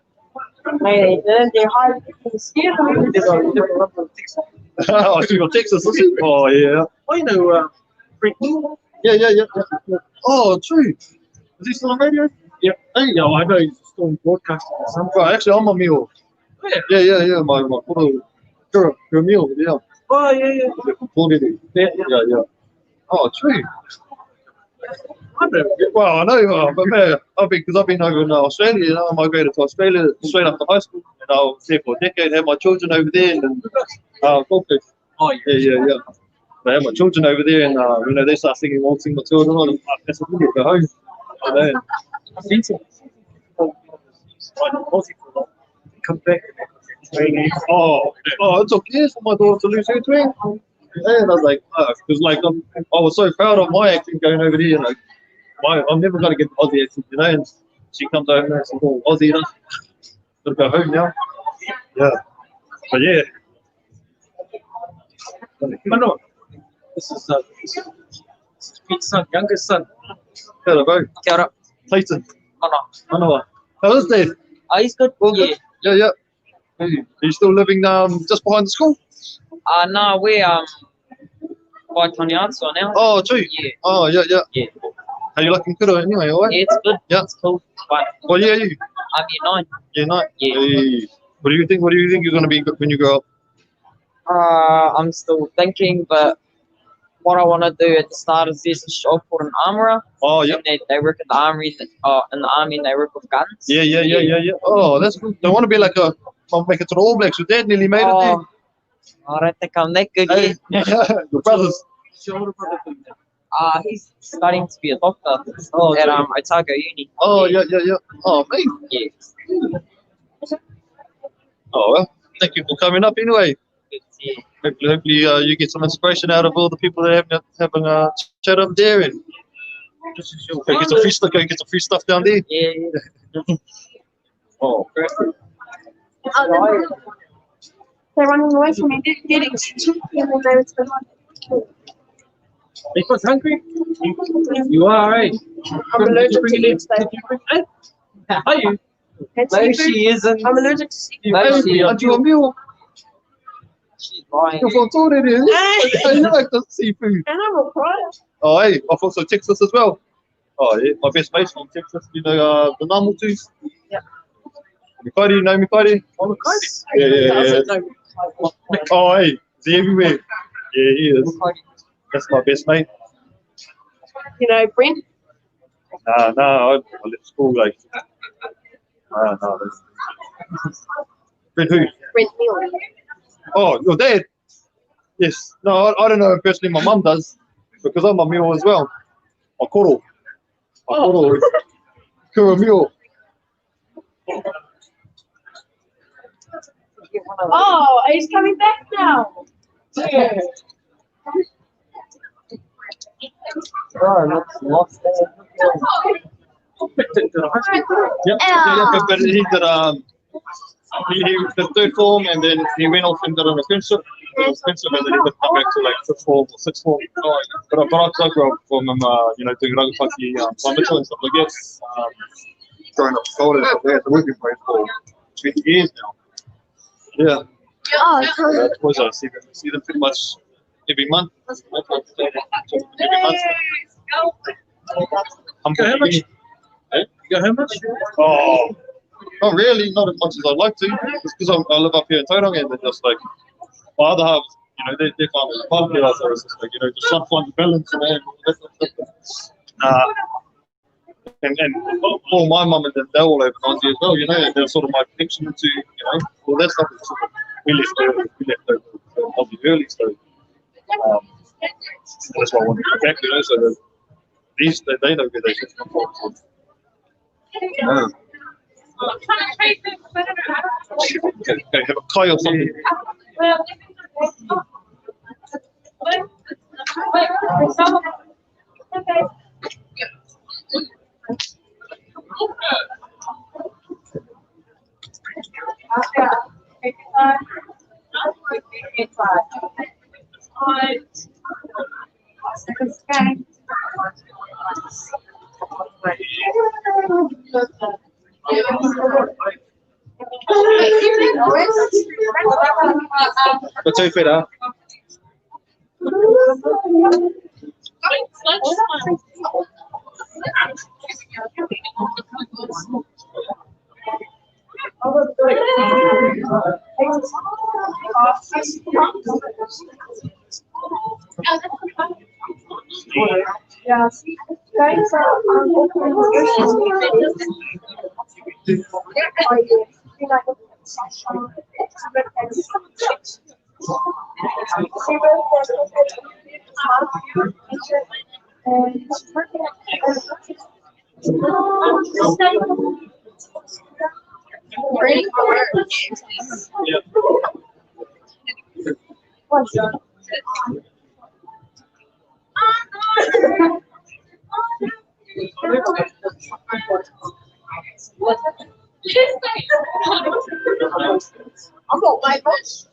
Oh, so you're Texas, is it? Oh, yeah. Oh, you know, yeah. Oh, true. Is he still on radio? Yeah. Hey, yeah, I know he's still broadcasting. Right, actually, I'm on meal. Yeah. My your meal, yeah. Oh, yeah. Yeah. Oh, true. Well, I know, but man, because I've been over in Australia, you know, I migrated to Australia straight after high school, and I was there for a decade, had my children over there, and Gold Coast. Oh, yeah. I had my children over there, and you know, they start singing Waltzing Matilda, and that's what we get to go home. You know, I've seen some come back. Oh, it took years for my daughter to lose her twin. And I was like, because like I was so proud of my accent going over there, like I'm never gonna get the Aussie accent, you know. And she comes over and she's all Aussie, you know. Gotta go home now. Yeah, but yeah. Mano, this is Pete's son, youngest son. Hello, bro. Kia ora. Clayton. Mano. How is Dave? He's good. Yeah. Are you still living just behind the school? No, we're by Tony Artswell now. Oh, true. Yeah. Oh, yeah. Are you looking good anyway, alright? Yeah, it's good. Yeah. It's cool. But what year are you? I'm year 9. Year 9? Yeah. Hey. What do you think you're going to be when you grow up? I'm still thinking, but what I want to do at the start is there's a shop for an armourer. Oh, yeah. And they work in the army, and they work with guns. Yeah. Oh, that's good. They want to be like I'll make it to the All Blacks. Your dad nearly made it there. I don't think I'm that good yet. Your brothers. He's studying to be a doctor at Otago Uni. Oh, yeah. Oh, mate. Yeah. Oh, well, thank you for coming up anyway. Yeah. Hopefully you get some inspiration out of all the people that are having a chat up there, and go get some free stuff down there. Yeah. Oh, great. They're running away from me, getting chicken, and then they were behind. Are you hungry? You are, right? I'm allergic to seafood. Are you? No, she isn't. I'm allergic to seafood. No, she Aren't you a meal? She's buying. You're from Torre, you like the seafood. And I will cry. Oh, hey, I'm also Texas as well. Oh, yeah, my best mate's from Texas. You know, the Namutus. Yeah. Mikari, you know Mikari? Oh, Mikari. Yeah. Oh, hey, is he everywhere? Yeah, he is. That's my best mate. You know, Brent? Nah, I left school like. No. Brent who? Brent Neal. Oh, your dad? Yes. No, I don't know if personally my mum does, because I'm a meal as well. A koro. Kura meal. Oh, he's coming back now. Yeah. Oh, looks lost there. But he did third form, and then he went off and did an apprenticeship, and then he would come back to like fifth form or sixth form. But I grew up from him, doing rugby, Mitchell and stuff like that. Growing up in Florida, so they had the working place for 20 years now. Yeah. Oh, cool. I see them pretty much every month. How much? You got how much? Oh, not really, not as much as I'd like to. It's because I live up here in Tauranga, and they're just like, my other half, they're fine with the pub here, so it's just like, just trying to find the balance, and all my mum and them, they're all over 90 as well, and they're sort of my connection to, all that stuff. Is sort of, we left over Aussie early, so that's why I wanted to come back, so that these, they know where they should come from. No. Okay, have a kai or something. The two fitter. Yeah, guys are I'm not like much.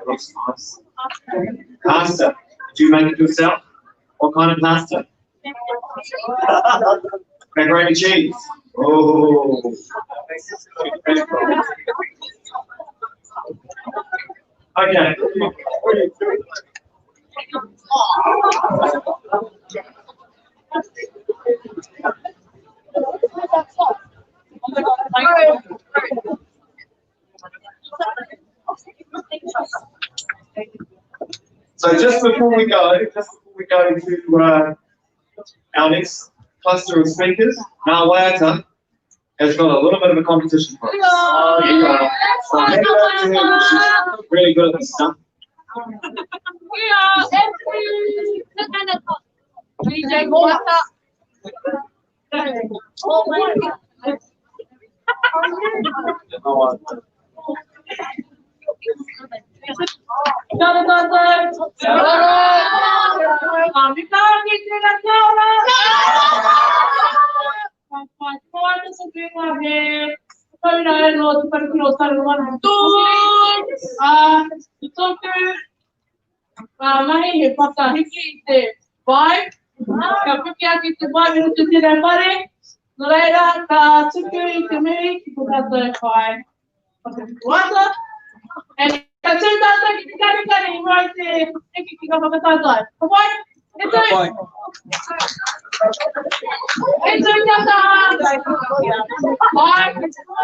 Looks nice. Pasta. Did you make it yourself? What kind of pasta? Macaroni and cheese. Oh. Okay. So just before we go to our next cluster of speakers, Ngā Waiata has got a little bit of a competition for us. Oh, yeah. So she's really good at this stuff. Mahi he pata hiki I te vai, ka puki aki te vai minu te tira pare, no reira ka tuku I te miri ki te tata e whai. Wata, e ka tū tata ki te kari I mai te eki ki ka whakatatai. Ka vai, e tū? E tū tata! Vai, e tū!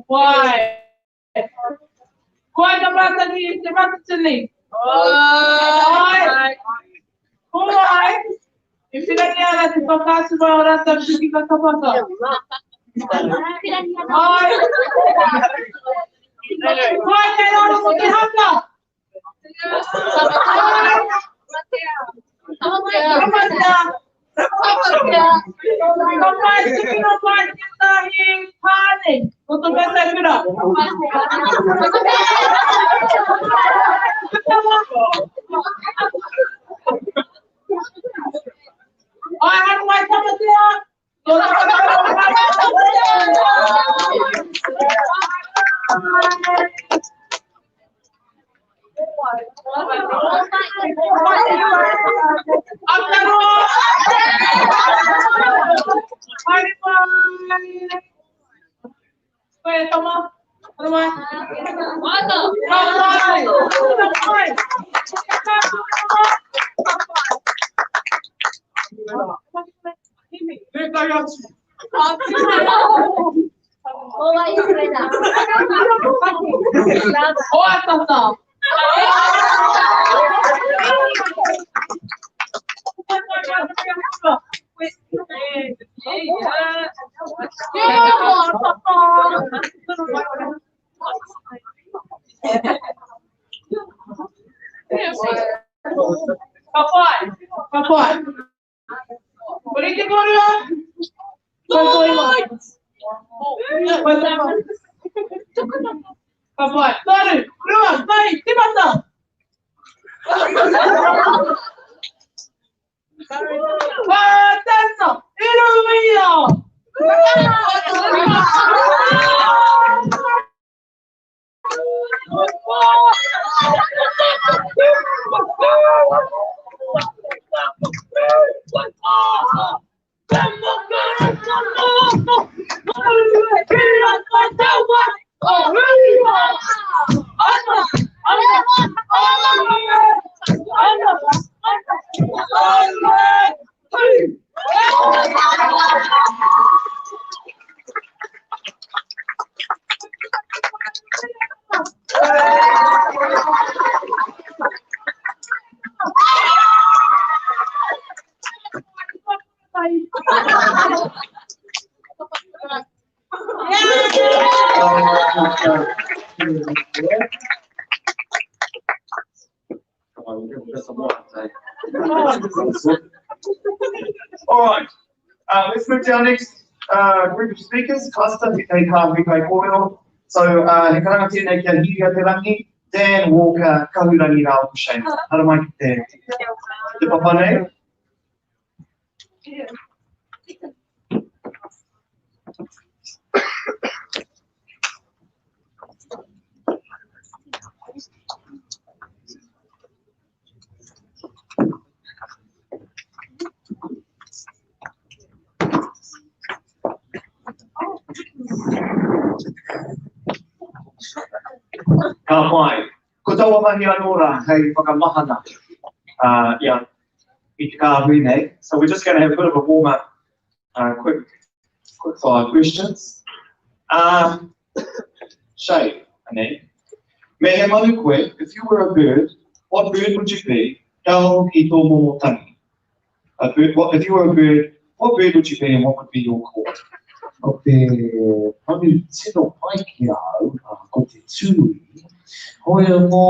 Why? Why the matter is the matter to me? Why? Why? If you don't hear that, it's okay to go around and keep a cup of that. Why? Why they don't want to have that? All right, let's move to our next group of speakers. Cluster, te kai ka wikai kōrero. So, he karanga tēnei kia hiria te rangi, Dan Walker, kahurangi rā o Shane. Hara mai ki te papane. Ka mai, ko taua mahi anō rā, hei whakamahana ia I te kāhui nei. So we're just going to have a bit of a warm-up, quick fire questions. Shay, ane, me he manu koe, if you were a bird, what bird would you be? Tau ki tō momotangi. A bird, if you were a bird, what bird would you be and what would be your call? O te panu tino pai ki au, ko te tui, hoi mō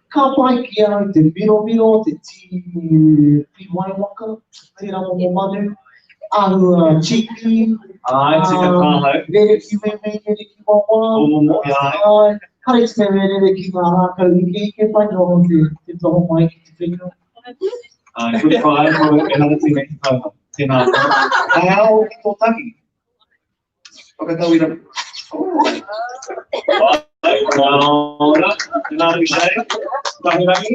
ka pai ki au te miro, te ti piwai waka, tērā mō manu, ahua chiki, tika pāhau. Rere ki wewe, rere ki wawa, kare te rere ki ngā rākau i ke pai no te toho mai ki te whenua. Good try, another thing ki tauha. Tēnā. Ai au ki tō taki. Whakatau I rā. Ora, tēnā hui Shay, tahurangi.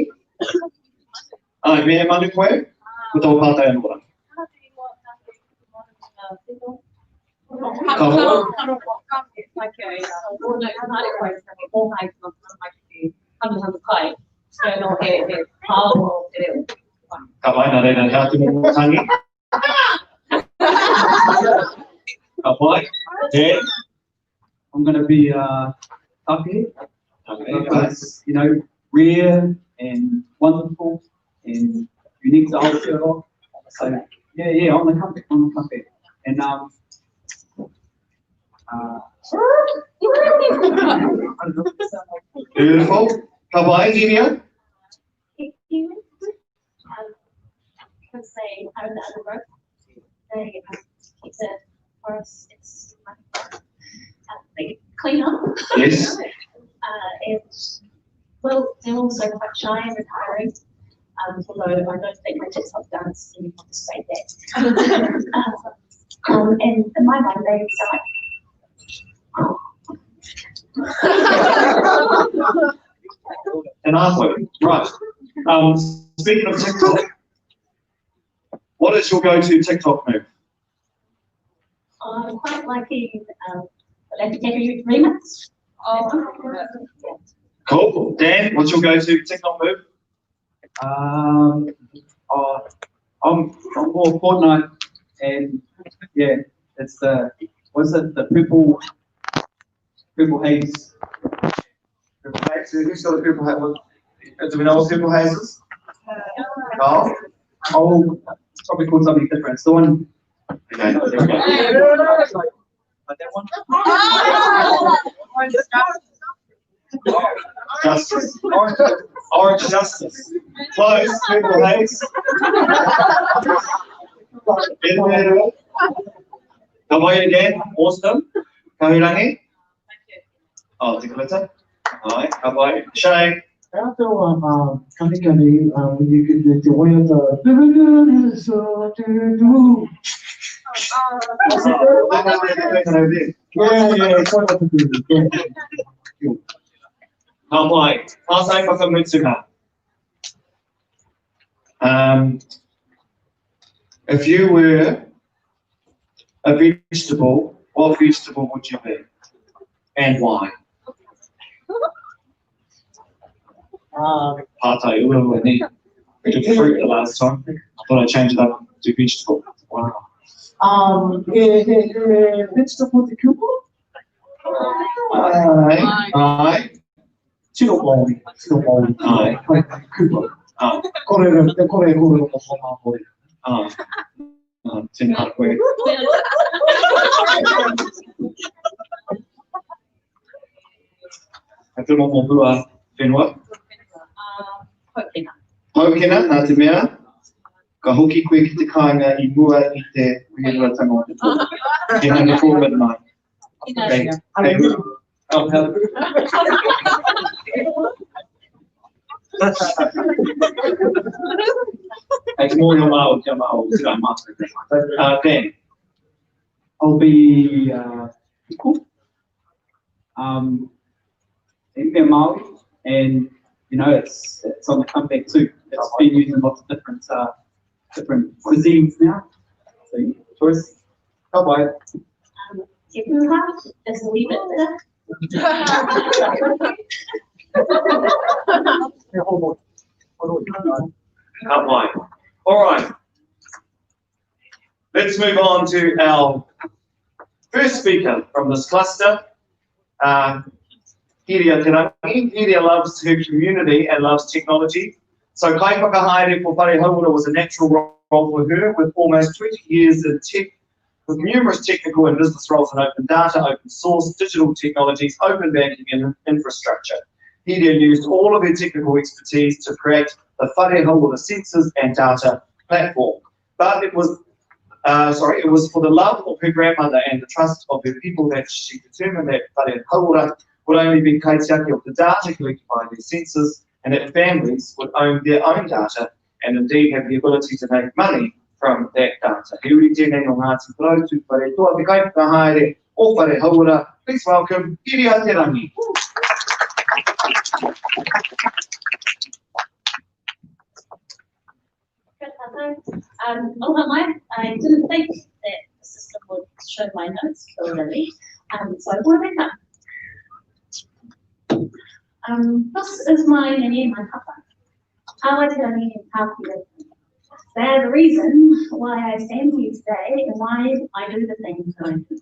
Ai, me he manu koe, ko tau pātai anō rā. Ka mai nā reira hea te momotangi. Ka mai, Dan. I'm going to be happy, because, you know, rare and wonderful and unique to Aotearoa. So, yeah, on the carpet. And, Beautiful. Ka mai, Gideon. If you could say they own the undergrowth. They keep the forest, it's they clean up. Yes. And well, they're also quite shy and retiring. Although I don't think my TikTok dance can say that. And in my mind, they And artwork, right. Speaking of TikTok, what is your go-to TikTok move? I'm quite liking the remix. Cool. Dan, what's your go-to TikTok move? I'm more Fortnite, and yeah, it's the what's it? The purple haze. Purple haze. Who's got a purple haze? Do we know what purple haze is? No. Oh, it's probably called something different. It's the one. Okay, there we go. Like that one. Justice. Orange justice. Close. Purple haze. In there. How about you again? Awesome. Kahurangi? Oh, te kalita. Alright, how about you? Shane? After kani when you get the way of How about Pasai Pakamitsuka? If you were a vegetable, what vegetable would you be? And why? Partai ulu and we did fruit the last time. I thought I'd change it up to vegetable. Wow. Vegetable the cucumber? Aye. Chino boli. Aye. Cucumber. Ah. Kore Tin hardware. Ate mo mo bua whenua? Hokena, nā te mea, ka hoki koe ki te kāinga I mua I te uhinuatanga o te tō. Ki hanga 4 midnight. Okay. Oh, hello. Hey, te mō te mao, tira mata. Ben. I'll be equal. They're Maori, and you know it's on the comeback too. It's been used in lots of different cuisines now. So choice. How about Tepuha is a wee bit bitter. Outline. All right. Let's move on to our first speaker from this cluster. Hiria Tarangi. Hiria loves her community and loves technology. So kai whakahaere for Whare Haura was a natural role for her with almost 20 years in tech, with numerous technical and business roles in open data, open source, digital technologies, open banking and infrastructure. Hiria used all of her technical expertise to create the Whare Haura Sensors and Data platform. But it was for the love of her grandmother and the trust of her people that she determined that Whare Haura would only be kaitiaki of the data collected by their sensors, and that families would own their own data and indeed have the ability to make money from that data. He uri tēnei no Ngāti Porou tu whare toa te kai whakahaere o Whare Haura. Please welcome Hiria Tarangi. I didn't think that the system would show my notes clearly, so I brought it up. This is my nani and my papa. Awaterangi and Tāpia. They're the reason why I stand here today and why I do the things that I do.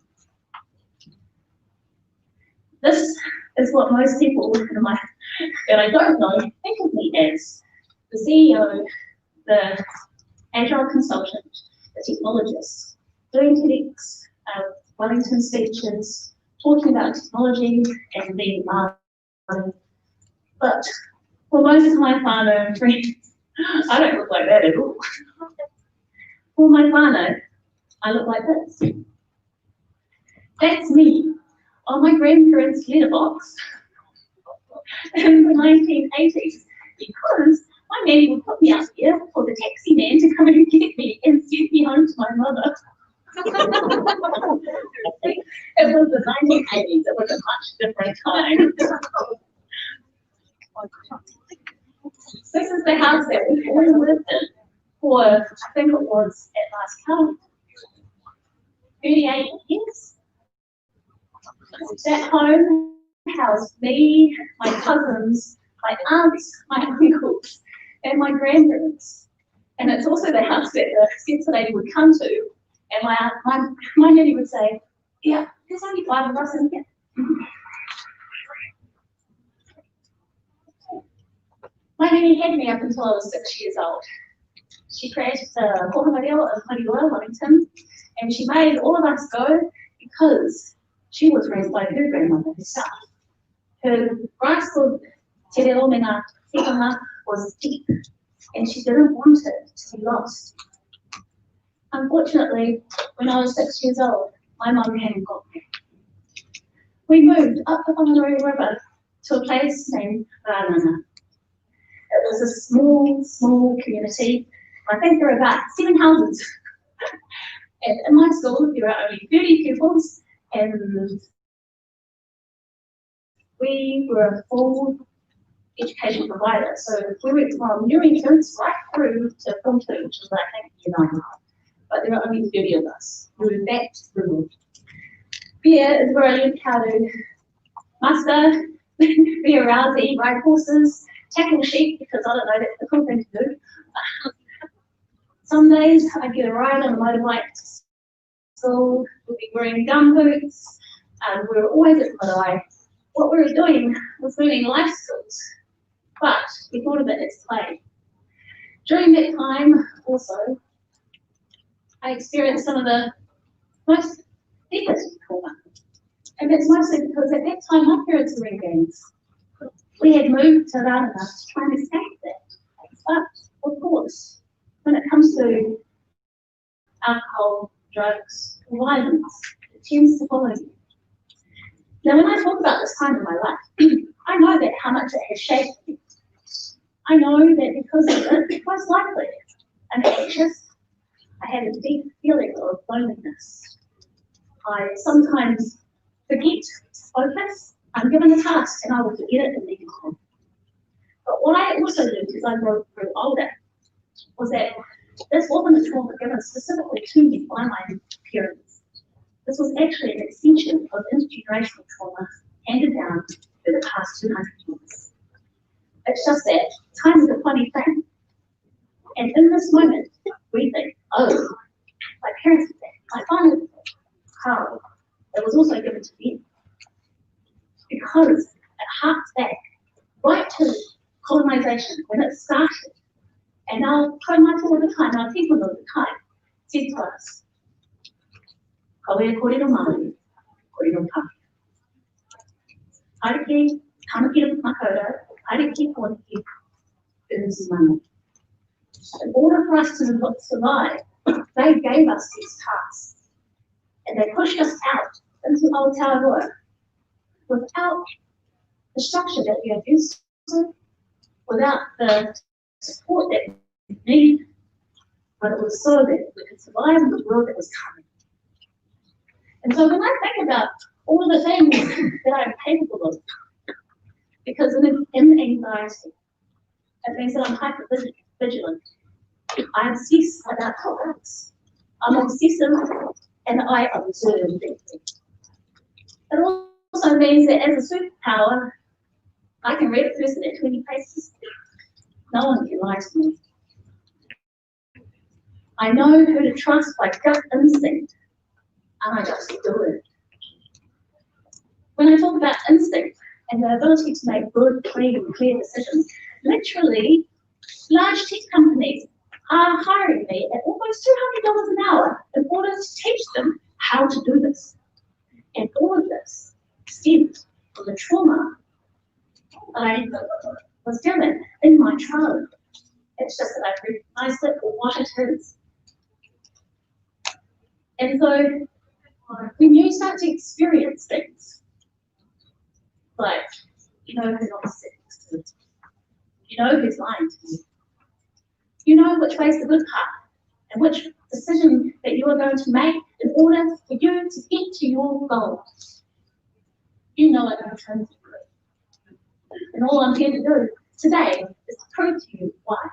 This is what most people that I don't know think of me as the CEO, the agile consultant, the technologist, doing TEDx, Wellington speeches, talking about technology and being marketing. But for most of my whānau and friends, I don't look like that at all. For my whānau, I look like this. That's me on my grandparents' letterbox in the 1980s, because my nanny would put me up here for the taxi man to come and get me and send me home to my mother. It was the 1980s, it was a much different time. This is the house that we all lived in for, I think it was at last count, 38 years. That home housed me, my cousins, my aunts, my uncles, and my grandparents. And it's also the house that the Spencer lady would come to, and my nanny would say, yeah, there's only 5 of us in here. My nanny had me up until I was 6 years old. She created the Hohamareo of Mariua, Wellington, and she made all of us go because she was raised by her grandmother herself. Her grass called Te Reo Mena Tekanga was deep, and she didn't want it to be lost. Unfortunately, when I was 6 years old, my mum came and got me. We moved up the Whangarei River to a place named Ranana. It was a small community. I think there were about 7 houses. And in my school, there were only 30 pupils, and we were a full education provider. So we went from new entrants right through to Form 2, which was, I think, year 9. But there were only 30 of us. We were that little. Here is where I learned how to muster, be around to eat ride horses, tackle sheep, because I don't know, that's the cool thing to do. Some days I'd get a ride on a motorbike to school, we'd be wearing gum boots, and we were always at Marae. What we were doing was learning life skills, but we thought of it as play. During that time, also, I experienced some of the most deepest trauma. And that's mostly because at that time my parents were in gangs. We had moved to Ranana to try and escape that. But, of course, when it comes to alcohol, drugs, violence, it tends to follow you. Now, when I talk about this time in my life, I know that how much it has shaped me. I know that because of it, most likely, I'm anxious. I had a deep feeling of loneliness. I sometimes forget to focus. I'm given a task and I will forget it immediately. But what I also did as I grew older was that this wasn't a trauma given specifically to me by my parents. This was actually an extension of intergenerational trauma handed down for the past 200 years. It's just that time is a funny thing. And in this moment, we think, oh, my parents did that, my father did that. How? It was also given to me. Because it harks back right to colonization when it started. And our kaumata all the time, our people all the time, said to us, Kawe kōrero Māori, kōrero Pākehā. Ariki, tamakira makaura, ariki kōriki, is mana. In order for us to survive, they gave us these tasks. And they pushed us out into Aotearoa without the structure that we are used to, without the support that we need, but it was so that we could survive in the world that was coming. And so when I think about all the things that I'm capable of, because in anxiety, it means that I'm hyper vigilant. I obsess about topics. I'm obsessive and I observe deeply. It also means that as a superpower, I can read a person at 20 paces. No one can lie to me. I know who to trust by gut instinct, and I just do it. When I talk about instinct and the ability to make good, clear decisions, literally, large tech companies are hiring me at almost $200 an hour in order to teach them how to do this. And all of this stems from the trauma I was given in my childhood. It's just that I've recognized it for what it is. And so when you start to experience things, like, you know who's not sitting next to you, you know who's lying to you, you know which way's the good path and which decision that you are going to make in order for you to get to your goal. You know it intrinsically. And all I'm here to do today is to prove to you why.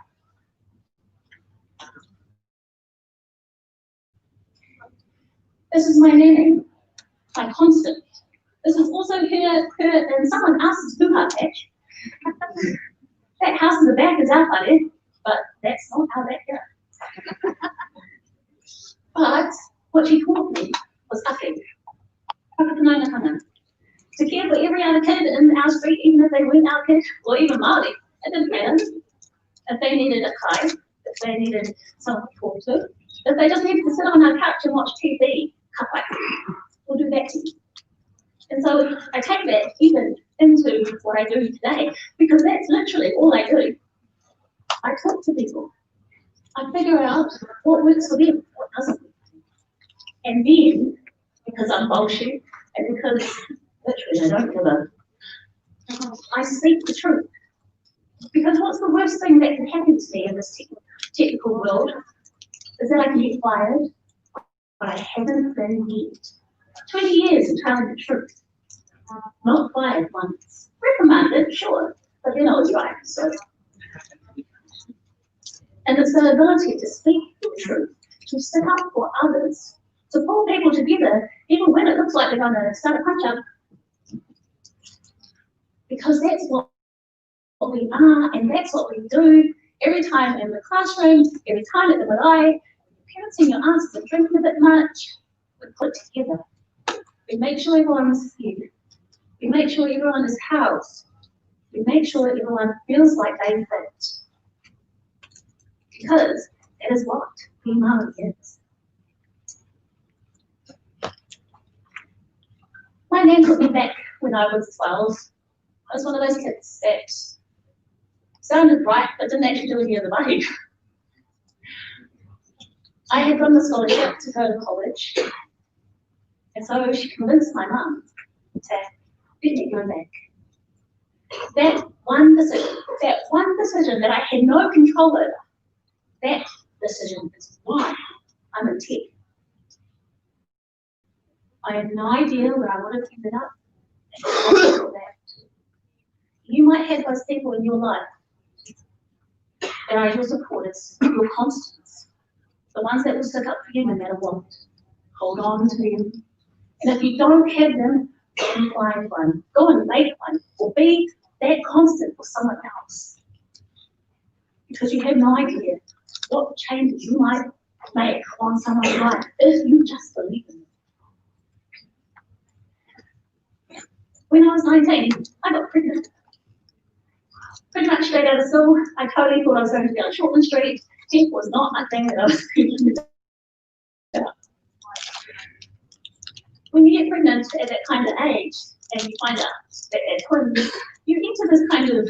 This is my nanny, my constant. This is also her and someone else's hoo-ha patch. That house in the back is our party, but that's not our backyard. But what she taught me was whakatananga. To care for every other kid in our street, even if they weren't our kid, or even Māori. It didn't matter. If they needed a kai, if they needed someone to talk to, if they just needed to sit on our couch and watch TV, kapai, we'll do that to you. And so I take that even into what I do today, because that's literally all I do. I talk to people. I figure out what works for them, what doesn't. And then, because I'm bullshit, and because literally I don't give a, I speak the truth. Because what's the worst thing that can happen to me in this technical world is that I can get fired, but I haven't been yet. 20 years of telling the truth. Not fired once. Reprimanded, sure, but then I was right, so. And it's the ability to speak the truth, to stick up for others, to pull people together, even when it looks like they're going to start a punch-up. Because that's what we are, and that's what we do every time in the classroom, every time at the marae. Parents and your aunts are drinking a bit much, we put together. We make sure everyone's fed. We make sure everyone is housed. We make sure everyone feels like they fit. Because that is what being Māori is. My nan put me back when I was 12. I was one of those kids that sounded right, but didn't actually do any of the money. I had won the scholarship to go to college, and so she convinced my mum to let me go back. That one decision that I had no control over, that decision is why I'm in tech. I had no idea where I would have ended up. You might have those people in your life that are your supporters, your constants, the ones that will stick up for you no matter what. Hold on to them. And if you don't have them, go and find one. Go and make one, or be that constant for someone else. Because you have no idea what changes you might make on someone's life if you just believe in it. When I was 19, I got pregnant. Pretty much straight out of school, I totally thought I was going to be on Shortland Street. Tech was not a thing that I was going to do. When you get pregnant at that kind of age, and you find out that they're twins, you enter this kind of,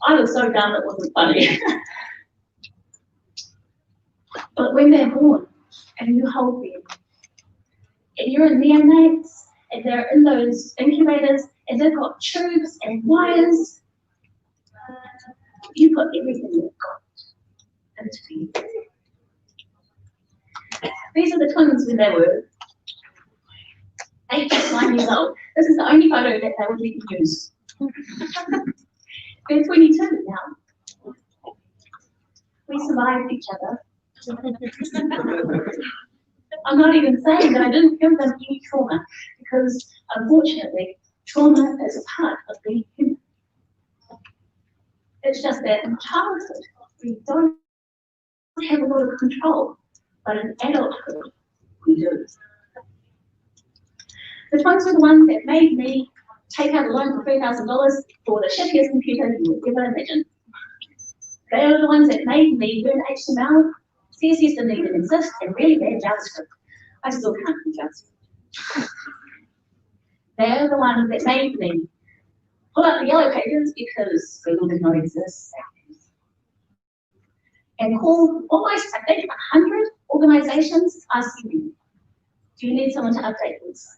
I was so dumb it wasn't funny. But when they're born, and you hold them, and you're in neonates, and they're in those incubators, and they've got tubes and wires, you put everything you've got into you. These are the twins when they were 8 to 9 years old. This is the only photo that they would let you use. They're 22 now. We survived each other. I'm not even saying that I didn't give them any trauma, because unfortunately, trauma is a part of being human. It's just that in childhood, we don't have a lot of control, but in adulthood, we do. The twins were the ones that made me take out a loan for $3,000 for the shittiest computer you would ever imagine. They were the ones that made me learn HTML, CSS didn't even exist, and really bad JavaScript. I still can't do JavaScript. They're the ones that made me pull up the yellow pages because Google did not exist. And call almost, I think, 100 Organisations asking you, do you need someone to update your website?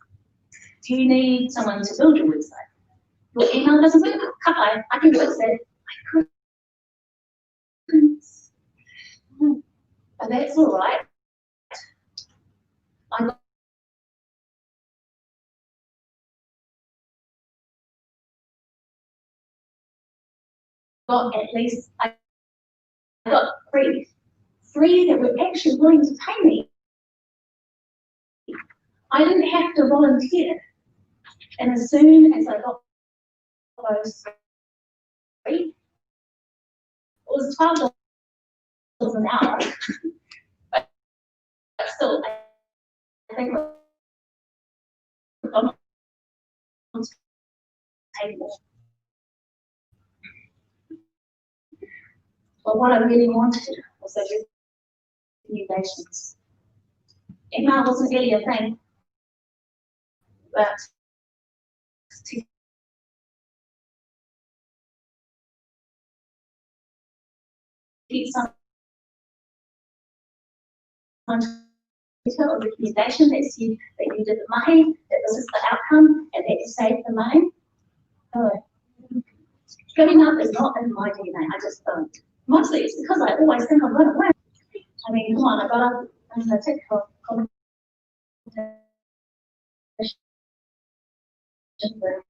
Do you need someone to build your website? Your email doesn't work? Hi, I can fix that. I couldn't. But that's all right. I got at least, I got three that were actually willing to pay me. I didn't have to volunteer. And as soon as I got those three, it was $12 an hour. But still, I think we're on the table. But what I really wanted was those recommendations. Email wasn't really a thing, but to get someone to tell a recommendation that said that you did the mahi, that this is the outcome, and that you saved the money. Giving up is not in my DNA, I just don't. Mostly it's because I always think I'm going to win. I mean, come on, I got up in the TikTok competition where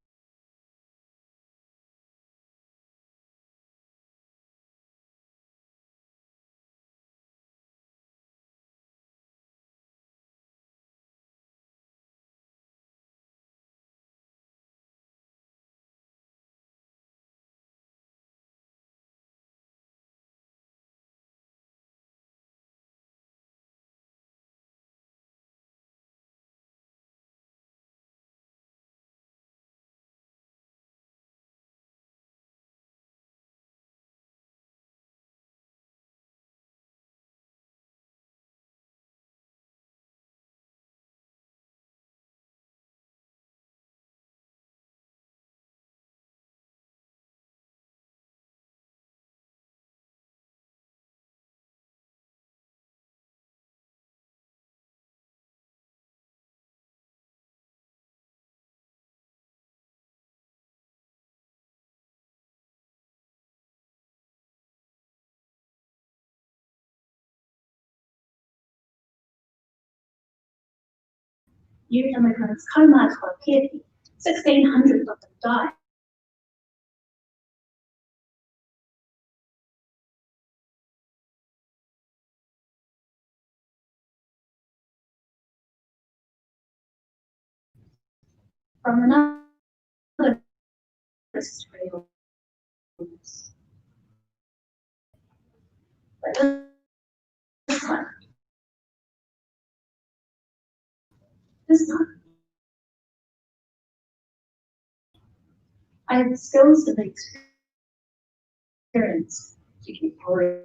new immigrants kaumā to a kepi, 1,600 of them died. From another history. But this time, I have the skills and the experience to keep forward.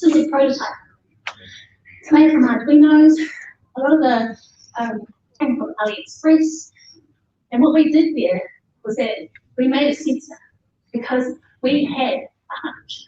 This is a prototype. It's made from Arduinos. A lot of the came from AliExpress. And what we did there was that we made a sensor because we had a hunch.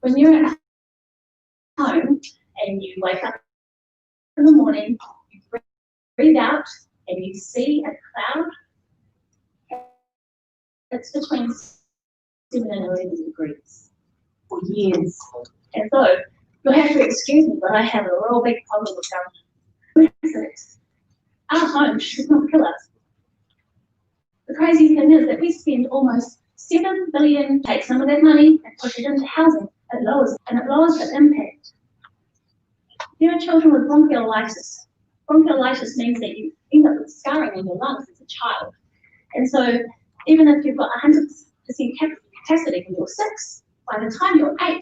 When you're at home and you wake up in the morning, you breathe out and you see a cloud, it's between 7 and 11 degrees for years. And so you'll have to excuse me, but I have a real big problem with government. Our home should not kill us. The crazy thing is that we spend almost 7 billion, take some of that money and push it into housing. It lowers the impact. There are children with bronchiolitis. Bronchiolitis means that you end up with scarring in your lungs as a child. And so even if you've got 100% capacity when you're 6, by the time you're 8,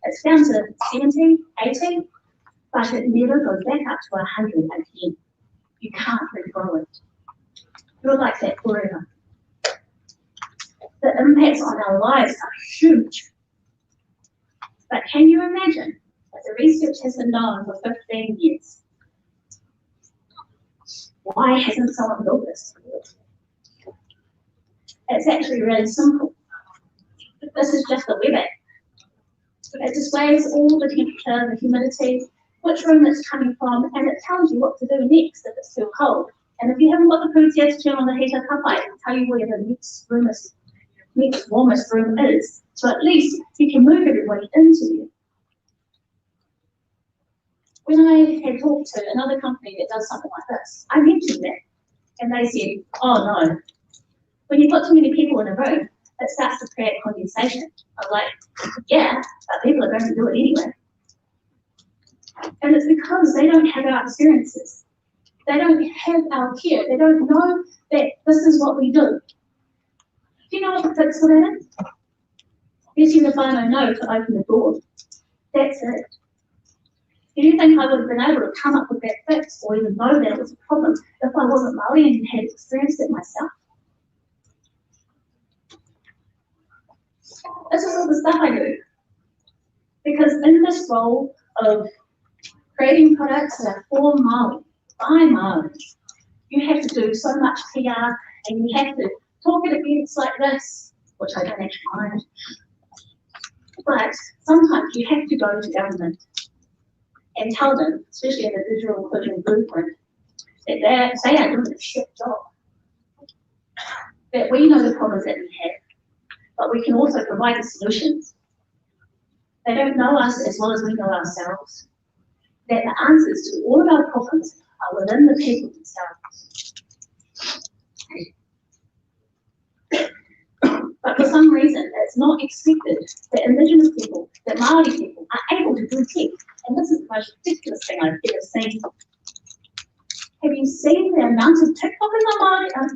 it's down to 70, 80, but it never goes back up to 100 again. You can't regrow it. You're like that forever. The impacts on our lives are huge. But can you imagine that the research has been done for 15 years? Why hasn't someone built this? It's actually really simple. This is just a web app. It displays all the temperature, the humidity, which room it's coming from, and it tells you what to do next if it's too cold. And if you haven't got the previous to turn on the heater, come by, it'll tell you where the next warmest room is. So at least you can move everybody into you. When I had talked to another company that does something like this, I mentioned that, and they said, oh no, when you put too many people in a room, it starts to create condensation. I was like, yeah, but people are going to do it anyway. And it's because they don't have our experiences. They don't have our care. They don't know that this is what we do. Do you know what the fix for that is? Letting the whānau know to open the door. That's it. Do you think I would have been able to come up with that fix or even know that it was a problem if I wasn't Māori and had experienced it myself? This is all the stuff I do. Because in this role of creating products that are for Māori, by Māori, you have to do so much PR and you have to talk at events like this, which I don't actually mind. But sometimes you have to go to government and tell them, especially in the digital inclusion blueprint, that they are doing a shit job. That we know the problems that we have, but we can also provide the solutions. They don't know us as well as we know ourselves. That the answers to all of our problems are within the people themselves. But for some reason, it's not expected that Indigenous people, that Māori people, are able to do tech. And this is the most ridiculous thing I've ever seen. Have you seen the amount of TikTokers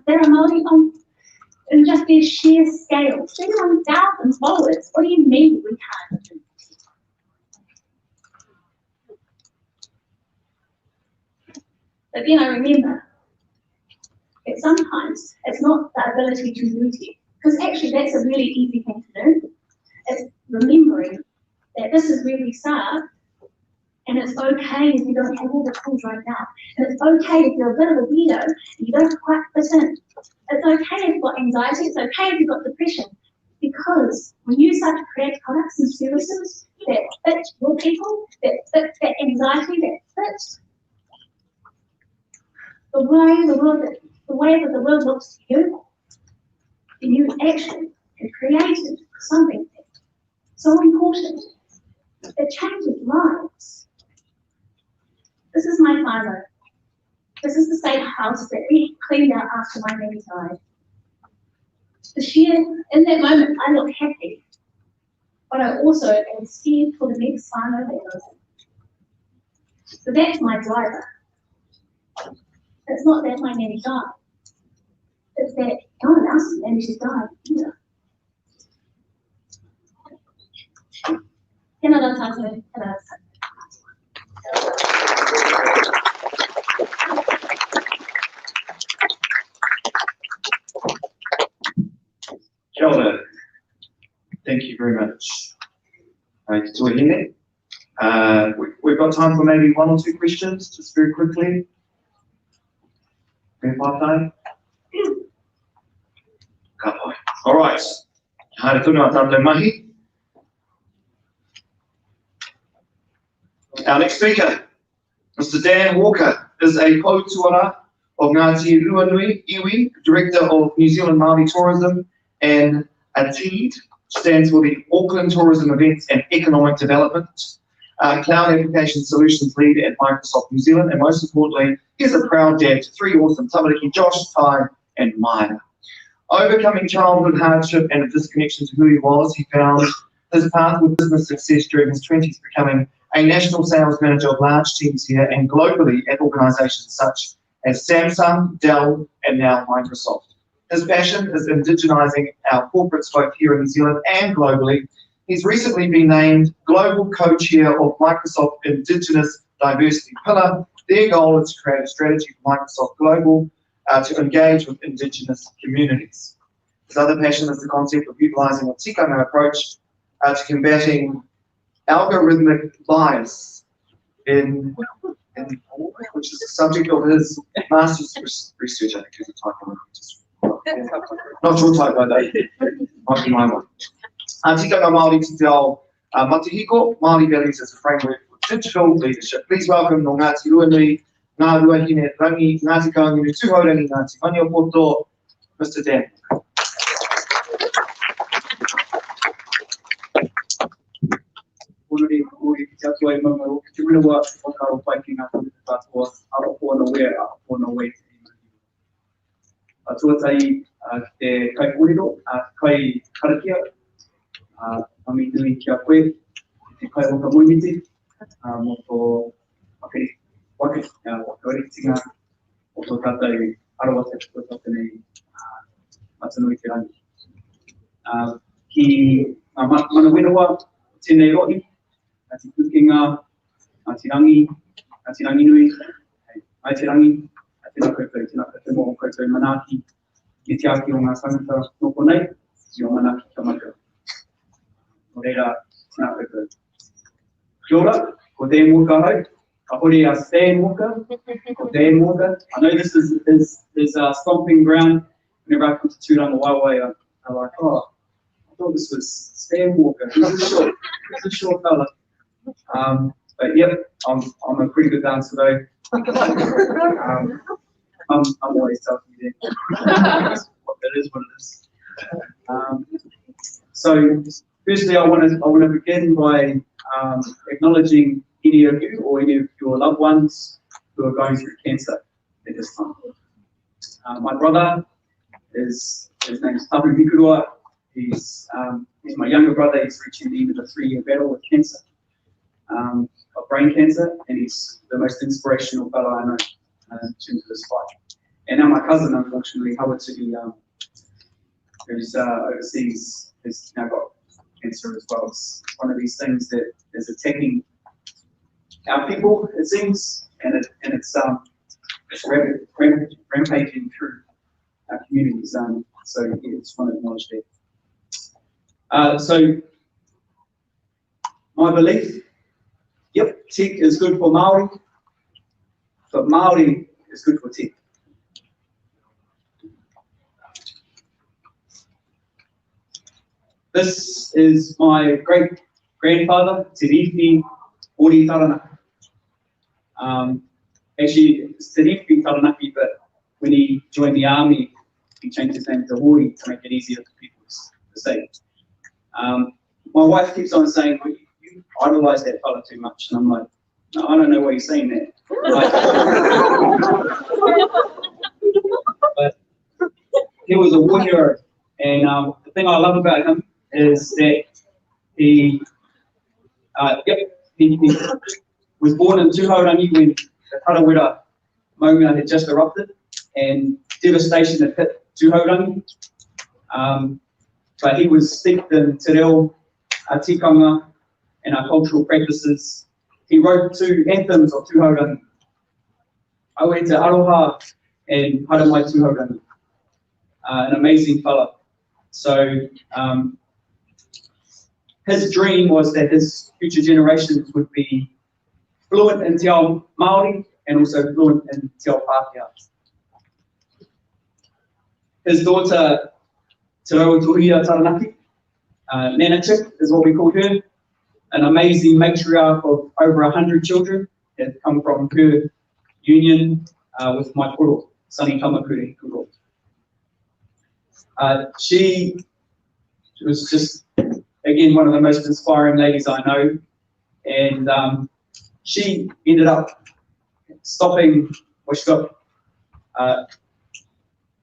that are Māori on, in just their sheer scale? 31,000 followers. What do you mean we can't do? But then I remember that sometimes it's not the ability to use it, because actually that's a really easy thing to do. It's remembering that this is where we start, and it's okay if you don't have all the tools right now. And it's okay if you're a bit of a weirdo and you don't quite fit in. It's okay if you've got anxiety, it's okay if you've got depression, because when you start to create products and services that fit your people, that fit that anxiety, that fits the way that the world looks to you, then you actually have created something so important that changes lives. This is my father. This is the same house that we cleaned out after my nanny died. In that moment, I look happy. but I also am scared for the next whānau that goes in. So that's my driver. It's not that my nanny died. It's that no one else's nanny should die either. Tēnā rā tātou, tēnā rā tātou. Kia ora. Thank you very much. We've got time for maybe 1 or 2 questions, just very quickly. All right. Haere tonu a tātou mahi. Our next speaker, Mr. Dan Walker, is a Poutuara of Ngāti Ruanui Iwi, Director of New Zealand Māori Tourism, and ATED, stands for the Auckland Tourism Events and Economic Development, Cloud Application Solutions Lead at Microsoft New Zealand, and most importantly, he's a proud dad to 3 awesome tamariki, Josh, Ty, and Maya. Overcoming childhood hardship and a disconnection to who he was, he found his path with business success during his 20s, becoming a national sales manager of large teams here and globally at organisations such as Samsung, Dell, and now Microsoft. His passion is indigenising our corporates both here in New Zealand and globally. He's recently been named Global Co-Chair of Microsoft Indigenous Diversity Pillar. Their goal is to create a strategy for Microsoft Global to engage with Indigenous communities. His other passion is the concept of utilising a tikanga approach to combating algorithmic bias which is the subject of his master's research. I think there's a typo. Not your typo though, might be my one. Tikanga Māori Te Ao Matahiko, Māori Values as a framework for digital leadership. Please welcome no Ngāti Ruanui, Ngā Ruahine Rangi, Ngāti Kaunguru, Tūhaurangi, Ngāti Maniopoto, Mr. Dan. Tuatai te kai kōrero, kai karakia, mami nui kia koe, te kai waka moimiti, mo tō wakaritinga, o tō tātai arawa te tuatata nei matanui te rangi. Ki mana whenua, tēnei roi, te kukinga, te rangi nui, ai te rangi, tēnā koutou, tēnā koutou mō koutou manaki, i te aki o ngā tangata noko nei, i o manaki ka maka. Nō reira, tēnā koutou. Kia ora, ko Dan Walker hau, ka hore a Stan Walker, ko Dan Walker. I know this is stomping ground. Whenever I come to Tauranga Waiwai, I'm like, oh, I thought this was Stan Walker. He's a short fella. But yep, I'm a pretty good dancer though. I'm always telling you that. It is what it is. So firstly, I want to begin by acknowledging any of you or any of your loved ones who are going through cancer at this time. My brother his name is Tapu Mikurua. He's my younger brother. He's reaching the end of a 3-year battle with cancer, of brain cancer, and he's the most inspirational fellow I know in terms of this fight. And now my cousin, unfortunately, Howard City, who's overseas, has now got cancer as well. It's one of these things that is attacking our people, it seems, and it's rampaging through our communities. So yeah, just want to acknowledge that. So my belief, yep, tech is good for Māori, but Māori is good for tech. This is my great-grandfather, Te Rewhi Ori Taranaki. Actually, it's Te Rewhi Taranaki, but when he joined the army, he changed his name to Hori to make it easier for people to say. My wife keeps on saying, well, you idolise that fella too much, and I'm like, no, I don't know why you're saying that. But he was a war hero, and the thing I love about him is that He was born in Tūhaurangi when the Tarawera maunga had just erupted and devastation had hit Tūhaurangi. But he was steeped in te reo, our tikanga, and our cultural practices. He wrote 2 anthems of Tūhaurangi, Aue Te Aroha and Hara Mai Tūhaurangi. An amazing fella. So his dream was that his future generations would be fluent in te ao Māori and also fluent in te ao Pākehā. His daughter, Te Rauturia Taranaki, Nana Chick is what we call her, an amazing matriarch of over 100 children that come from her union with my koro, Sani Kamakure Kuro. She was just, again, one of the most inspiring ladies I know, and she ended up stopping,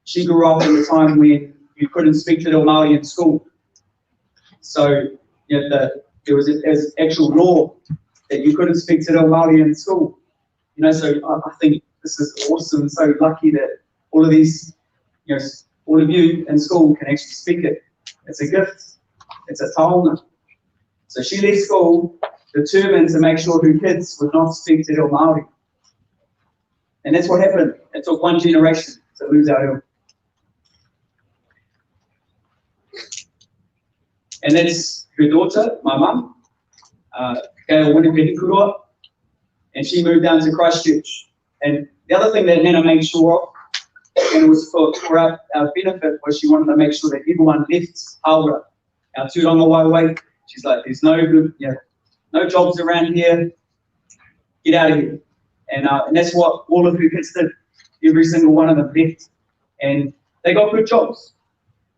she grew up in a time when you couldn't speak to Te Māori in school. So there was an actual law that you couldn't speak to Te Māori in school. So I think this is awesome, so lucky that all of these, all of you in school can actually speak it. It's a gift. It's a taonga. So she left school determined to make sure her kids would not speak Te Reo Māori. And that's what happened. It took one generation to lose our reo. And that's her daughter, my mum, Gail Winnipegi Kuroa, and she moved down to Christchurch. And the other thing that Nana made sure of, and it was for our benefit, was she wanted to make sure that everyone left Aura, our Tūranga Waiwai. She's like, there's no jobs around here, get out of here. And that's what all of her kids did. Every single one of them left, and they got good jobs.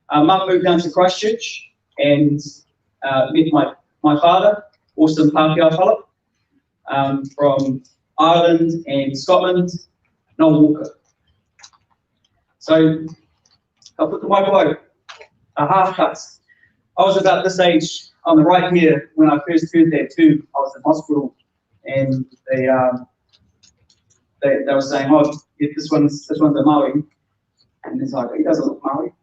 Mum moved down to Christchurch and met my father, Austin Pākehā fella, from Ireland and Scotland, Noel Walker. So, I'll put the microphone, a half cuts. I was about this age on the right here when I first heard that too. I was in hospital, and they were saying, oh, yeah, this one's a Maori. And it's like, he doesn't look Maori.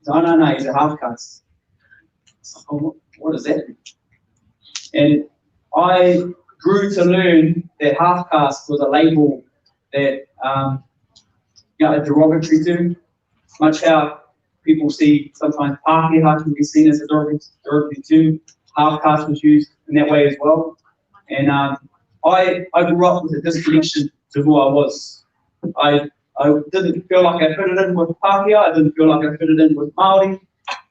So, oh, no, he's a half caste. Like, oh, what does that mean? And I grew to learn that half caste was a label that, a derogatory term, much how people see sometimes Pākehā can be seen as a derogatory term. Half caste was used in that way as well. And I grew up with a disconnection to who I was. I didn't feel like I fitted in with Pākehā, I didn't feel like I fitted in with Māori,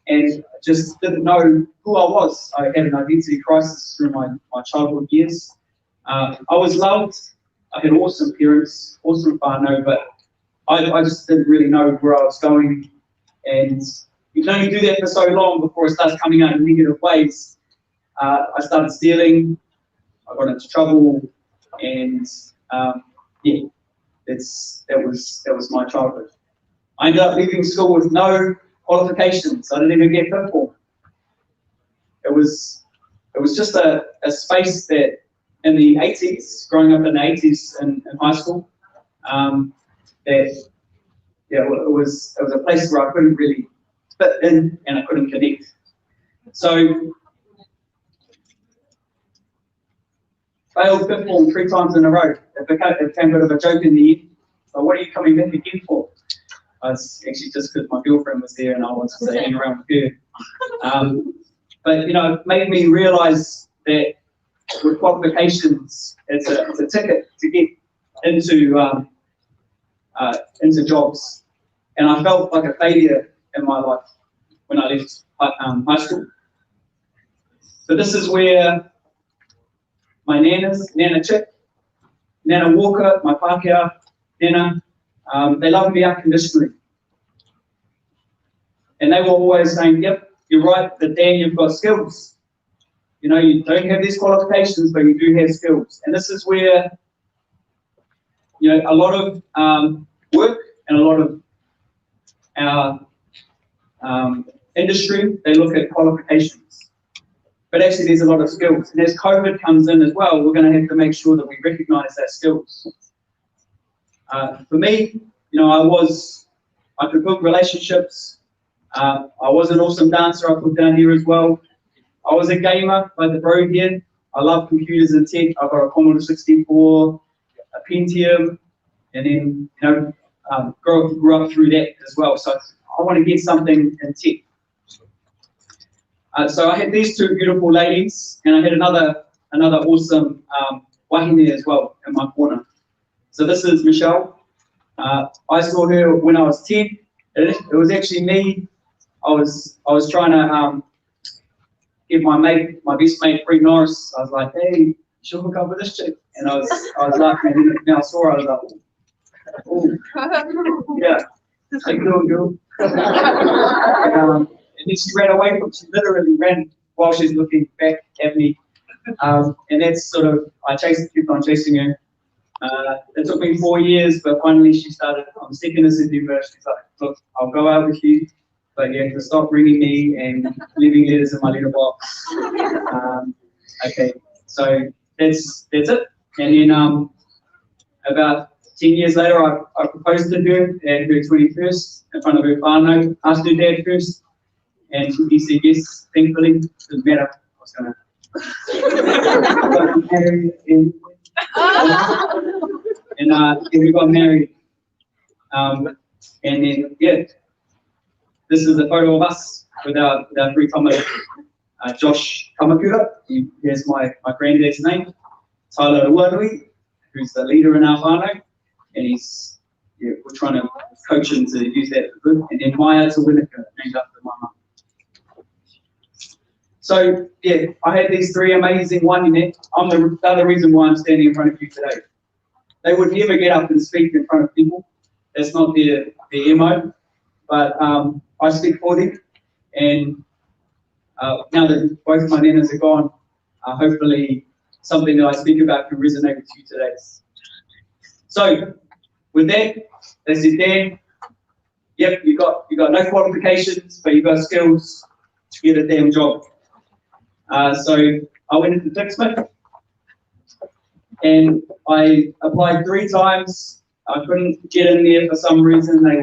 and I just didn't know who I was. I had an identity crisis through my childhood years. I was loved, I had awesome parents, awesome whānau, but I just didn't really know where I was going. And you can only do that for so long before it starts coming out in negative ways. I started stealing, I got into trouble, and yeah, that was my childhood. I ended up leaving school with no qualifications. I didn't even get fifth form. It was just a space that in the 80s, growing up in the 80s in high school, it was a place where I couldn't really fit in and I couldn't connect. So failed fifth form 3 times in a row. It became a bit of a joke in the end. So what are you coming back again for? It's actually just because my girlfriend was there and I wanted to hang around with her. But it made me realise that with qualifications, it's a ticket to get into jobs. And I felt like a failure in my life when I left high school. So this is where my Nana Chick, Nana Walker, my Pākehā, Nana, they loved me unconditionally. And they were always saying, yep, you're right, but Dan, you've got skills. You don't have these qualifications, but you do have skills. And this is where, a lot of work and a lot of our industry, they look at qualifications. but actually there's a lot of skills. And as COVID comes in as well, we're going to have to make sure that we recognise our skills. For me, you know, I could build relationships. I was an awesome dancer, I put down here as well. I was a gamer, like the bro here. I love computers and tech. I've got a Commodore 64, a Pentium, and then, you know, grew up through that as well. So I want to get something in tech. So I had these two beautiful ladies, and I had another awesome wahine as well in my corner. So this is Michelle. I saw her when I was 10. It was actually me. I was trying to get my best mate, Fred Norris. I was like, hey, you should hook up with this chick. And I was laughing, and then I saw her, I was like, oh, yeah, how you doing, girl? And then she ran away she literally ran while she's looking back at me. And that's sort of, kept on chasing her. It took me 4 years, but finally she started on second assembly verse. She's like, look, I'll go out with you, but you have to stop ringing me and leaving letters in my letterbox. Okay, so that's it. And then about 10 years later, I proposed to her at her 21st in front of her whānau, asked her dad first, and he said yes, thankfully. Doesn't matter, I was going to marry and we got married. And then, yeah, this is a photo of us with our three kamara. Josh Kamakura, here's my granddad's name. Tyler Ruanui, who's the leader in our whānau, and we're trying to coach him to use that for good. And then Maya Tawinaka, named after my mum. So, yeah, I had these three amazing wahine. I'm the other reason why I'm standing in front of you today. They would never get up and speak in front of people. That's not their MO. But I speak for them. And now that both my nanas are gone, hopefully something that I speak about can resonate with you today. So, with that, they said, Dan, yep, you got no qualifications, but you got skills to get a damn job. So I went into Dixmith, and I applied 3 times. I couldn't get in there for some reason. I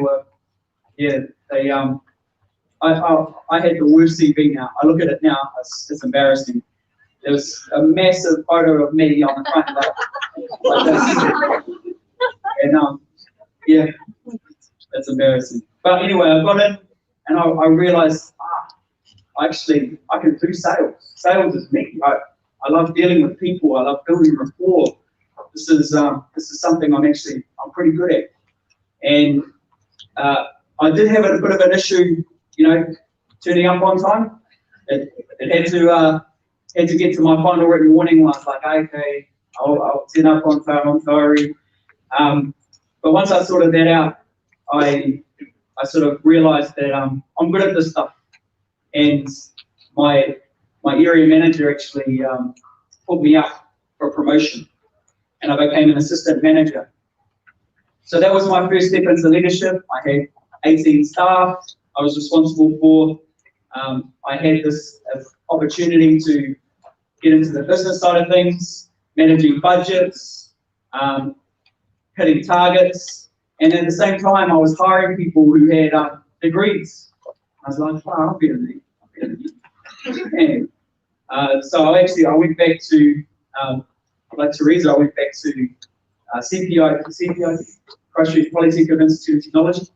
had the worst CV now. I look at it now, it's embarrassing. There was a massive photo of me on the front like this. And yeah, that's embarrassing. But anyway, I got in, and I realized, I can do sales. Sales is me. I love dealing with people. I love building rapport. This is something I'm pretty good at. And I did have a bit of an issue, you know, turning up on time. It had to get to my final written warning. I was like, okay, I'll turn up on time. I'm sorry. But once I sorted that out, I sort of realized that I'm good at this stuff. And my area manager actually put me up for promotion, and I became an assistant manager. So that was my first step into leadership. I had 18 staff I was responsible for. I had this opportunity to get into the business side of things, managing budgets, hitting targets, and at the same time I was hiring people who had degrees. I was like, wow, I'm better than you. And so I went back to, like Teresa, I went back to CPI, Christchurch Polytechnic Institute of Technology,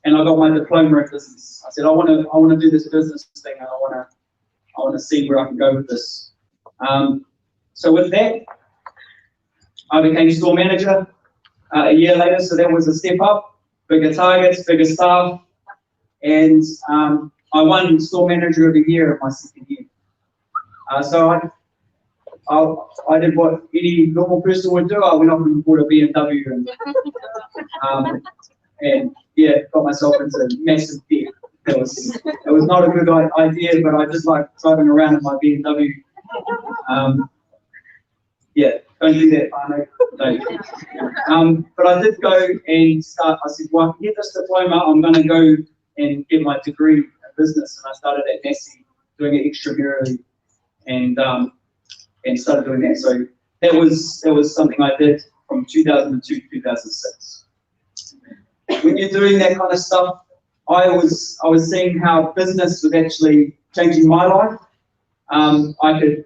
and I got my diploma in business. I said, I want to do this business thing, and I want to see where I can go with this. So with that, I became store manager a year later. So that was a step up, bigger targets, bigger staff, and I won store manager of the year in my second year. So I did what any normal person would do. I went off and bought a BMW and yeah, got myself into massive debt. It was not a good idea, but I just like driving around in my BMW. Yeah, don't do that, I know. But I did go and start. I said, well, I can get this diploma. I'm going to go and get my degree in business. And I started at Massey doing it extramurally. and started doing that. So that was something I did from 2002 to 2006. When you're doing that kind of stuff, I was seeing how business was actually changing my life. I could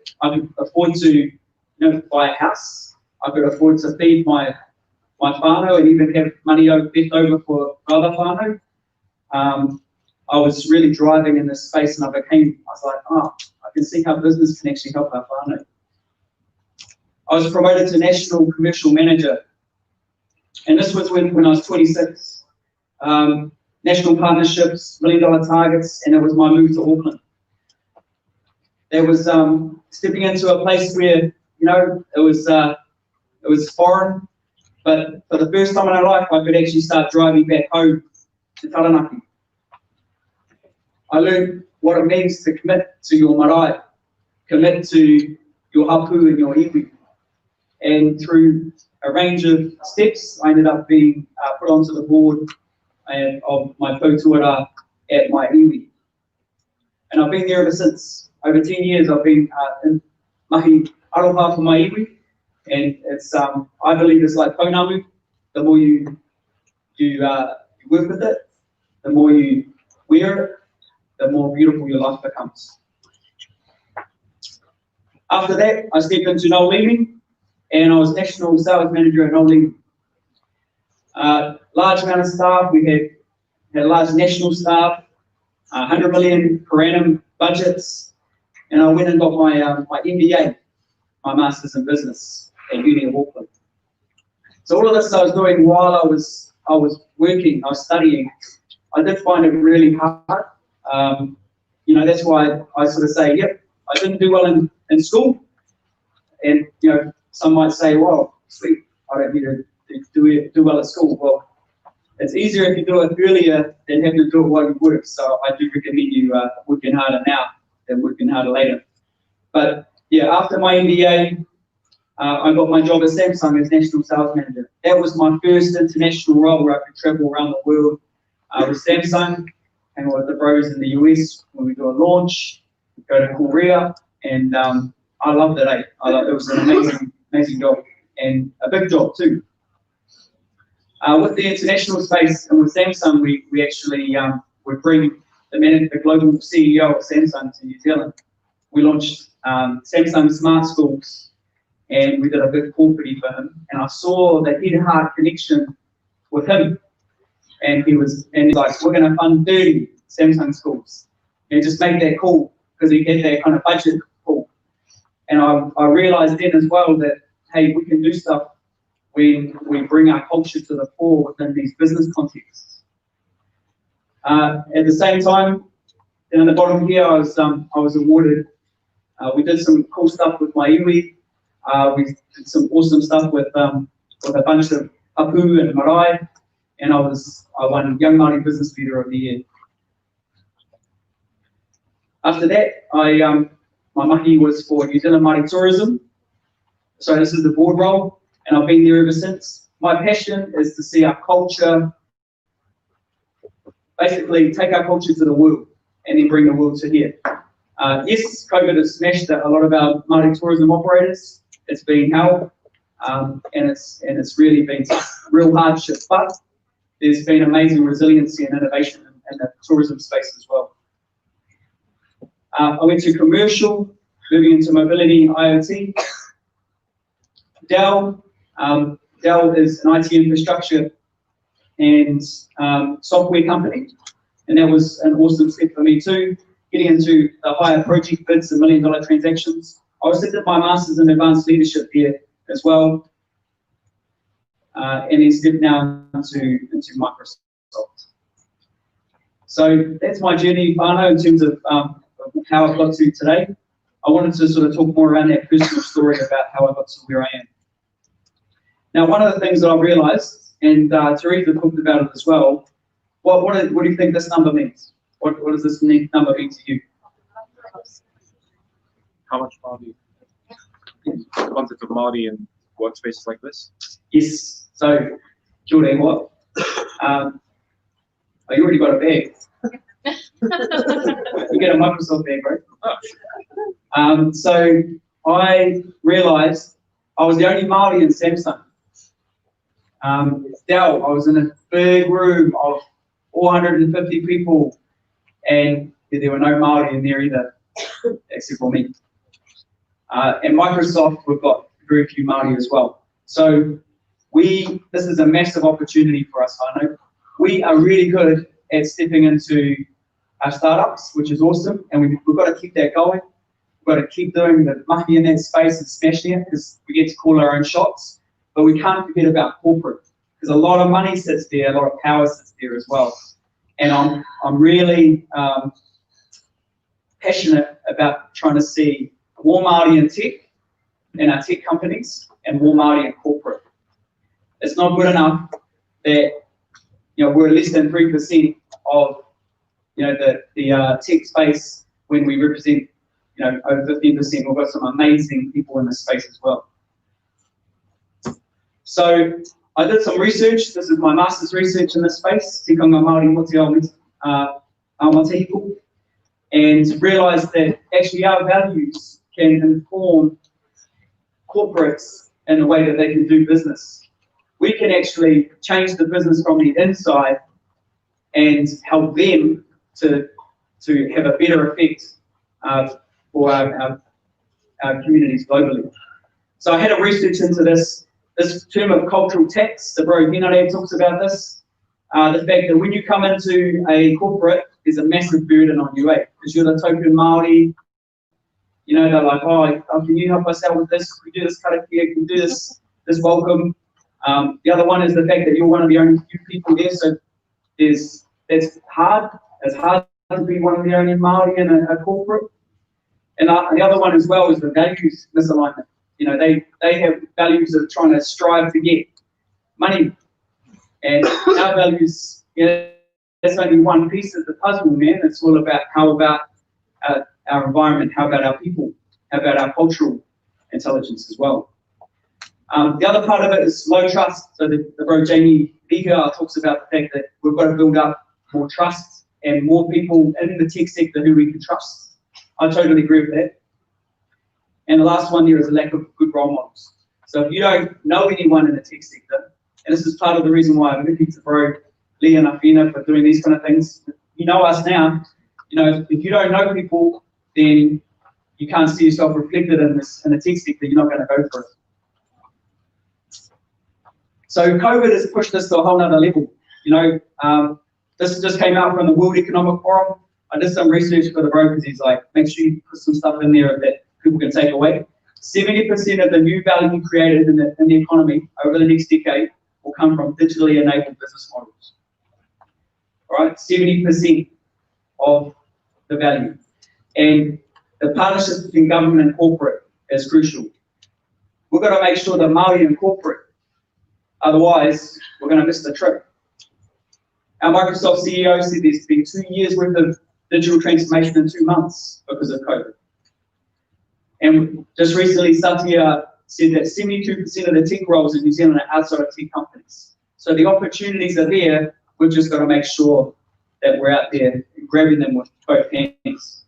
afford to buy a house. I could afford to feed my whānau and even have money left over for other whānau. I was really driving in this space, and I was like, oh, I can see how business can actually help our whānau. I was promoted to National Commercial Manager, and this was when I was 26. National partnerships, $1 million targets, and it was my move to Auckland. There was stepping into a place where it was foreign, but for the first time in my life, I could actually start driving back home to Taranaki. I learned what it means to commit to your marae, commit to your hapu and your iwi. And through a range of steps, I ended up being put onto the board of my tautuara at my iwi. And I've been there ever since. Over 10 years, I've been in mahi aroha for my iwi. And it's, I believe it's like pounamu. The more you work with it, the more you wear it, the more beautiful your life becomes. After that, I stepped into Noel Leeming, and I was National Sales Manager at Noel Leeming. Large amount of staff, we had a large national staff, 100 million per annum budgets, and I went and got my MBA, my Masters in Business at Uni of Auckland. So all of this I was doing while I was working, I was studying. I did find it really hard. That's why I sort of say, yep, I didn't do well in school. And, some might say, well, sweet, I don't need to do well at school. Well, it's easier if you do it earlier than having to do it while you work. So I do recommend you working harder now than working harder later. But yeah, after my MBA, I got my job at Samsung as National Sales Manager. That was my first international role where I could travel around the world with Samsung, hang out with the bros in the US when we do a launch, go to Korea, and I loved it. It was an amazing job, and a big job too. With the international space and with Samsung, we actually would bring the global CEO of Samsung to New Zealand. We launched Samsung Smart Schools, and we did a big corporate for him. And I saw the head-heart connection with him, and he's like, we're going to fund 30 Samsung schools, and just make that call because he had that kind of budget call. And I realized then as well that, hey, we can do stuff when we bring our culture to the fore within these business contexts. At the same time, down the bottom here, I was awarded. We did some cool stuff with my iwi. We did some awesome stuff with a bunch of hapu and marae, and I won Young Māori Business Leader of the Year. After that, my mahi was for New Zealand Māori Tourism. So this is the board role, and I've been there ever since. My passion is to see our culture, basically take our culture to the world, and then bring the world to here. Yes, COVID has smashed a lot of our Māori tourism operators. It's been hell, and it's really been real hardship. But there's been amazing resiliency and innovation in the tourism space as well. I went to commercial, moving into mobility and IoT. Dell is an IT infrastructure and software company, and that was an awesome step for me too, getting into the higher project bids and $1 million transactions. I also did my Masters in Advanced Leadership here as well, and then stepped now into Microsoft. So that's my journey, whānau, in terms of how I got to today. I wanted to sort of talk more around that personal story about how I got to where I am. Now, one of the things that I realized, and Teresa talked about it as well, what do you think this number means? What does this number mean to you? How much Māori? Concept of Māori in workspaces like this? Yes. So, kia ora, what? You already got a bag. You get a Microsoft bag, right? So I realised I was the only Māori in Samsung. Dell, I was in a big room of 450 people, and there were no Māori in there either, except for me. And Microsoft, we've got very few Māori as well. So this is a massive opportunity for us, I know. We are really good at stepping into our startups, which is awesome, and we've got to keep that going. We've got to keep doing the mahi in that space and smashing it, because we get to call our own shots. But we can't forget about corporate, because a lot of money sits there, a lot of power sits there as well. And I'm really passionate about trying to see more Māori in tech, in our tech companies, and more Māori in corporate. It's not good enough that we're less than 3% of the tech space when we represent over 15%. We've got some amazing people in this space as well. So I did some research. This is my master's research in this space, tikanga Māori moti aomatehiko, and realised that actually our values can inform corporates in a way that they can do business. We can actually change the business from the inside and help them to have a better effect for our communities globally. So I had a research into this term of cultural tax. The bro Hinare talks about this. The fact that when you come into a corporate, there's a massive burden on you, because you're the token Māori. They're like, oh, can you help us out with this? Can we do this karakia? Can we do this welcome? The other one is the fact that you're one of the only few people there, so that's hard. It's hard to be one of the only Māori in a corporate. And the other one as well is the values misalignment. They have values of trying to strive to get money, and our values, that's only one piece of the puzzle, man. It's all about how about our environment, how about our people, how about our cultural intelligence as well. The other part of it is low trust. So the bro Jamie Beaker talks about the fact that we've got to build up more trust and more people in the tech sector who we can trust. I totally agree with that. And the last one there is a lack of good role models. So if you don't know anyone in the tech sector, and this is part of the reason why I'm looking to bro Lee and Afina for doing these kind of things. You know us now. If you don't know people, then you can't see yourself reflected in the tech sector. You're not going to go for it. So COVID has pushed us to a whole nother level. This just came out from the World Economic Forum. I did some research for the bro because he's like, make sure you put some stuff in there that people can take away. 70% of the new value created in the economy over the next decade will come from digitally enabled business models. All right, 70% of the value. And the partnerships between government and corporate is crucial. We've got to make sure that Māori and corporate, otherwise we're going to miss the trip. Our Microsoft CEO said there's been 2 years worth of digital transformation in 2 months because of COVID. And just recently, Satya said that 72% of the tech roles in New Zealand are outside of tech companies. So the opportunities are there. We've just got to make sure that we're out there grabbing them with both hands.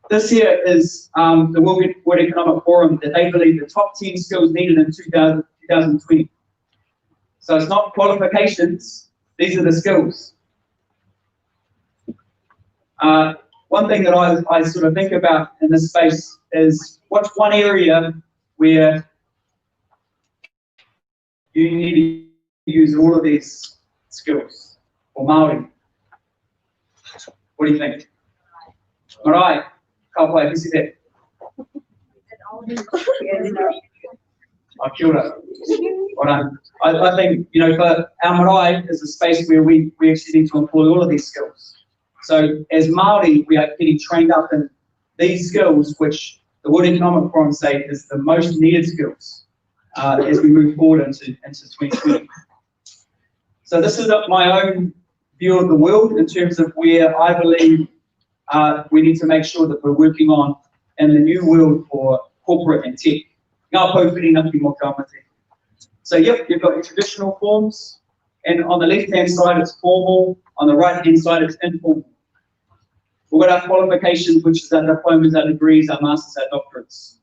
This here is the World Economic Forum that they believe the top 10 skills needed in 2020. So it's not qualifications, these are the skills. One thing that I sort of think about in this space is what's one area where you need to use all of these skills for Māori? What do you think? Marae, kapai, who said that? Kia ora. I think, for our marae is a space where we actually need to employ all of these skills. So as Māori, we are getting trained up in these skills, which the World Economic Forum say is the most needed skills as we move forward into 2020. So this is my own view of the world in terms of where I believe we need to make sure that we're working on in the new world for corporate and tech. So yep, you've got your traditional forms, and on the left-hand side it's formal, on the right-hand side it's informal. We've got our qualifications, which is our diplomas, our degrees, our masters, our doctorates.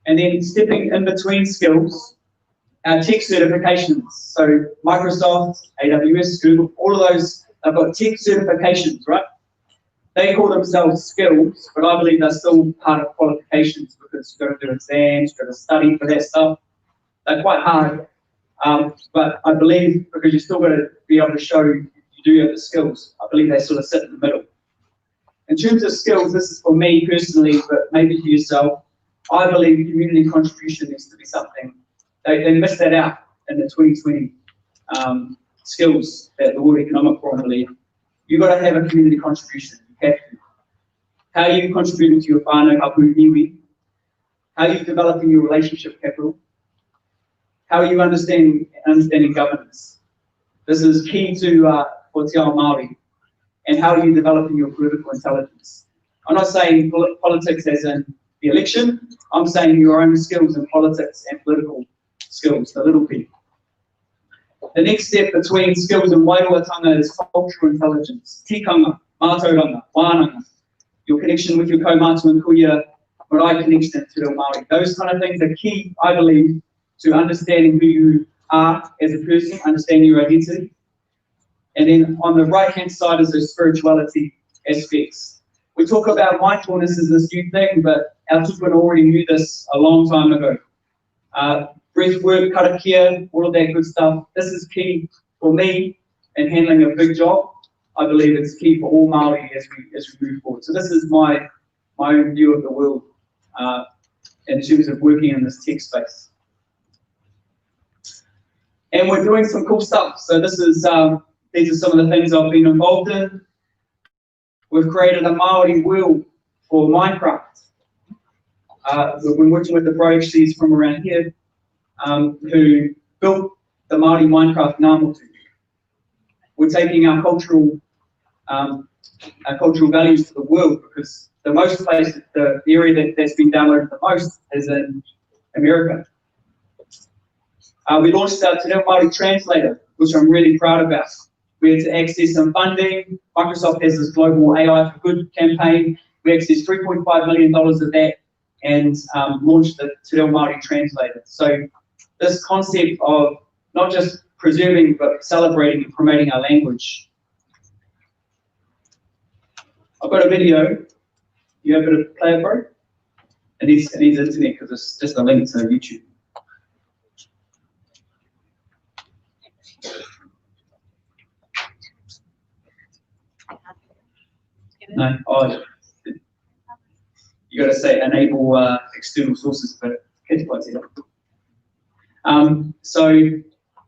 And then stepping in between skills, our tech certifications. So Microsoft, AWS, Google, all of those have got tech certifications, right? They call themselves skills, but I believe they're still part of qualifications because you've got to do exams, you've got to study for that stuff. They're quite hard, but I believe because you've still got to be able to show you do have the skills, I believe they sort of sit in the middle. In terms of skills, this is for me personally, but maybe for yourself, I believe community contribution needs to be something. They missed that out in the 2020 skills that the World Economic Forum believe. You've got to have a community contribution. You have to. How are you contributing to your whānau, hapu, iwi? How are you developing your relationship capital? How are you understanding governance? This is key to for Te Ao Māori. And how are you developing your political intelligence? I'm not saying politics as in the election. I'm saying your own skills in politics and political skills, the little p. The next step between skills and wairuatanga is cultural intelligence. Tikanga, mātauranga, wānanga, your connection with your kaumātua and kuia, marae connection to Te Māori. Those kind of things are key, I believe, to understanding who you are as a person, understanding your identity. And then on the right-hand side is those spirituality aspects. We talk about mindfulness as this new thing, but our tupuna already knew this a long time ago. Breath work, karakia, all of that good stuff. This is key for me in handling a big job. I believe it's key for all Māori as we move forward. So this is my own view of the world in terms of working in this tech space. And we're doing some cool stuff. So this is these are some of the things I've been involved in. We've created a Māori wheel for Minecraft. We've been working with the ProHCs from around here who built the Māori Minecraft Ngāmotu. We're taking our cultural values to the world because the area that's been downloaded the most is in America. We launched our Te Reo Māori Translator, which I'm really proud about. We had to access some funding. Microsoft has this global AI for Good campaign. We accessed $3.5 million of that and launched the Te Reo Māori Translator. So this concept of not just preserving but celebrating and promoting our language. I've got a video. You have a bit of play it, bro? It needs internet because it's just a link to YouTube. No, oh, you got to say enable external sources, but so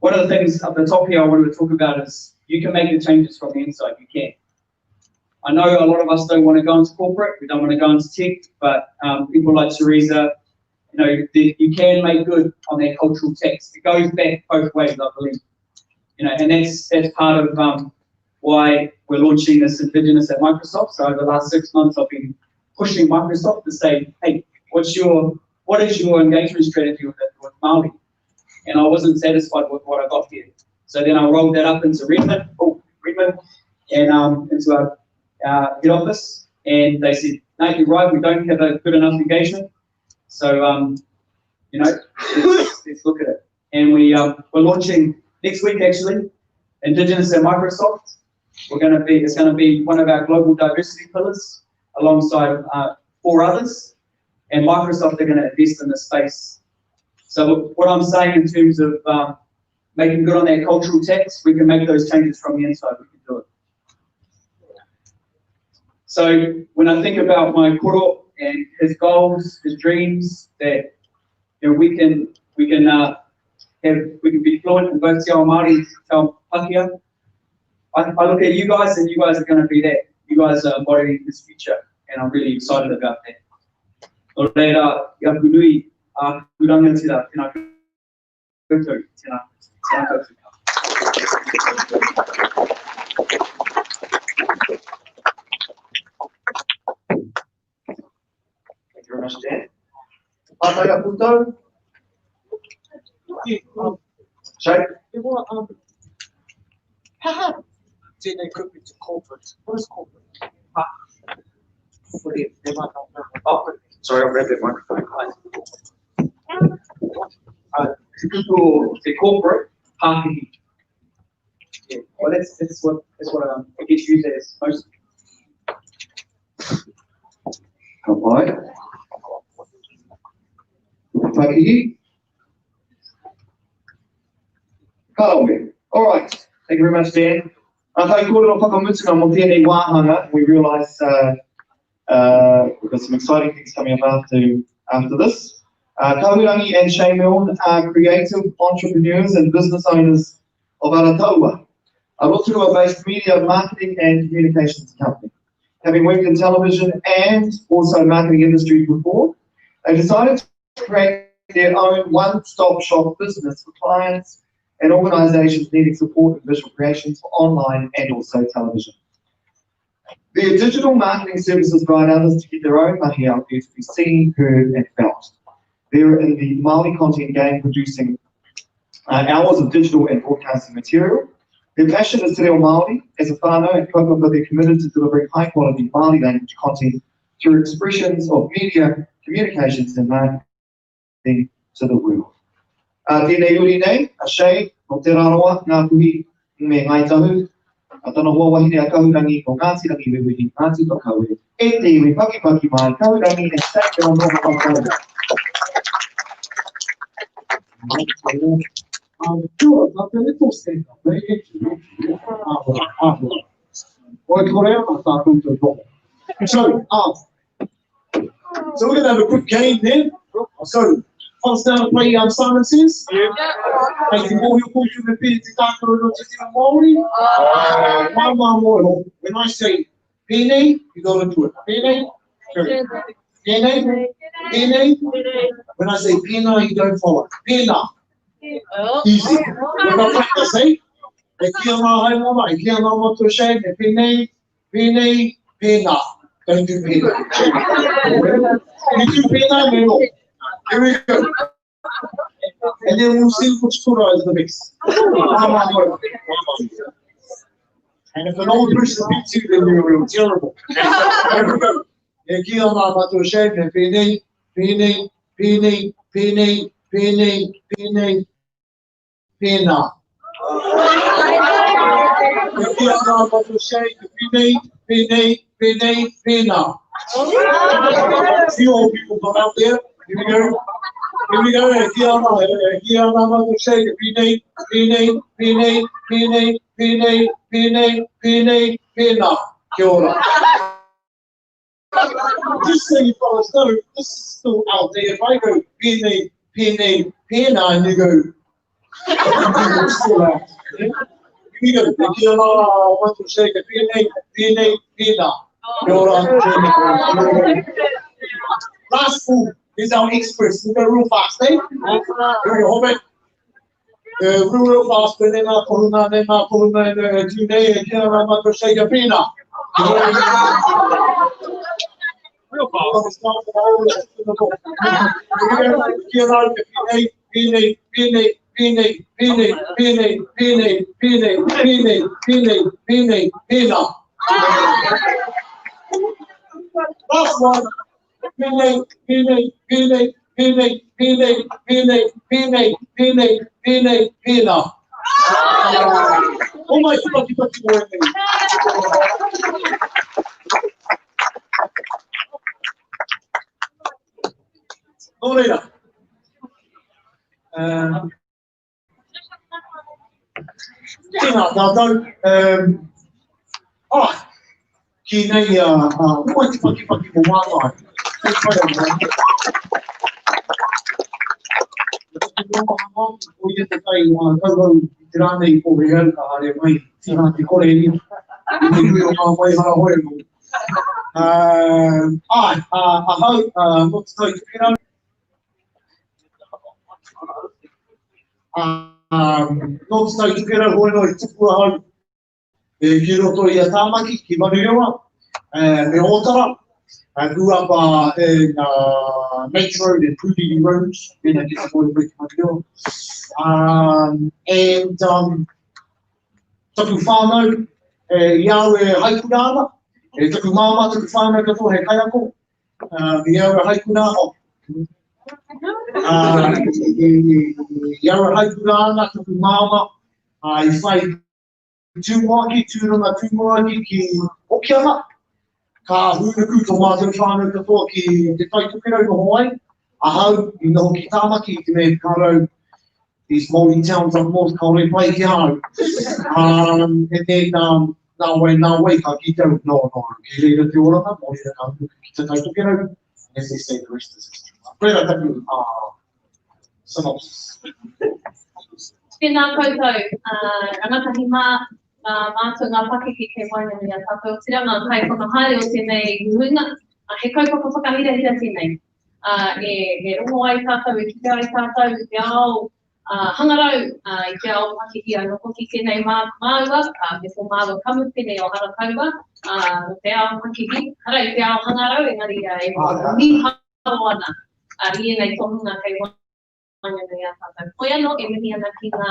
one of the things up the top here I wanted to talk about is you can make the changes from the inside. You can. I know a lot of us don't want to go into corporate, we don't want to go into tech, but people like Teresa, you can make good on that cultural text. It goes back both ways, I believe. And that's part of why we're launching this Indigenous at Microsoft. So over the last 6 months, I've been pushing Microsoft to say, hey, what is your engagement strategy with Māori? And I wasn't satisfied with what I got here. So then I rolled that up into Redmond, and into our head office. And they said, no, you're right, we don't have a good enough engagement. So, let's look at it. And we're launching next week, actually, Indigenous at Microsoft. It's going to be one of our global diversity pillars alongside 4 others. And Microsoft are going to invest in this space. So what I'm saying in terms of making good on that cultural text, we can make those changes from the inside. We can do it. So when I think about my koro and his goals, his dreams, that we can be fluent in both Te Ao Māori and Te Ao Pākehā. I look at you guys, and you guys are going to be that. You guys are embodying this future, and I'm really excited about that. O reira, ia pūnui a pūranga tira, tēnā koutou, tēnā koutou. Thank you very much, Dan. Pātai a koutou. Shake. How tēnei kupu to corporate? What is corporate? Oh, sorry, I'll grab that microphone. The corporate Pākehī. Yeah, well, that's what it gets used as most. Ka pai. Pākehī. Ka ome. All right. Thank you very much, Dan. Tāi kōrero whakamutunga mō tēnei wāhanga. We realise we've got some exciting things coming up after this. Kaurangi and Shane Milne are creative entrepreneurs and business owners of Arataua, a Rotorua-based media, marketing and communications company. Having worked in television and also marketing industry before, they decided to create their own one-stop shop business for clients and organisations needing support in visual creations for online and also television. Their digital marketing services provide others to get their own mahi out there to be seen, heard and felt. They're in the Māori content game, producing hours of digital and broadcasting material. Their passion is te reo Māori as a whānau and kaupapa. They're committed to delivering high quality Māori language content through expressions of media, communications and marketing to the world. Tēnei uri nei, a Shay, no te rāroa, ngā kuhi me ngai tahu, a tana hoa wahine a kaurangi ko Ngāti Rangi Wewehi, Ngāti Takaue, e te iwi paki mai, kaurangi and sake on noho whakaue. Sure, that's a little statement. Very So we're going to have a quick game then. So, first down play Simon says. Yeah. I can go you push the pin to talk to the Maori. One more. When I say pene, you go into it. Pene. Pene. Pene. When I say pena, you don't follow. Pena. Easy. We're going to practice, eh? E kia ngā haimona, e kia ngā motu shade, e pene, pena. Don't do pena. You do pena, me no. Here we go. And then we'll see which Tura is the best. And if an old person beats you, then you're terrible. Here we go. E kia ngā motu shade, e pene, pena. Pena. See all people come out there. Here we go. Here we go. Pena. Kia ora. Just so you fellas know, this is still out there. If I go pena, and you go, still out. Here we go. Kia ora, want to shake it. Pena. Kia ora. Last food is our express. We go real fast, eh? Here we go, hold it. Real fast. Nena koruna, June, kia ora, want to shake it. Pena. Real fast. Last one. Pena. Oh my God, no later. Alright. Ki nei paki mo mātai. O ia te kai kaurau te rānei po reo ka hare mai, tina te kore ria. Te hui o ngā mai hara hore mo. Ahau, no te tau te pira. No te tau te pira hoi no i tupu ahau. Ki roto i a tāmaki, ki Manurewa, me Otara. I grew up in Mates Road and Pūtiri Roads, then I get to go to Manurewa. Tapu whānau, iau e Haipurana, E tuku māma tuku whānau katoa he kai ako. I aura haiku nā ho. I aura haiku nā ana tuku māma. I whai tūmoaki, tūrunga tūmoaki ki Okianga. Ka hunaku tō mātou whānau katoa ki te tai tukirau no Hawaii. Ahau, I noho ki Tāmaki, te mea karau these Māori towns up north, kaore pai ki hau. And then, nā wei ka ki tau, no, ki reira te oranga, Māori ra ka hunaku ki te tai tukirau. As they say, the rest is history. Pērā taku, synopsis. Tēnā koutou, rangatahi mā, mātou ngā pakeke kei wainga a tātou tiranga kai whakahaere o tēnei nuinga, he kaupapa whakahira tēnei. E rongo ai tātou, e kite ai tātou, i te ao hangarau, i te ao pakihi a noko ki tēnei māua, me fo māua kamupene o Harakaua, te ao pakihi, hara i te ao hangarau, engari e ni hawana, i enei tohunga kei wainga a tātou. Koe anō, e mihi ana ki ngā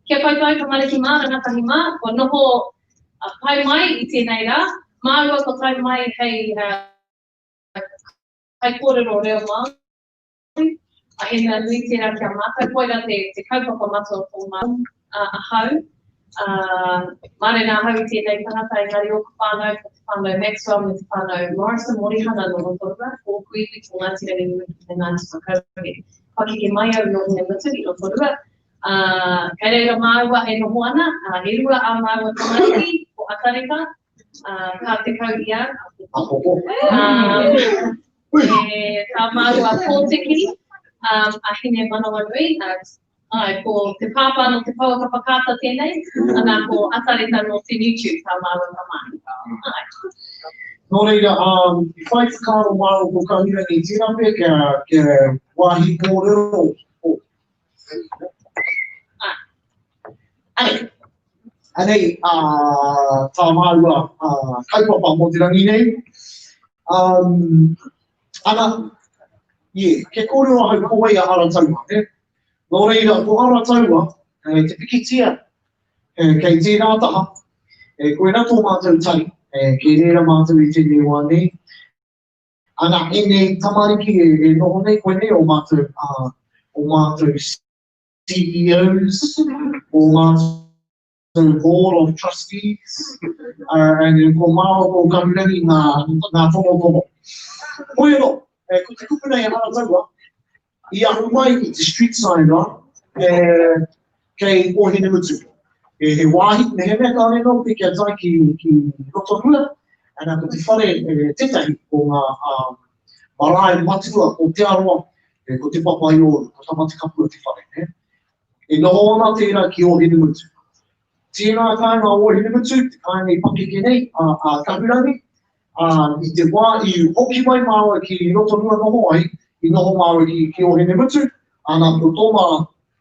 kia koutou ka mariki mā, rangatahi mā, ko noho pai mai i tēnei rā, māua ko tai mai hei kai kōrero reo Māori, a he mea nui tērā kia mātou, koera te kaupapa matua o mātou ahau. Mare nā hau i tēnei tangata, engari o ka whānau, ko te whānau Maxwell, me te whānau Morrison, Morihana no Rotorua, o kuiwi ko Ngāti Rangi Nui ki te Ngāti Whakauke. Pakeke mai au no Hune Mutu i Rotorua. Kei reira māua e noho ana, he rua a māua tamariki o Atareka, ka te kau ia. Tā māua Pōtiki, a hine manawa nui, ko te pāpā no te pauaka pakata tēnei, anā ko Atareka no te YouTube, tā māua tamai. Nō reira, I whai whakaro māua ko ka hira ni tira pe ke wāhi kōrero. Anei, tā māua kaupapa mō te rangi nei. Ana, ke kōrero hau kowai a Arataua, Nō reira, ko Arataua, te pikitia, kei tērā taha, koe nā tō mātou tai, ke reira mātou I tēnei wā nei. Ana, nei tamariki e noho nei koe nei o mātou CEOs, o mātou Board of Trustees, and ko māo ko kamirani nā tono. Koe no, ko te kupunei a Arataua, I ahu mai I te street sign rā, kei Ohine Mutu. He wāhi, me he mea kāne no, pe kia tai ki Rotorua, ana ko te whare tetahi o ngā marae matua o te aroa, ko te papai o, ko tamati kapu o te whare. E noho ana tērā ki Ohine Mutu. Tēnā kāinga o Ohine Mutu, te kāinga I pakeke nei, a kahurangi, I te wā I hoki mai māua ki Rotorua noho ai, I noho māua ki Ohine Mutu, ana ko tōma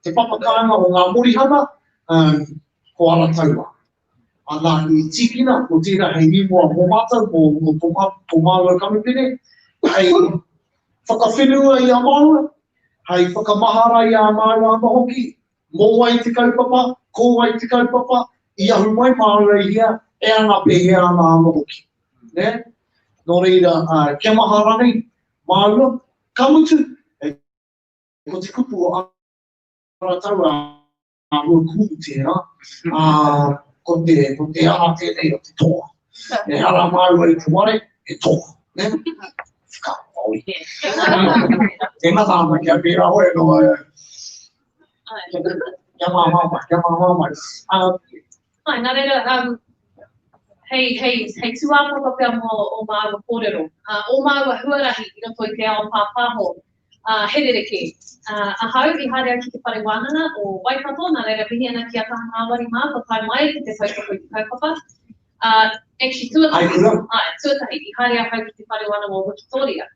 te papakāinga o ngā morihana, ko Arataua. Ana I tikina ko tērā hei nimoa mō mātou, mō māua kamupene, hei whakawhenua I a māua, hei whakamahara I a māua ana hoki, mō ai te kaupapa, ko ai te kaupapa, I ahu mai māua I hia, e ana pe he ana ana hoki. Nō reira, kia mahara nei, māua, ka mutu, ko te kupu o Arataua a rua kū tērā, ko te aha tēnei o te toa. E hara māua I te ware, e toa. Whika maui. E ngata ana kia pērā hoi no, kia māmai. Nā reira, hei tuāpapa pia o māua kōrero. O māua huarahi I roto I te ao pāpāho. Herereke. Ahau I haere ki te whare wānanga o Waikato, nā reira mihi ana ki a taha māwari mā, ko tai mai ki te kaupapa I te kaupapa. Actually, tuatahi, I haere ahau ki te whare wānanga o Wikitoria.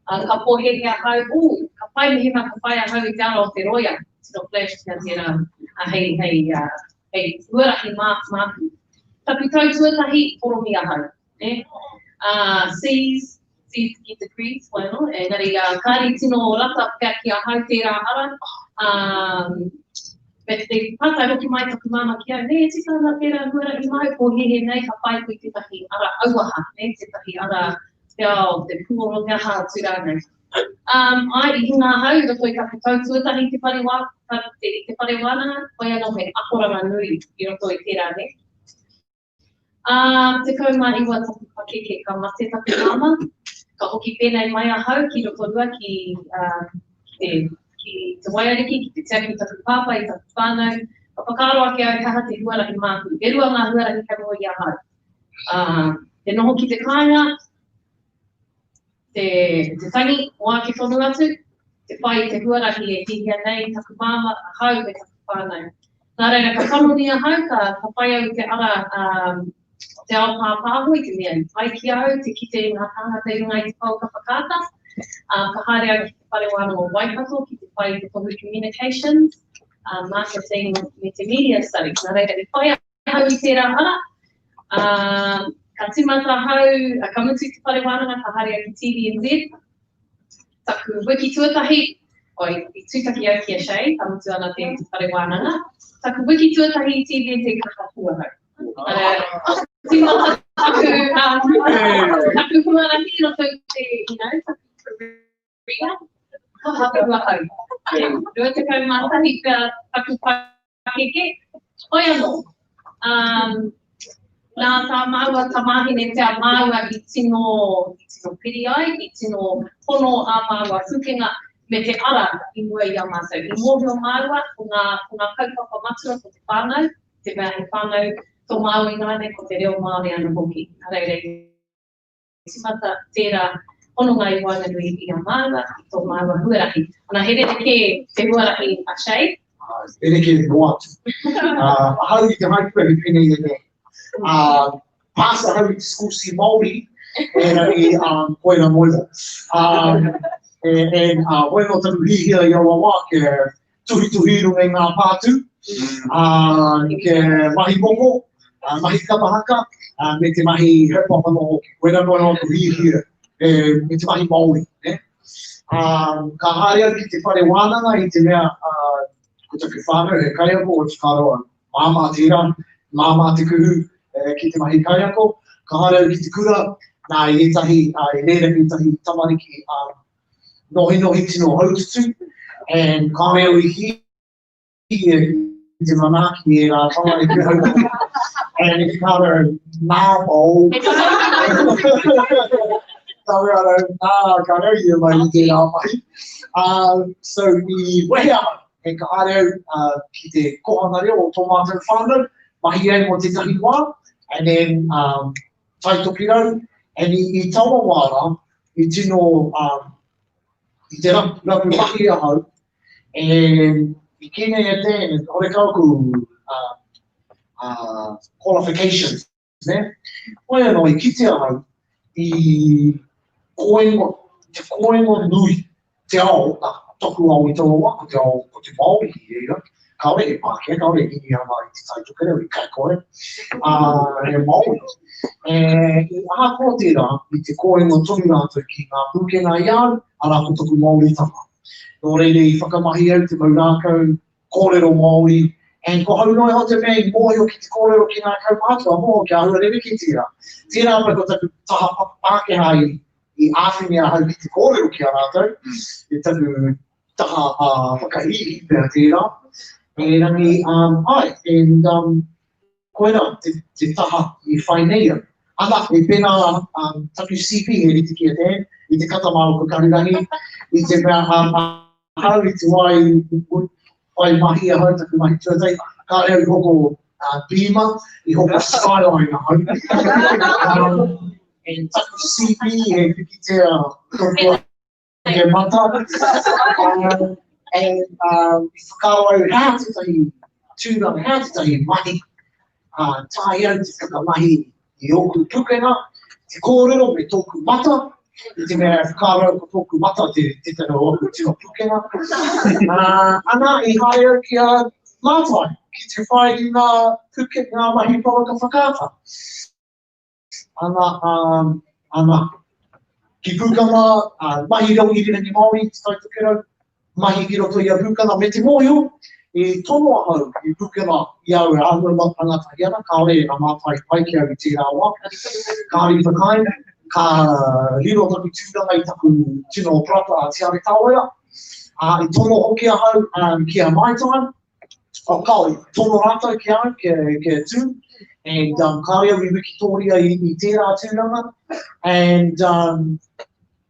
Ka pōhehe ahau, ka pai mihi mā ka pai ahau I te ara o te roia. Tino flash tia tērā, hei huarahi māku. Tapi tau tuatahi, poromi ahau. Seas ki te crease, bueno, engari kāri tino rata pia ki a hau tērā ara, But te pata hoki mai taku mama ki au, ne, tika na tērā hura I mai, ko hehe nei, ka pai koe tetahi ara auaha, ne, tetahi ara te ao, te puoronga ha tura nei. Ai, I hinga hau, roto I ka putau tuatahi te pariwa, te pariwana, koe anō he akoranga nui I roto I tērā nei. Te kaumāiwa taku pakeke ka mate taku mama, ka hoki pēnei mai a hau ki roto rua ki te waiariki, ki te tia ki taku pāpa I taku whānau, ka whakaro ake au kaha te huarahi māku. E rua ngā huarahi ka mua I a hau. Te noho ki te kāinga, te tangi, o ake whanu atu, te whai te huarahi e tihia nei, taku mama, a hau me taku whānau. Nā reira, ka whanoni a hau, ka whai au te ara te ao pāpāhui, te mea pai ki au, te kite I ngā tāngata I runga I te pau ka whakata. Ka haere au ki te wharewana o Waikato, ki te whai te tohu communications, marketing me te media studies. Nā reira, te whai hau I tērā hara. Ka timata hau, ka mutu te wharewana, ka haere au ki TVNZ. Taku wiki tuatahi, oi, I tūtaki au ki a Shay, ka mutu ana te wharewana. Taku wiki tuatahi I TVNZ ka hapua hau. Timata taku huarahi roto te, taku Ria, ka hapua hau. Rua te kaumātahi ka taku pakeke, oi anō. Nā tā māua tamahine te a māua I tino piri ai, I tino pono a māua tukenga me te ara I mua I a mātou. I mōhio māua ko ngā kaupapa matua ko te whānau, te mea he whānau tō māua I ngāne ko te reo Māori ana hoki. Nā reire, timata tērā hononga I wana nui I a māua, I tō māua huarahi. Ana here ke te huarahi a Shay. Here ke noa atu. Hau I te haipua I pēnei e nei. Pāsa hau I te school si Māori, e koina moiho. Moiho taku hihia I awa wā, ke tuhi runga I ngā pātu, ke mahi momo, mahi kamahaka, me te mahi hepapa no koina noa no hihia, me te mahi Māori. Ka haere au ki te whare wānanga I te mea, ko taku whānau he kaiako o te whāroa, māma tērā, māma te kuhu, ki te mahi kaiako, ka haere au ki te kura, nā I etahi, I reira ki etahi tamariki nohi tino haututu, and ka mea ui hi, te manaki e rā tamariki haututu, and if you haere nā o, ka rau I mai I te rā mai. So I weha, e ka haere au ki te kohanga reo o tō mātou whānau, mahi ai mo te tahi wā, and then taitoki rau, and I taua wāra, I tino, I te rapu mahi a hau, and I kene e tēne, hore kauku qualifications, ne? Oe anō, I kite a hau, I te koengo nui, te ao, toku au I taua wā, ko te Māori hi eira, kaore e Pākehā, kaore e Iniha mai te taitoki reo I Kaikoe, e Māori. I aha ko tērā, I te koengo tonu rātou ki ngā pūkenga I au, ara ko toku Māori tama. Nō reire I whakamahia au te maurākau, kōrero Māori, and ko hau noi ho te mea I mōhio ki te kōrero ki ngā kaumātua, mōhio ki a hua rewe ki tērā. Tērā pai ko taku taha Pākehā I āwhini a hau ki te kōrero ki a rātou, I taku taha whakahihi pēr tērā. E rangi, ai, and koera, te taha I whainea. Ana, e pēnā taku CP e riti ki a tēn, I te katamau ko karirangi, I te mea hau I te wai mahi a hau taku mahi tuatai, ka reo I hoko beamer, I hoko skyline a hau. And taku CP e piki te toko ke mata. And I whakaro au hea te tahi tūranga, hea te tahi mahi, tai au te whakamahi I oku pukenga, te kōrero me tōku mata, I te mea whakaro au ko tōku mata te tano oku tino pukenga. Ana I haere au ki a mātai, ki te whai I ngā pukenga ngā mahi pawa ka whakata. Ana, ki pukanga, mahi rau I rina ni Māori, te taitokerau, mahi ki roto I a pukanga me te mōhio, e tono hau i pukena i au e ahua ma tangata i ana, ka re a mātai pai ki au i tērā wā. Ka ri whakai, ka riro taku tūranga i taku tino o prata a te are tāwea. I tono hoki a hau ki a my time. O kaui, tono rātou ki au, ke tū. And ka rea wi wikitoria i tērā tūranga. And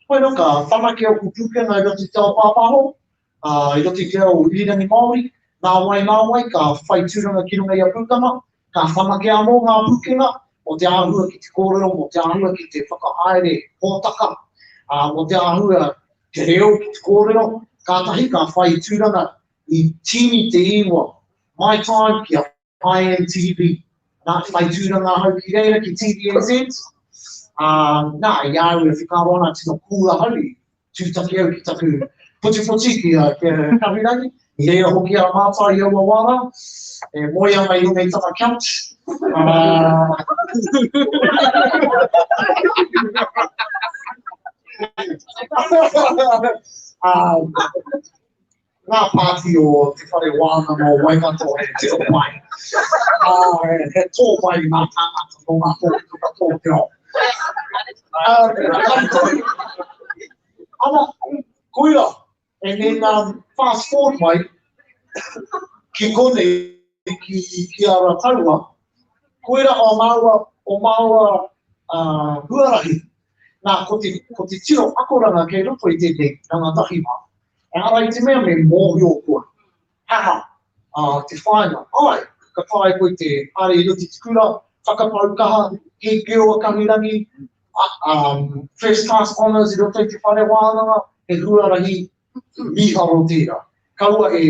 koe no ka whanake o kupukena i roti te ao pāpaho. I roti te ao irirangi Māori. Nā wai, ka whai tūranga ki runga i a pukanga. Ka whanake anō ngā pukanga. O te āhua ki te kōrero, mo te āhua ki te whakahaere pōtaka. Mo te āhua te reo ki te kōrero. Kātahi ka whai tūranga i tini te iwa. My time ki a INTV. Nā whai tūranga hau ki reira ki TVNZ. Nā, i au e whikawana tino kūra hauri. Tūtaki au ki taku puti ki a kawirangi. I reira hoki a mātai i aua wara. E moi anga i runga i tama couch. Ngā pāti o te whare wāna no Waikato he te o mai. He tō mai ngā tāngata no ngā tō te o. Ana, koira. And then fast forward mai, ki kone ki ara taua, koira o maua huarahi. Nā, ko te tiro akoranga kei roto i tēnei rangatahi mā. E ara i te mea me mōhi o koe. Haha, te whainga. Ai, ka tae koe te are i roti te kura, whakapaukaha, he geo a kahirangi, first class honours i roto i te whare wānanga, he huarahi miharo tērā. Kaua e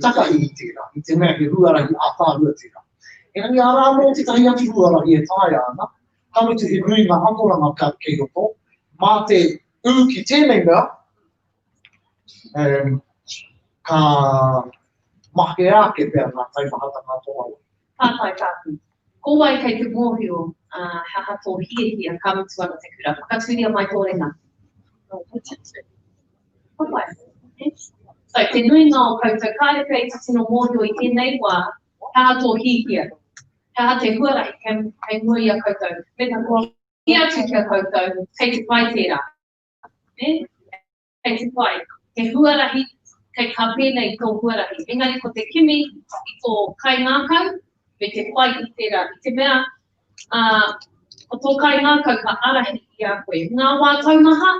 takahi i tērā, i te mea he huarahi a tāhua tērā. E rangi ara mō te tahi ati huarahi e tāia ana, kamutu he rui ngā akoranga ka kei roto, mā te ū ki tēnei mea, ka mahe ake pēr ngā taimahata ngā tōna. Tātai tātu. Ko wai kei te mōhio, haha tō hiehia ka mutu ana te kura. Whakaturia mai tō renga. Ko wai. So, te nui ngā o koutou, kāre pei te tino mōhio i tēnei wā, haha tō hiehia. Haha te huarahi kei mui a koutou. Me ka kua hi atu kia koutou, kei te pai tērā. Kei te pai. Ke huarahi, kei ka pēnei tō huarahi. Engari ko te kimi i tō kai ngākau, me te pai i tērā. I te mea, o tō kai ngākau ka arahi i a koe. Ngā wā taumaha,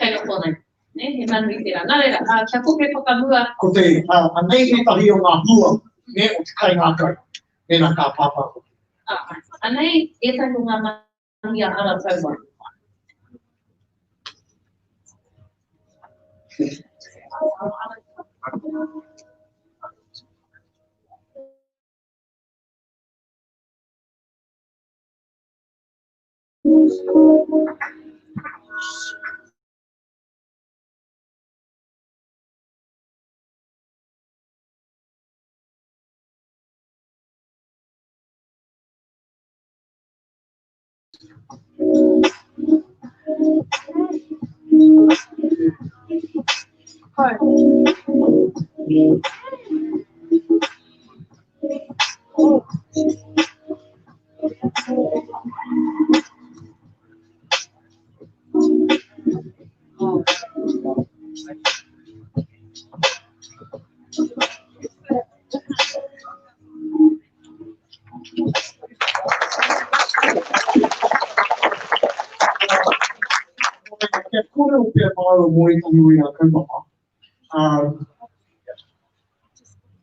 kei roto nei. He manu i tērā. Nā reira, kia koke whakamua. Ko te, anei he tahi o ngā hua, me o te kai ngākau. Nena ka pāpako. Anei, e tahi o ngā mahi a ara taumaha.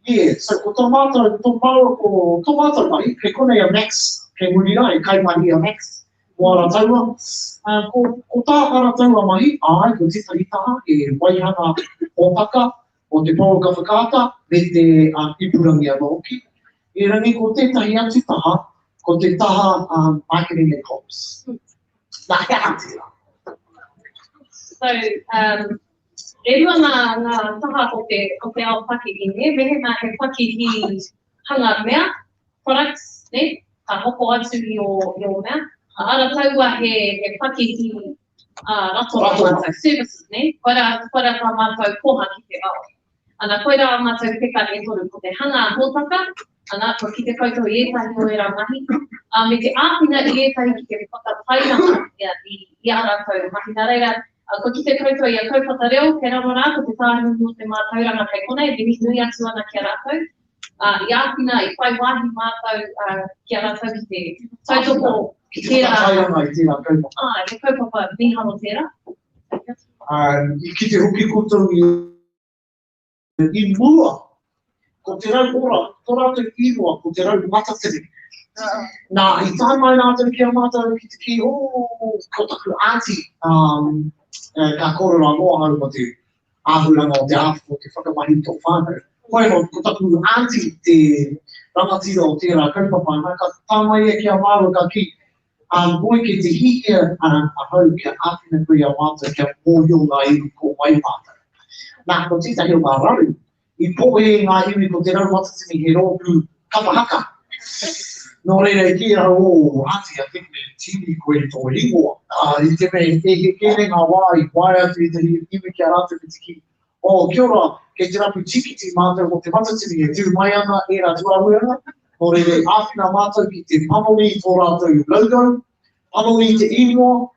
Yeah, so ko tō mātou mai, kei konei a Max, kei muri rai, kai mahi a Max, wāra taua. Ko tā kara taua mai, ai, ko tētahi taha, e waihanga pōpaka, o te pōka whakata, me te ipurangi a hoki. E rangi ko tētahi atu taha, ko te taha marketing and comms. Nā hea tērā. So, e rua ngā taha o te ao pakihi, rehe nā he pakihi hanga mea, products, ka hoko atu i o mea. Ara taua he pakihi rato mātou, services, whara ka mātou koha ki te ao. Ana koe rā mātou pekari e toru ko te hanga hōtaka, ana ko ki te koutou i ētahi o e rā mahi. Me te āwhina i ētahi ki te whakatairanga i a rātou mahi. Nā reira, ko ki te koutou i a kaupata reo, ke raro rā, ko te tāhungu o te mātauranga kei kone, e mihi nui atu ana ki a rātou. I āwhina i whai wahi mātou ki a rātou ki te tautoko ki tērā. Whakatairanga i tērā kaupapa. Te kaupapa mihano tērā. I ki te hoki koutou i mua, ko te rau ora, tō rātou i mua, ko te rau matatiri. Nā, i tā mai rātou ki a mātou ki te ki, ko taku āti, ka korora noa au mo te āhuranga o te āwhiko, te whakamahi tō whānau. Koe no, ko taku āti te rangatira o tērā kaupapa, nā ka tā mai e ki a māua ka ki, koe ke te hihia a hau kia āwhina koe a mātou kia mōhio ngā iwi ko mai mātou. Nā, ko tētahi o ngā raru, i poe ngā iwi ko te rau matatini he rōpū kamahaka. Nō reira ki a āti a tēne tini koe tō ingoa. I te mei, e kēne ngā wai atu i te iwi ki a rātou ki te ki. Kia ora, kei te rapu tikiti mātou o te matatini e tū mai ana e rā tuahuanga. Nō reira, āwhina mātou ki te panoni tō rātou logo, panoni te ingoa,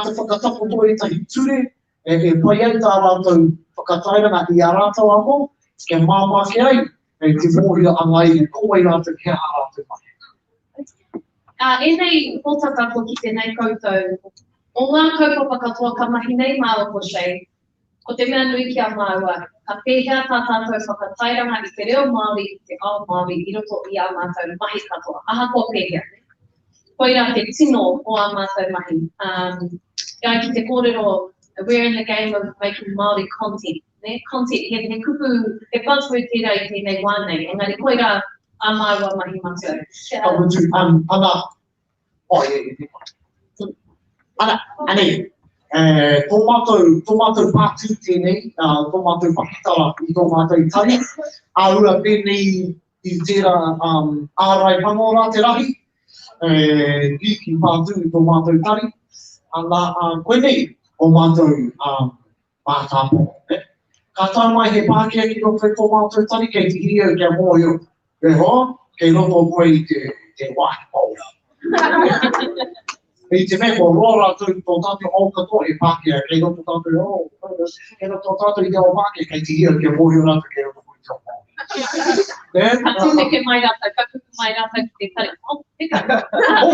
te whakatapo tō e tahi ture, e pai au tā rātou whakatairanga i a rātou ango, ke māmā ke ai, e te mōhia angai i kōwai rātou ke a rātou mai. Nei hōtaka ko ki tēnei koutou, o ngā kaupapa katoa ka mahi nei māua ko Shea, ko te mea nui ki a māua, ka pēhea tā tātou whakatairanga i te reo Māori, i te ao Māori, i roto i a mātou mahi katoa, aha ko pēhea. Koira te tino o a mātou mahi. Ia ki te kōrero, we're in the game of making Māori content. Content, he kupu, he buzzword tērā i tēnei wānei, engari koira a māua mahi mātou. Anei, tō mātou pātū tēnei, tō mātou pakitara i tō mātou i tari, āua pēnei i tērā ārai pangora te rahi, ki pātū i tō mātou tari, koe nei o mātou mātāpo. Ka tau mai he pākea ki roto tō mātou tari, kei te hiri au kia mōhio. Kei hoa, kei roto koe i te wāhi paura. I te mea ko roa rātou tō tātou au katoa he pākea, kei roto tātou, kei roto tātou i te au pākea, kei te hiri au kia mōhio rātou, kei roto koe i te au pākea. A tūne ke mai rātou, ka kuku mai rātou ki te tari. Oh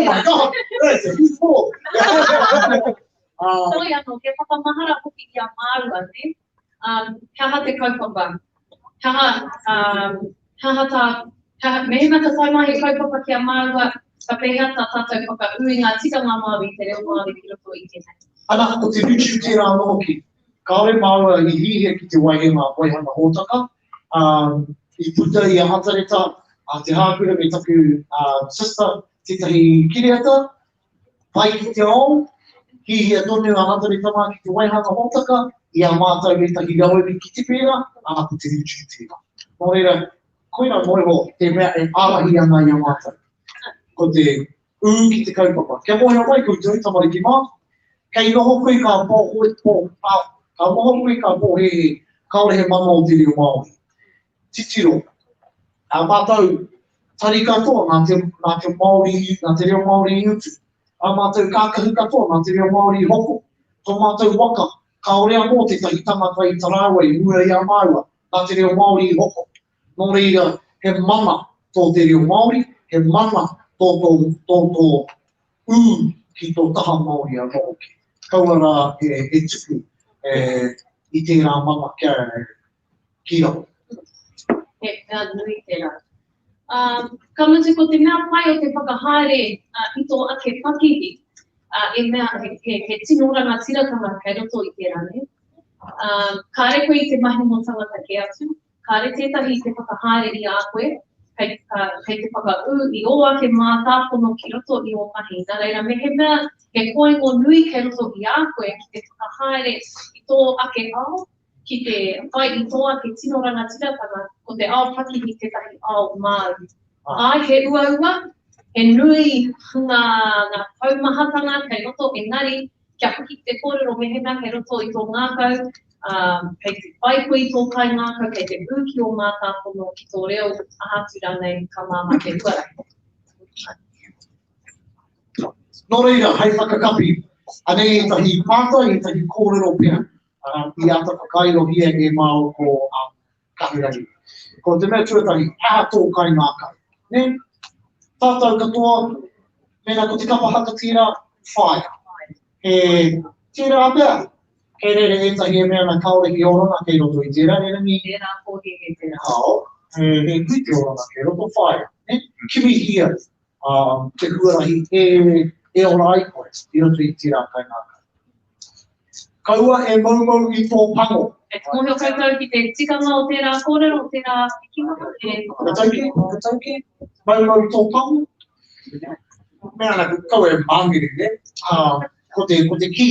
my God, that's a huge ball. Toi anō, ke whakamahara hoki i a mārua, ne? Kaha te kaupapa, mehema ta tai mai he kaupapa ki a mārua, ka pēhea tā tātou whakaui ngā tikanga Māori, te reo Māori ki roto i tēnei. Ana, ko te YouTube tērā anō ki, kaore mārua i hihia ki te waihenga waihanga hōtaka, i puta i a hatareta, te hākura me taku sister, tētahi kiriata, pai ki te ao, hihia tonu a hatareta mā ki te waihanga hōtaka, i a mātou me tahi gauri ki te pēra, ko te YouTube tērā. Nō reira, koina moeho te mea e ārahi ana i a mātou. Ko te ki te kaupapa. Kia mohi mai ko te tamari ki mā, kei noho koe ka moho koe ka pō he kaore he mama o te reo Māori. Titiro. A mātou tari katoa nā te Māori, nā te reo Māori i utu. A mātou kākahu katoa nā te reo Māori i hoko. Tō mātou waka, kaore a mō te tahi tangata i Tarawai, mua i a Māua, nā te reo Māori i hoko. Nō reira, he mana tō te reo Māori, he mana tō ki tō taha Māori a roki. Kaua rā e tuku i tērā mana ki rau. He mea nui tērā. Ka mutu ko te mea pai o te whakahaere i tō ake pakihi. E mea he tinoranga tirakanga kei roto i tērā ne. Kāre koe i te mahi mo tangata ke atu. Kāre tētahi i te whakahaere i a koe. Kei te whakau i o ake mā tāpono ki roto i o mahi. Nā reira me he mea he koengo nui kei roto i a koe ki te whakahaere i tō ake ao. Ki te whai i tō ake tinoranga tirakanga ko te ao pakihi tētahi ao Māori. Ai he ua, he nui ngā paumahatanga kei roto engari, kia hoki te kōrero me he mea kei roto i tō ngākau, Kei te whaikui tō kaingaka, kei te uki o mātāpono ki tō reo ahatura nei ka māma te tuara. Nō reira, hei whakakapi, anei tahi pāta, tahi kōrero pia. I ata whakairo hia e māo ko kahirangi. Ko te mea tuatahi, hea tō kaingaka. Ne? Tātou katoa, mena ko te kapahaka tira, whaia. He tira apea. Kei rere etahi e mea na kaore ki orona, kei roto i tira, nera mi. Tērā kōhi e tērā. Hao, he kuiti orona, kei roto whaia. Ne? Kimi hia, te huarahi e ora ai koe, i roto i tira kaingaka. Kaua e maumau i tō pango. E te mohio koutou ki te tikanga o tērā kōrero, o tērā hikima. Katauki, maumau i tō pango. Mea na kau e mangiri, ne? Ko te ki.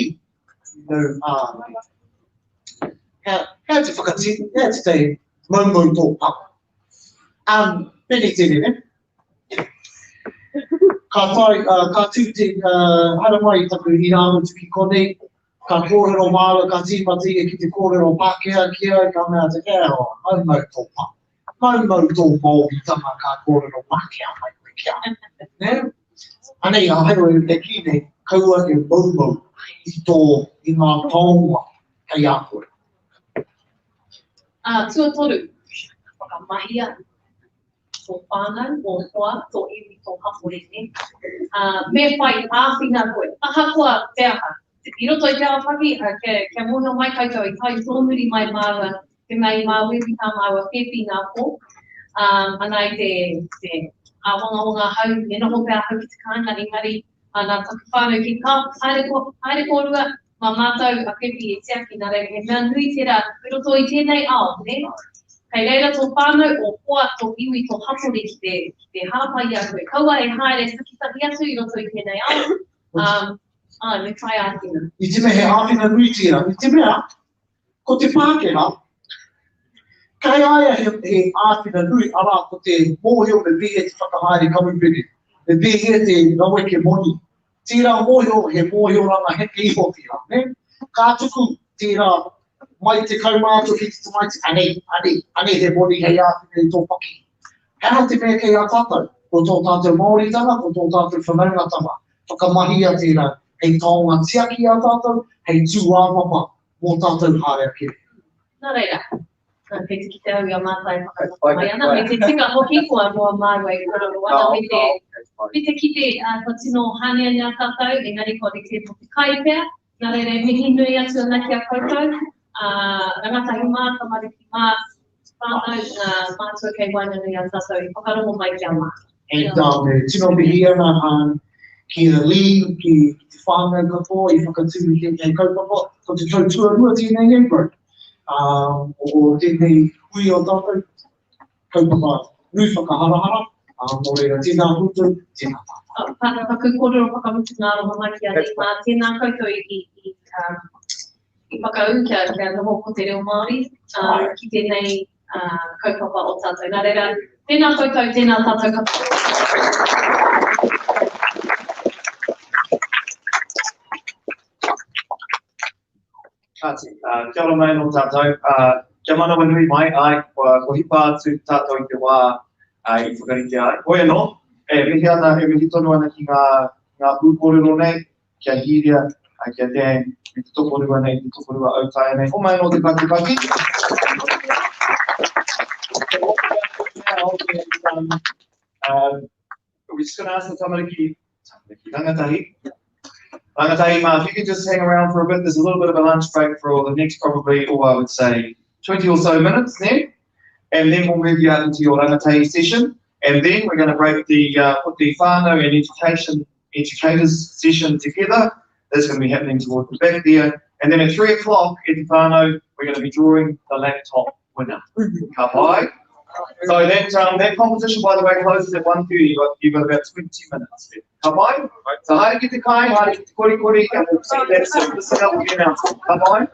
Hea te whakati, hea te maumau i tō pango. Pene tene, ne? Ka tū te haramai taku i rāma tuki konei, ka kōrero māla, ka tīpati e ki te kōrero Pākehā kia, ka mea te hea o, maumau tō pango. Maumau tō mōhitanga ka kōrero Pākehā mai koe kia. Ne? Anei, a heo e ki nei, kaua e maumau i ngā taonga kei a koe. Tua toru, whakamahia. Tō whānau, o hoa, tō iwi, tō hapurene. Me whai āwhina koe, ahakoa te aha. I roto i te awhaki, kia mohio mai koutou i tai tōmuri mai māua, te mei māwewi tā māua whepi ngā pō. Anai te wanga hau, e noho pēr hau ki te kāna, engari, nā taku whānau ki kā, haere kōrua, mā mātou a whepi e tiaki, nā reira, he mea nui tērā, i roto i tēnei ao, ne? Kei reira tō whānau o hoa tō iwi tō hapuri ki te hāpai a koe. Kaua e haere sakitahi atu i roto i tēnei ao. Me kai āwhina. I te mea he āwhina nui tira. I te mea, ko te Pākehā, kai aia he āwhina nui, ara ko te mōhio me wehe te whakahaere kamupiri. Me wehe te raweke moni. Tira mōhio, he mōhio ranga heke iho tira. Ka tuku tira mai te kaumātua ki te maiti, anei he moni hei āwhina i tō paki. Hea te mea kei a tātou, ko tō tātou Māoritanga, ko tō tātou whanaungatanga, whakamahia tira, hei taonga tiaki a tātou, hei tū āmama mō tātou hārea kere. Nā reira, kei te ki te au i a mātai whakapai ana, me te tika hoki kua mua māua i kororo ana, me te ki te tino hānea ni a tātou, engari ko te te kai pēr, nā reira e mihi nui atu ana ki a koutou, rangatahi mā, tamariki mā, whānau, mātua kei waina nui a tātou, i whakarongo mai ki a mā. E me tino mihi ana ki a li, ki te whānau katoa, i whakatūri tēnei kaupapa, ko te tautua rua tēnei neighbour. O tēnei hui o tātou, kaupapa nui whakaharahara, mō reira tēnā koutou, tēnā tātou. Paku kōrero whakamutu ngā roha mai ki a rima, tēnā koutou i whakau kia noho ko te reo Māori, ki tēnei kaupapa o tātou. Nā reira, tēnā koutou, tēnā tātou katoa. Kia ora mai no tātou. Kia mana wanui mai ai, ko hipa atu tātou i te wā i whakarite ai. Koe no, mihi tonu ana ki ngā pūkōrero nei, kia hiria, kia Dan, me te tokorua nei, te tokorua autaia nei. Ho mai no te paki. We're just going to ask the tamariki rangatahi. Rangatahi, if you could just hang around for a bit, there's a little bit of a lunch break for the next probably, I would say, 20 or so minutes then. And then we'll move you out into your rangatahi session. And then we're going to break put the whānau and educators session together. That's going to be happening towards the back there. And then at 3 o'clock at the whānau, we're going to be drawing the laptop winner. Ka pai. So that competition, by the way, closes at 1:30. You've got about 20 minutes there. Ka pai? So haere ki te kai, haere ki te kori, and we'll see that soon. This is how we'll be announcing. Ka pai?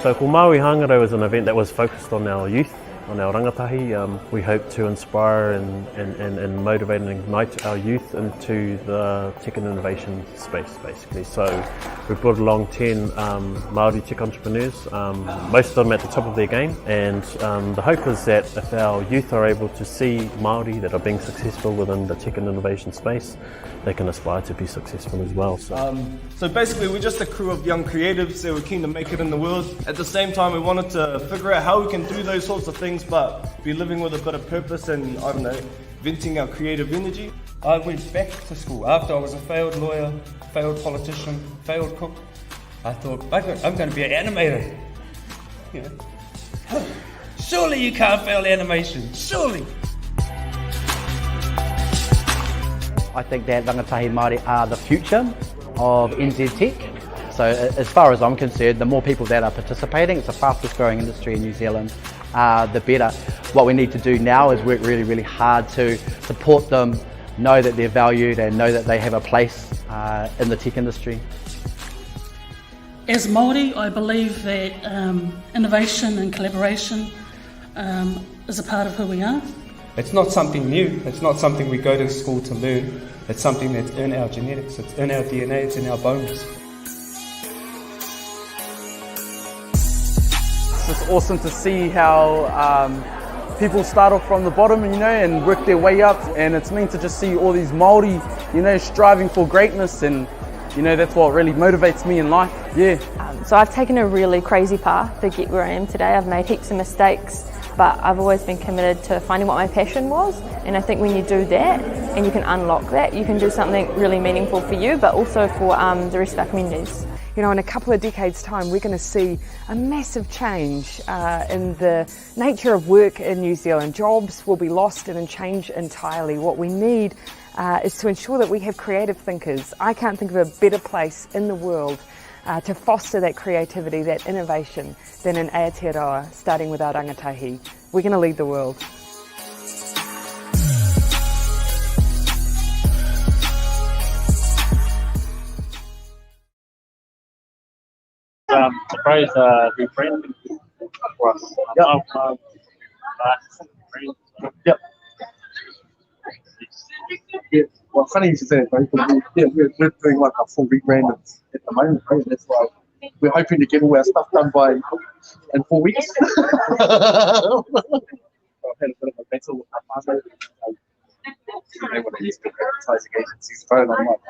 So Ko Māui Hāngaro was an event that was focused on our youth on our rangatahi. We hope to inspire and motivate and ignite our youth into the tech and innovation space, basically. So we've brought along 10 Māori tech entrepreneurs, most of them at the top of their game, and the hope is that if our youth are able to see Māori that are being successful within the tech and innovation space, they can aspire to be successful as well. So basically we're just a crew of young creatives that were keen to make it in the world. At the same time we wanted to figure out how we can do those sorts of things but be living with a bit of purpose and, I don't know, venting our creative energy. I went back to school after I was a failed lawyer, failed politician, failed cook. I thought, I'm going to be an animator. You know. Surely you can't fail animation, surely. I think that rangatahi Māori are the future of NZ Tech. So as far as I'm concerned, the more people that are participating, it's the fastest growing industry in New Zealand, the better. What we need to do now is work really, really hard to support them, know that they're valued and know that they have a place in the tech industry. As Māori, I believe that innovation and collaboration is a part of who we are. It's not something new, it's not something we go to school to learn. It's something that's in our genetics, it's in our DNA, it's in our bones. It's just awesome to see how people start off from the bottom, you know, and work their way up, and it's meant to just see all these Māori, you know, striving for greatness, and you know, that's what really motivates me in life, yeah. So I've taken a really crazy path to get where I am today. I've made heaps of mistakes, but I've always been committed to finding what my passion was, and I think when you do that and you can unlock that, you can do something really meaningful for you, but also for the rest of our communities. You know, in a couple of decades' time, we're going to see a massive change in the nature of work in New Zealand. Jobs will be lost and change entirely. What we need is to ensure that we have creative thinkers. I can't think of a better place in the world to foster that creativity, that innovation, than in Aotearoa, starting with our rangatahi. We're going to lead the world. The phrase rebranding was Yep. Yeah, well, funny you should say it, right? We're doing like a full rebrand at the moment, right? That's why we're hoping to get all our stuff done in 4 weeks. I've had a bit of a battle with my partner. You know what I used to advertising agencies phone. I'm like,